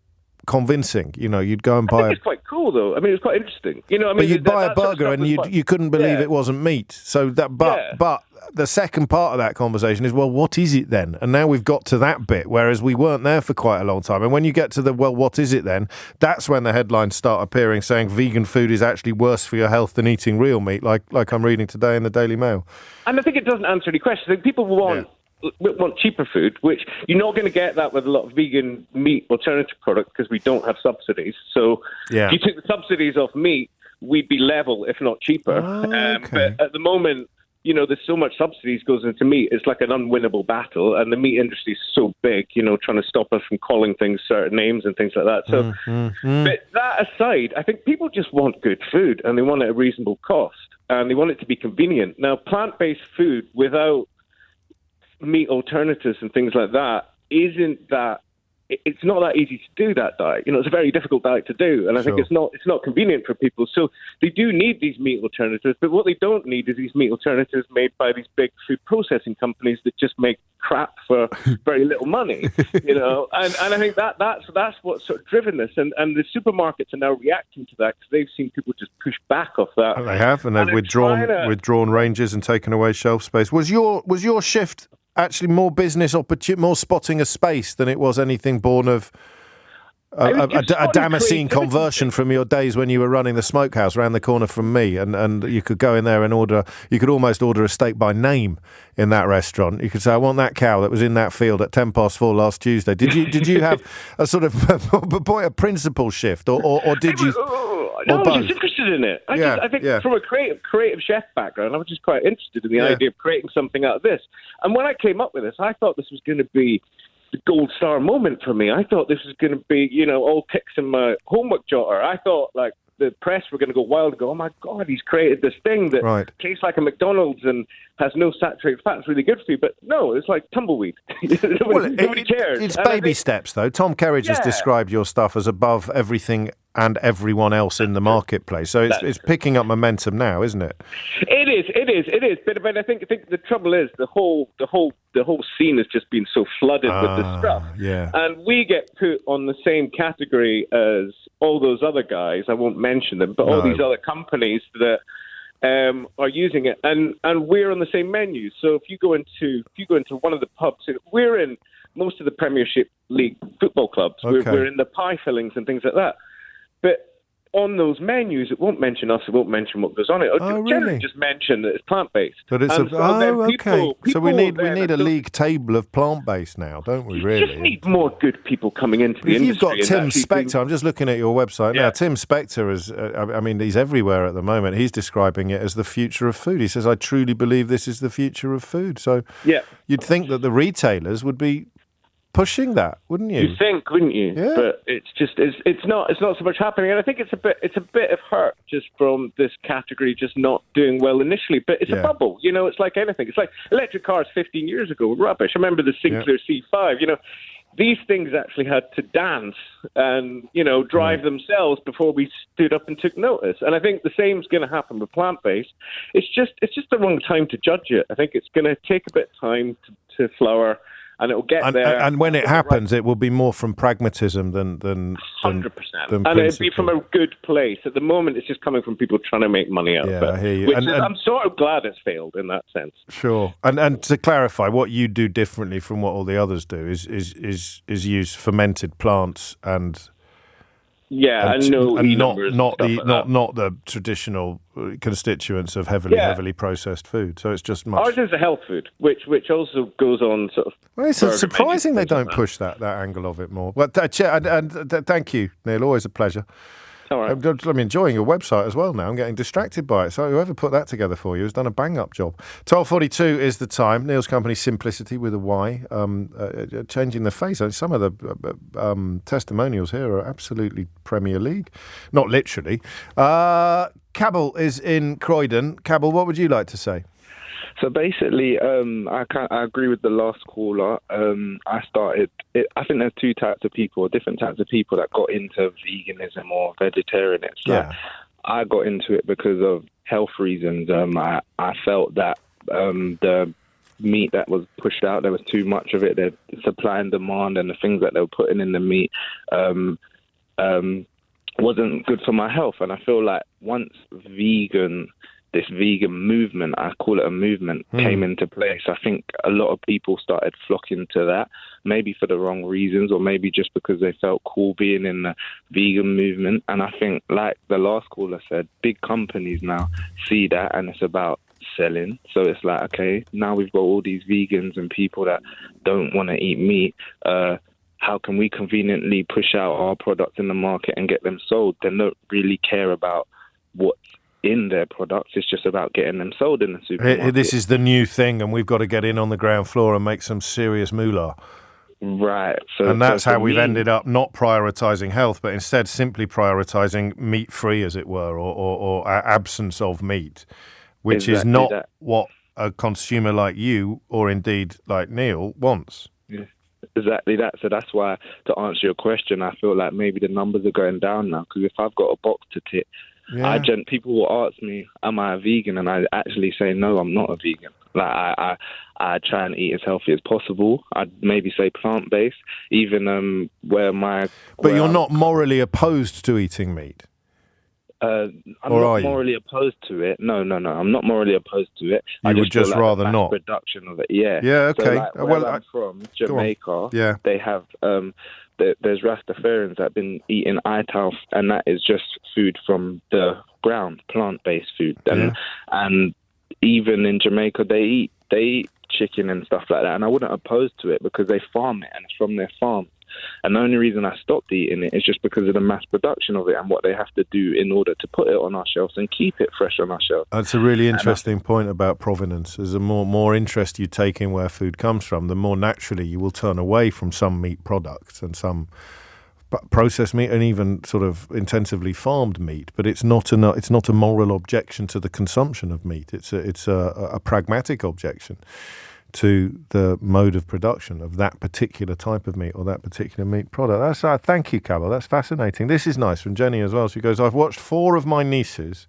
convincing. You'd go and buy. I think it's quite cool, though. I mean, it's quite interesting. But you'd buy a burger and you couldn't believe it wasn't meat. So but the second part of that conversation is, well, what is it then? And now we've got to that bit, whereas we weren't there for quite a long time. And when you get to the, well, what is it then? That's when the headlines start appearing saying vegan food is actually worse for your health than eating real meat, like I'm reading today in the Daily Mail. And I think it doesn't answer any questions. I think people want cheaper food, which you're not going to get that with a lot of vegan meat alternative products because we don't have subsidies. So if you took the subsidies off meat, we'd be level, if not cheaper. But at the moment, there's so much subsidies goes into meat. It's like an unwinnable battle, and the meat industry is so big, trying to stop us from calling things certain names and things like that. So, but that aside, I think people just want good food, and they want it at a reasonable cost, and they want it to be convenient. Now, plant-based food without meat alternatives and things like that it's not that easy to do that diet. It's a very difficult diet to do, and I think it's not convenient for people. So they do need these meat alternatives, but what they don't need is these meat alternatives made by these big food processing companies that just make crap for very little money. And I think that's what's sort of driven this, and the supermarkets are now reacting to that because they've seen people just push back off that. They have, and they've withdrawn ranges and taken away shelf space. Was your shift actually more business opportunity, more spotting a space than it was anything born of a Damascene conversion from your days when you were running the smokehouse around the corner from me, and you could go in there and you could almost order a steak by name in that restaurant. You could say, I want that cow that was in that field at 4:10 last Tuesday. Did you have a sort of a principle shift, or did you? No, I was just interested in it. I think from a creative chef background, I was just quite interested in the idea of creating something out of this. And when I came up with this, I thought this was going to be the gold star moment for me. I thought this was going to be, all ticks in my homework jotter. I thought, the press were going to go wild and go, oh my God, he's created this thing that tastes like a McDonald's and has no saturated fat. It's really good for you. But no, it's like tumbleweed. Nobody cares. It's baby steps, though. Tom Kerridge has described your stuff as above everything and everyone else in the marketplace. So it's picking up momentum now, isn't it? It is. But I think the trouble is the whole scene has just been so flooded with this stuff. Yeah. And we get put on the same category as all those other guys. I won't mention them, but all these other companies that are using it, and we're on the same menu. So if you go into one of the pubs, we're in most of the Premiership League football clubs. Okay. We're in the pie fillings and things like that. But on those menus, it won't mention us. It won't mention what goes on it. It'll generally just mention that it's plant-based. But it's okay. So we need a league table of plant-based now, don't we? Really? We just need more good people coming into the industry. If you've got Tim Spector, I'm just looking at your website now. Tim Spector is, he's everywhere at the moment. He's describing it as the future of food. He says, "I truly believe this is the future of food." So you'd think that the retailers would be pushing that, wouldn't you? You think, wouldn't you? Yeah. But it's not so much happening, and I think it's a bit of hurt just from this category just not doing well initially. But it's a bubble, It's like anything. It's like electric cars 15 years ago were rubbish. I remember the Sinclair C5. These things actually had to dance and drive themselves before we stood up and took notice. And I think the same's going to happen with plant-based. It's just the wrong time to judge it. I think it's going to take a bit of time to flower. And it will get there. And when it happens, it will be more from pragmatism than 100%. And it'll be from a good place. At the moment, it's just coming from people trying to make money out of it. I hear you. I'm sort of glad it's failed in that sense. Sure. And to clarify, what you do differently from what all the others do is use fermented plants and not the traditional constituents of heavily processed food. So it's just much. Ours is a health food, which also goes on sort of. Well, it's surprising they don't push that angle of it more. Well, thank you, Neil. Always a pleasure. All right. I'm enjoying your website as well now. I'm getting distracted by it. So whoever put that together for you has done a bang-up job. 12:42 is the time. Neil's company, Simplicity, with a Y, changing the face. Some of the testimonials here are absolutely Premier League. Not literally. Cabell is in Croydon. Cabell, what would you like to say? So basically, I agree with the last caller. I think there's two types of people, different types of people that got into veganism or vegetarianism. Yeah. I got into it because of health reasons. I felt that the meat that was pushed out, there was too much of it. The supply and demand and the things that they were putting in the meat wasn't good for my health. And I feel like once this vegan movement, I call it a movement, came into place, I think a lot of people started flocking to that, maybe for the wrong reasons or maybe just because they felt cool being in the vegan movement. And I think, like the last caller said, big companies now see that and it's about selling. So it's like, okay, now we've got all these vegans and people that don't want to eat meat. How can we conveniently push out our products in the market and get them sold? They don't really care about what's in their products. It's just about getting them sold in the supermarket. This is the new thing, and we've got to get in on the ground floor and make some serious moolah. Right. And that's how we've ended up not prioritising health, but instead simply prioritising meat-free, as it were, or absence of meat, which is not what a consumer like you, or indeed like Neil, wants. Yeah. Exactly that. So that's why, to answer your question, I feel like maybe the numbers are going down now, because if I've got a box to tick, people will ask me, am I a vegan? And I actually say, no, I'm not a vegan. Like I try and eat as healthy as possible. I'd maybe say plant-based, even But you're not morally opposed to eating meat? I'm not morally opposed to it. No. I'm not morally opposed to it. You would just rather not. Production of it, yeah. Yeah, okay. So where I'm from, Jamaica, they have... there's Rastafarians that have been eating ital, and that is just food from the ground, plant-based food. And even in Jamaica, they eat chicken and stuff like that. And I wouldn't oppose to it because they farm it and it's from their farm. And the only reason I stopped eating it is just because of the mass production of it and what they have to do in order to put it on our shelves and keep it fresh on our shelves. That's a really interesting point about provenance. As the more interest you take in where food comes from, the more naturally you will turn away from some meat products and some processed meat and even sort of intensively farmed meat. But it's not a moral objection to the consumption of meat. It's a pragmatic objection to the mode of production of that particular type of meat or that particular meat product. Thank you, Cabell. That's fascinating. This is nice from Jenny as well. She goes, I've watched 4 of my nieces,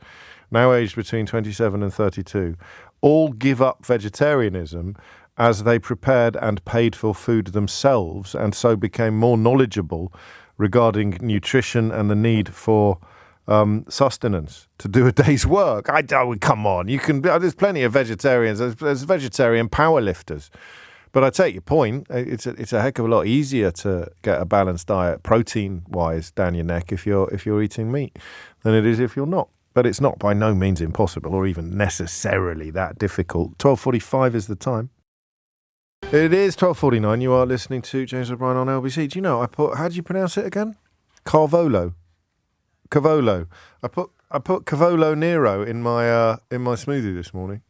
now aged between 27 and 32, all give up vegetarianism as they prepared and paid for food themselves and so became more knowledgeable regarding nutrition and the need for sustenance to do a day's work. Come on, you can. There's plenty of vegetarians. There's vegetarian powerlifters But I take your point. It's a heck of a lot easier to get a balanced diet, protein-wise, down your neck if you're eating meat than it is if you're not. But it's not by no means impossible or even necessarily that difficult. 12:45 is the time. It is 12:49. You are listening to James O'Brien on LBC. Do you know, how do you pronounce it again? Cavolo. I put Cavolo Nero in my smoothie this morning.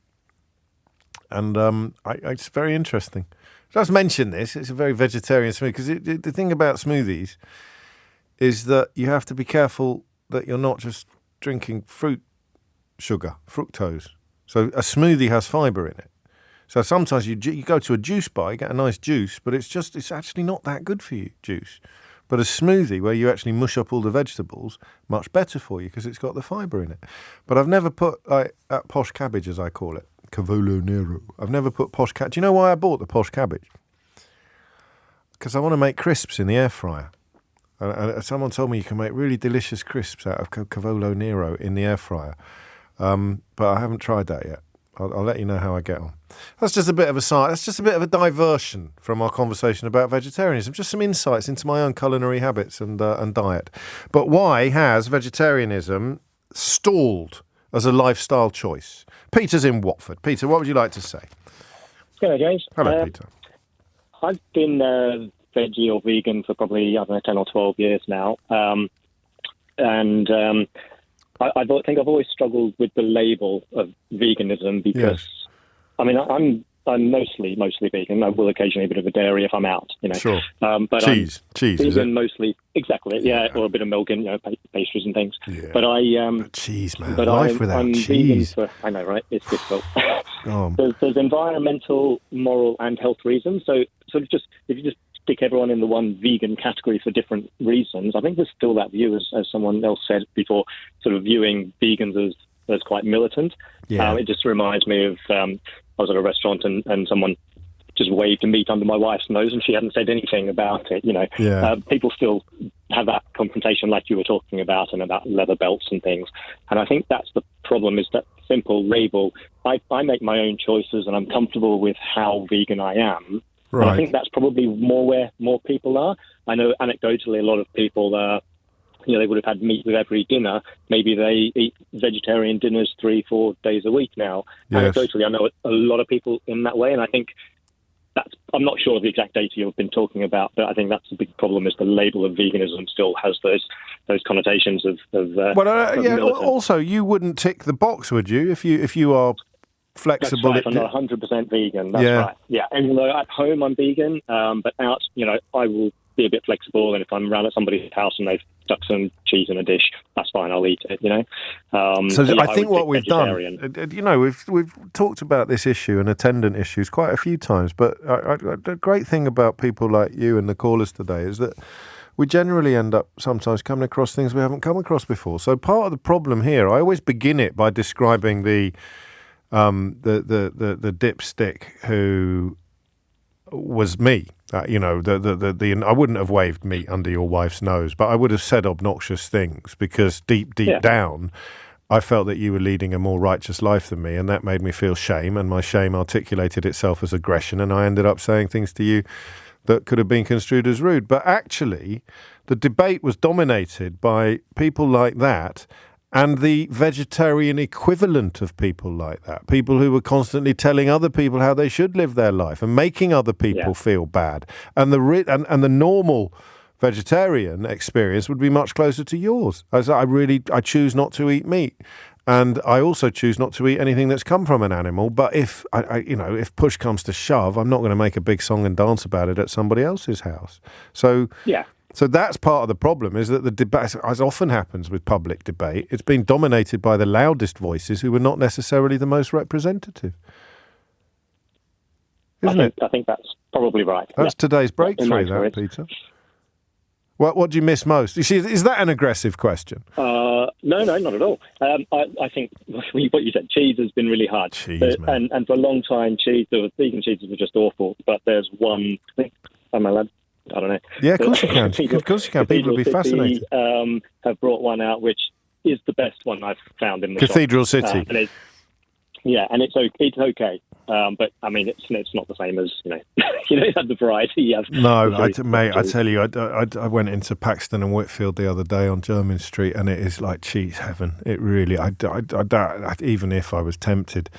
And it's very interesting. Just mention this. It's a very vegetarian smoothie because the thing about smoothies is that you have to be careful that you're not just drinking fruit sugar, fructose. So a smoothie has fibre in it. So sometimes you go to a juice bar, you get a nice juice, but it's actually not that good for you, juice. But a smoothie where you actually mush up all the vegetables, much better for you because it's got the fibre in it. But I've never put that posh cabbage, as I call it, Cavolo Nero. I've never put posh cabbage. Do you know why I bought the posh cabbage? Because I want to make crisps in the air fryer. And someone told me you can make really delicious crisps out of Cavolo Nero in the air fryer. But I haven't tried that yet. I'll let you know how I get on. That's just a bit of a side. That's just a bit of a diversion from our conversation about vegetarianism. Just some insights into my own culinary habits and diet. But why has vegetarianism stalled as a lifestyle choice? Peter's in Watford. Peter, what would you like to say? Hello, James. Hello, Peter. I've been veggie or vegan for probably, 10 or 12 years now. I think I've always struggled with the label of veganism because, I'm mostly vegan. I will occasionally a bit of a dairy if I'm out, Sure. But cheese, vegan is it? Mostly, exactly, or a bit of milk and pastries and things. Yeah. But cheese, man. But Life without I'm cheese. Vegan I know, right? It's difficult. There's environmental, moral, and health reasons. So if you just stick everyone in the one vegan category for different reasons, I think there's still that view, as someone else said before, sort of viewing vegans as quite militant. Yeah. It just reminds me of I was at a restaurant and someone just waved a meat under my wife's nose and she hadn't said anything about it. People still have that confrontation like you were talking about and about leather belts and things. And I think that's the problem, is that simple label. I make my own choices and I'm comfortable with how vegan I am. Right. And I think that's probably more where more people are. I know anecdotally a lot of people, they would have had meat with every dinner. Maybe they eat vegetarian dinners 3-4 days a week now. Yes. Anecdotally, I know a lot of people in that way. And I think I'm not sure of the exact data you've been talking about, but I think that's the big problem, is the label of veganism still has those connotations of militant. Also, you wouldn't tick the box, would you, if you are flexible? That's right. I'm not 100% vegan. That's right. Yeah. And at home I'm vegan, but out, I will be a bit flexible. And if I'm around at somebody's house and they've stuck some cheese in a dish, that's fine. I'll eat it. I think what we've done, we've talked about this issue and attendant issues quite a few times. But the great thing about people like you and the callers today is that we generally end up sometimes coming across things we haven't come across before. So part of the problem here, I always begin it by describing the dipstick who was me. I wouldn't have waved meat under your wife's nose, but I would have said obnoxious things because deep down, I felt that you were leading a more righteous life than me, and that made me feel shame, and my shame articulated itself as aggression, and I ended up saying things to you that could have been construed as rude. But actually, the debate was dominated by people like that and the vegetarian equivalent of people like that, people who were constantly telling other people how they should live their life and making other people feel bad. And the normal vegetarian experience would be much closer to yours. I choose not to eat meat, and I also choose not to eat anything that's come from an animal. But if if push comes to shove, I'm not going to make a big song and dance about it at somebody else's house. So So that's part of the problem, is that the debate, as often happens with public debate, it's been dominated by the loudest voices who were not necessarily the most representative. I think that's probably right. That's today's breakthrough, Peter. What do you miss most? You see, is that an aggressive question? No, not at all. I think what you said, cheese has been really hard. And for a long time, vegan cheeses were just awful. But there's one, am I allowed? I don't know. Yeah, of course you can. Of course you can. People will be fascinated. Have brought one out which is the best one I've found in the Cathedral shop. City. And it's okay. But I mean, it's not the same as you don't have the variety. You have mate. I tell you, I went into Paxton and Whitfield the other day on Jermyn Street, and it is like cheese heaven. It really. Even if I was tempted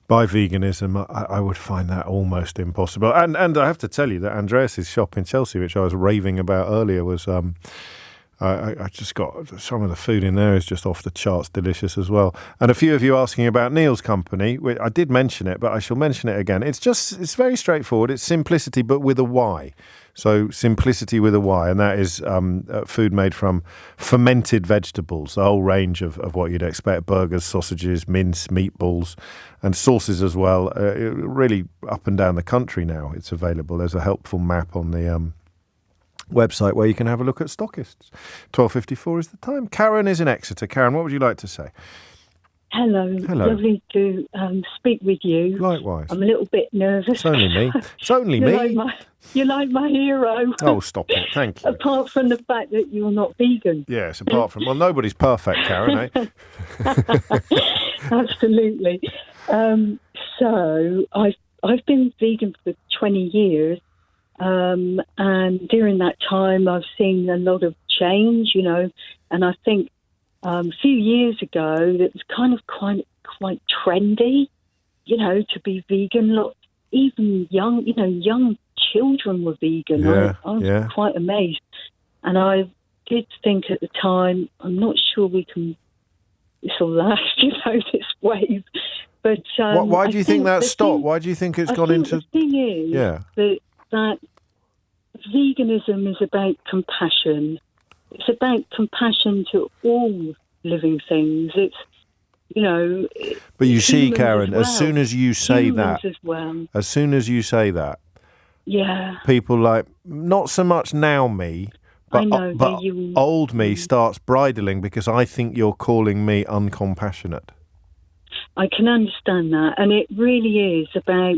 by veganism, I would find that almost impossible. And I have to tell you that Andreas's shop in Chelsea, which I was raving about earlier, was I just got some of the food in there is just off the charts delicious as well. And a few of you asking about Neil's company. I did mention it, but I shall mention it again. It's very straightforward. It's simplicity, but with a Y. So simplicity with a Y, and that is food made from fermented vegetables, the whole range of what you'd expect: burgers, sausages, mince, meatballs, and sauces as well. Really up and down the country now it's available. There's a helpful map on the website where you can have a look at stockists. 12:54 is the time. Karen is in Exeter. Karen, what would you like to say? Hello. Lovely to speak with you. Likewise. I'm a little bit nervous. It's only me. It's only me. You're like my hero. Oh, stop it. Thank you. Apart from the fact that you're not vegan. Yes, apart from... Well, nobody's perfect, Karen, eh? Absolutely. So I've been vegan for 20 years. And during that time, I've seen a lot of change, and I think a few years ago, it was kind of quite trendy, to be vegan. Look, even young children were vegan. Yeah, I was quite amazed. And I did think at the time, I'm not sure this will last, this wave. But why do you think that stopped? Why do you think it's gone into... The thing is that veganism is about compassion. It's about compassion to all living things. It's, But you see, Karen, as soon as you say that, as soon as you say that, people like, not so much now me, but old me starts bridling because I think you're calling me uncompassionate. I can understand that. And it really is about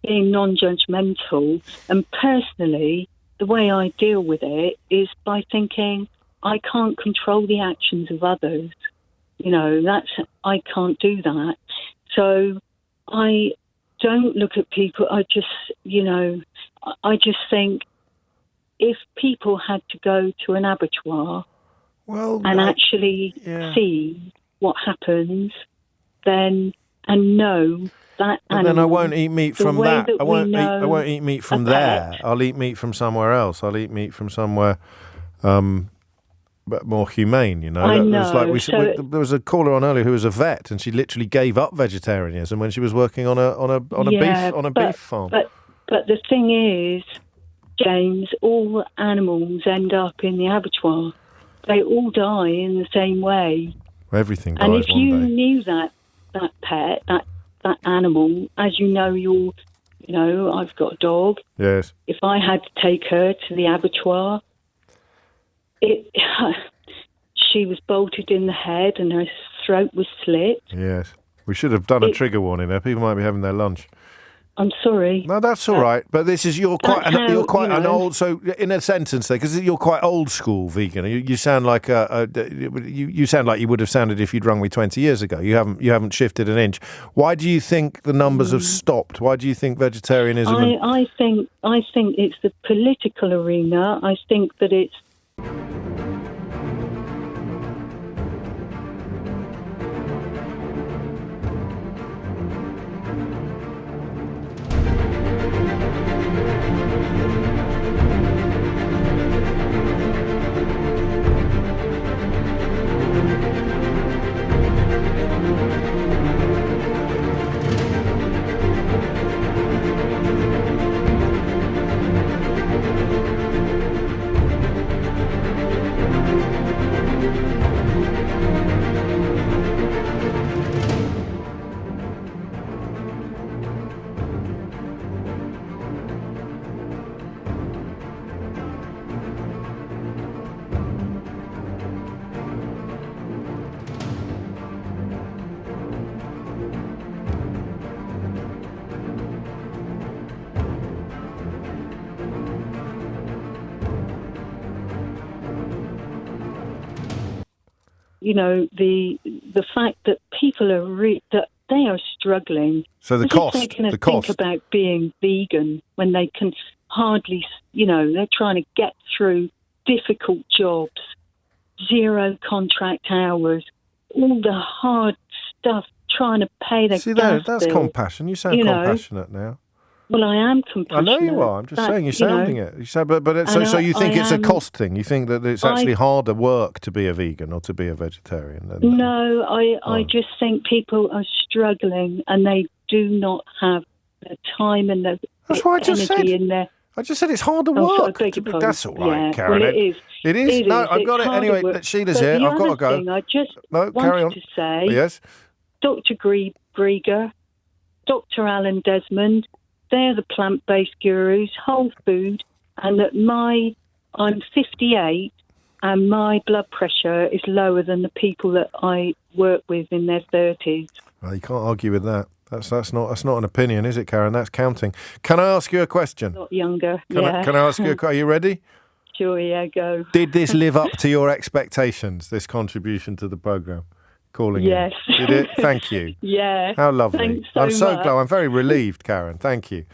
being non-judgmental. And personally, the way I deal with it is by thinking I can't control the actions of others. I can't do that. So I don't look at people. I just think if people had to go to an abattoir and actually see what happens, then and know that animal. And then I won't eat meat from that. I won't eat meat from there. I'll eat meat from somewhere else. I'll eat meat from somewhere but more humane, I know. It's like there was a caller on earlier who was a vet, and she literally gave up vegetarianism when she was working on a beef farm. But the thing is, James, all animals end up in the abattoir. They all die in the same way. Everything dies one day. And if you knew that pet, that animal, as I've got a dog. Yes. If I had to take her to the abattoir, she was bolted in the head and her throat was slit. Yes. We should have done a trigger warning there. People might be having their lunch. I'm sorry. No, that's all right. But this is you're quite an old. So in a sentence there, because you're quite old school vegan. You sound like you sound like you would have sounded if you'd rung me 20 years ago. You haven't shifted an inch. Why do you think the numbers have stopped? Why do you think vegetarianism? I think it's the political arena. I think that it's. The fact that people are that they are struggling. So the As cost, if they're going to the think cost. about being vegan when they can hardly, they're trying to get through difficult jobs, 0 contract hours, all the hard stuff, trying to pay their gas That's bill. compassion. You sound compassionate now. Well, I am compassionate. I know you are. I'm just saying you're sounding it. You say, so you think it's a cost thing? You think that it's actually harder work to be a vegan or to be a vegetarian? No, I just think people are struggling and they do not have the time and the energy in there. I just said it's harder work. That's all right, Karen. Well, it is. It is. No, I've got it. Anyway, Sheila's here. I've got to go. I just carry on. wanted to say, yes, Dr. Grieger, Dr. Alan Desmond, they're the plant-based gurus, whole food, and that I'm 58 and my blood pressure is lower than the people that I work with in their 30s. Well, you can't argue with that. That's not an opinion, is it, Karen? That's counting. Can I ask you a question? Not younger. Can I ask you a question? Are you ready? Sure, yeah, go. Did this live up to your expectations, this contribution to the programme? Calling Yes. in. Did it? Thank you. Yeah. How lovely. Thanks I'm so much. glad. I'm very relieved, Karen. Thank you.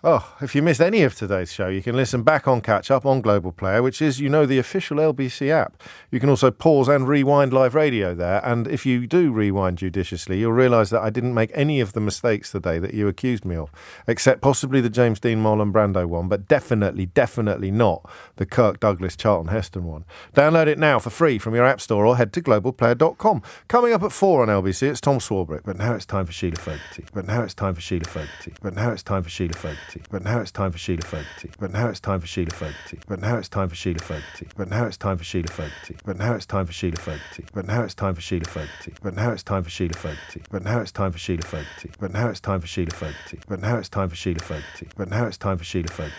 Oh, if you missed any of today's show, you can listen back on Catch Up on Global Player, which is, the official LBC app. You can also pause and rewind live radio there. And if you do rewind judiciously, you'll realise that I didn't make any of the mistakes today that you accused me of, except possibly the James Dean Marlon Brando one, but definitely not the Kirk Douglas Charlton Heston one. Download it now for free from your app store or head to globalplayer.com. Coming up at 4 on LBC, it's Tom Swarbrick. But now it's time for Sheila Fogarty. But now it's time for Sheila Fogarty. But now it's time for Sheila Fogarty. But now it's time for Sheila Fogarty. But now it's time for Sheila Fogarty. But now it's time for Sheila Fogarty. But now it's time for Sheila Fogarty. But now it's time for Sheila Fogarty. But now it's time for Sheila Fogarty. But now it's time for Sheila Fogarty. But now it's time for Sheila Fogarty. But now it's time for Sheila Fogarty. But now it's time for Sheila Fogarty. But now it's time for Sheila Fogarty.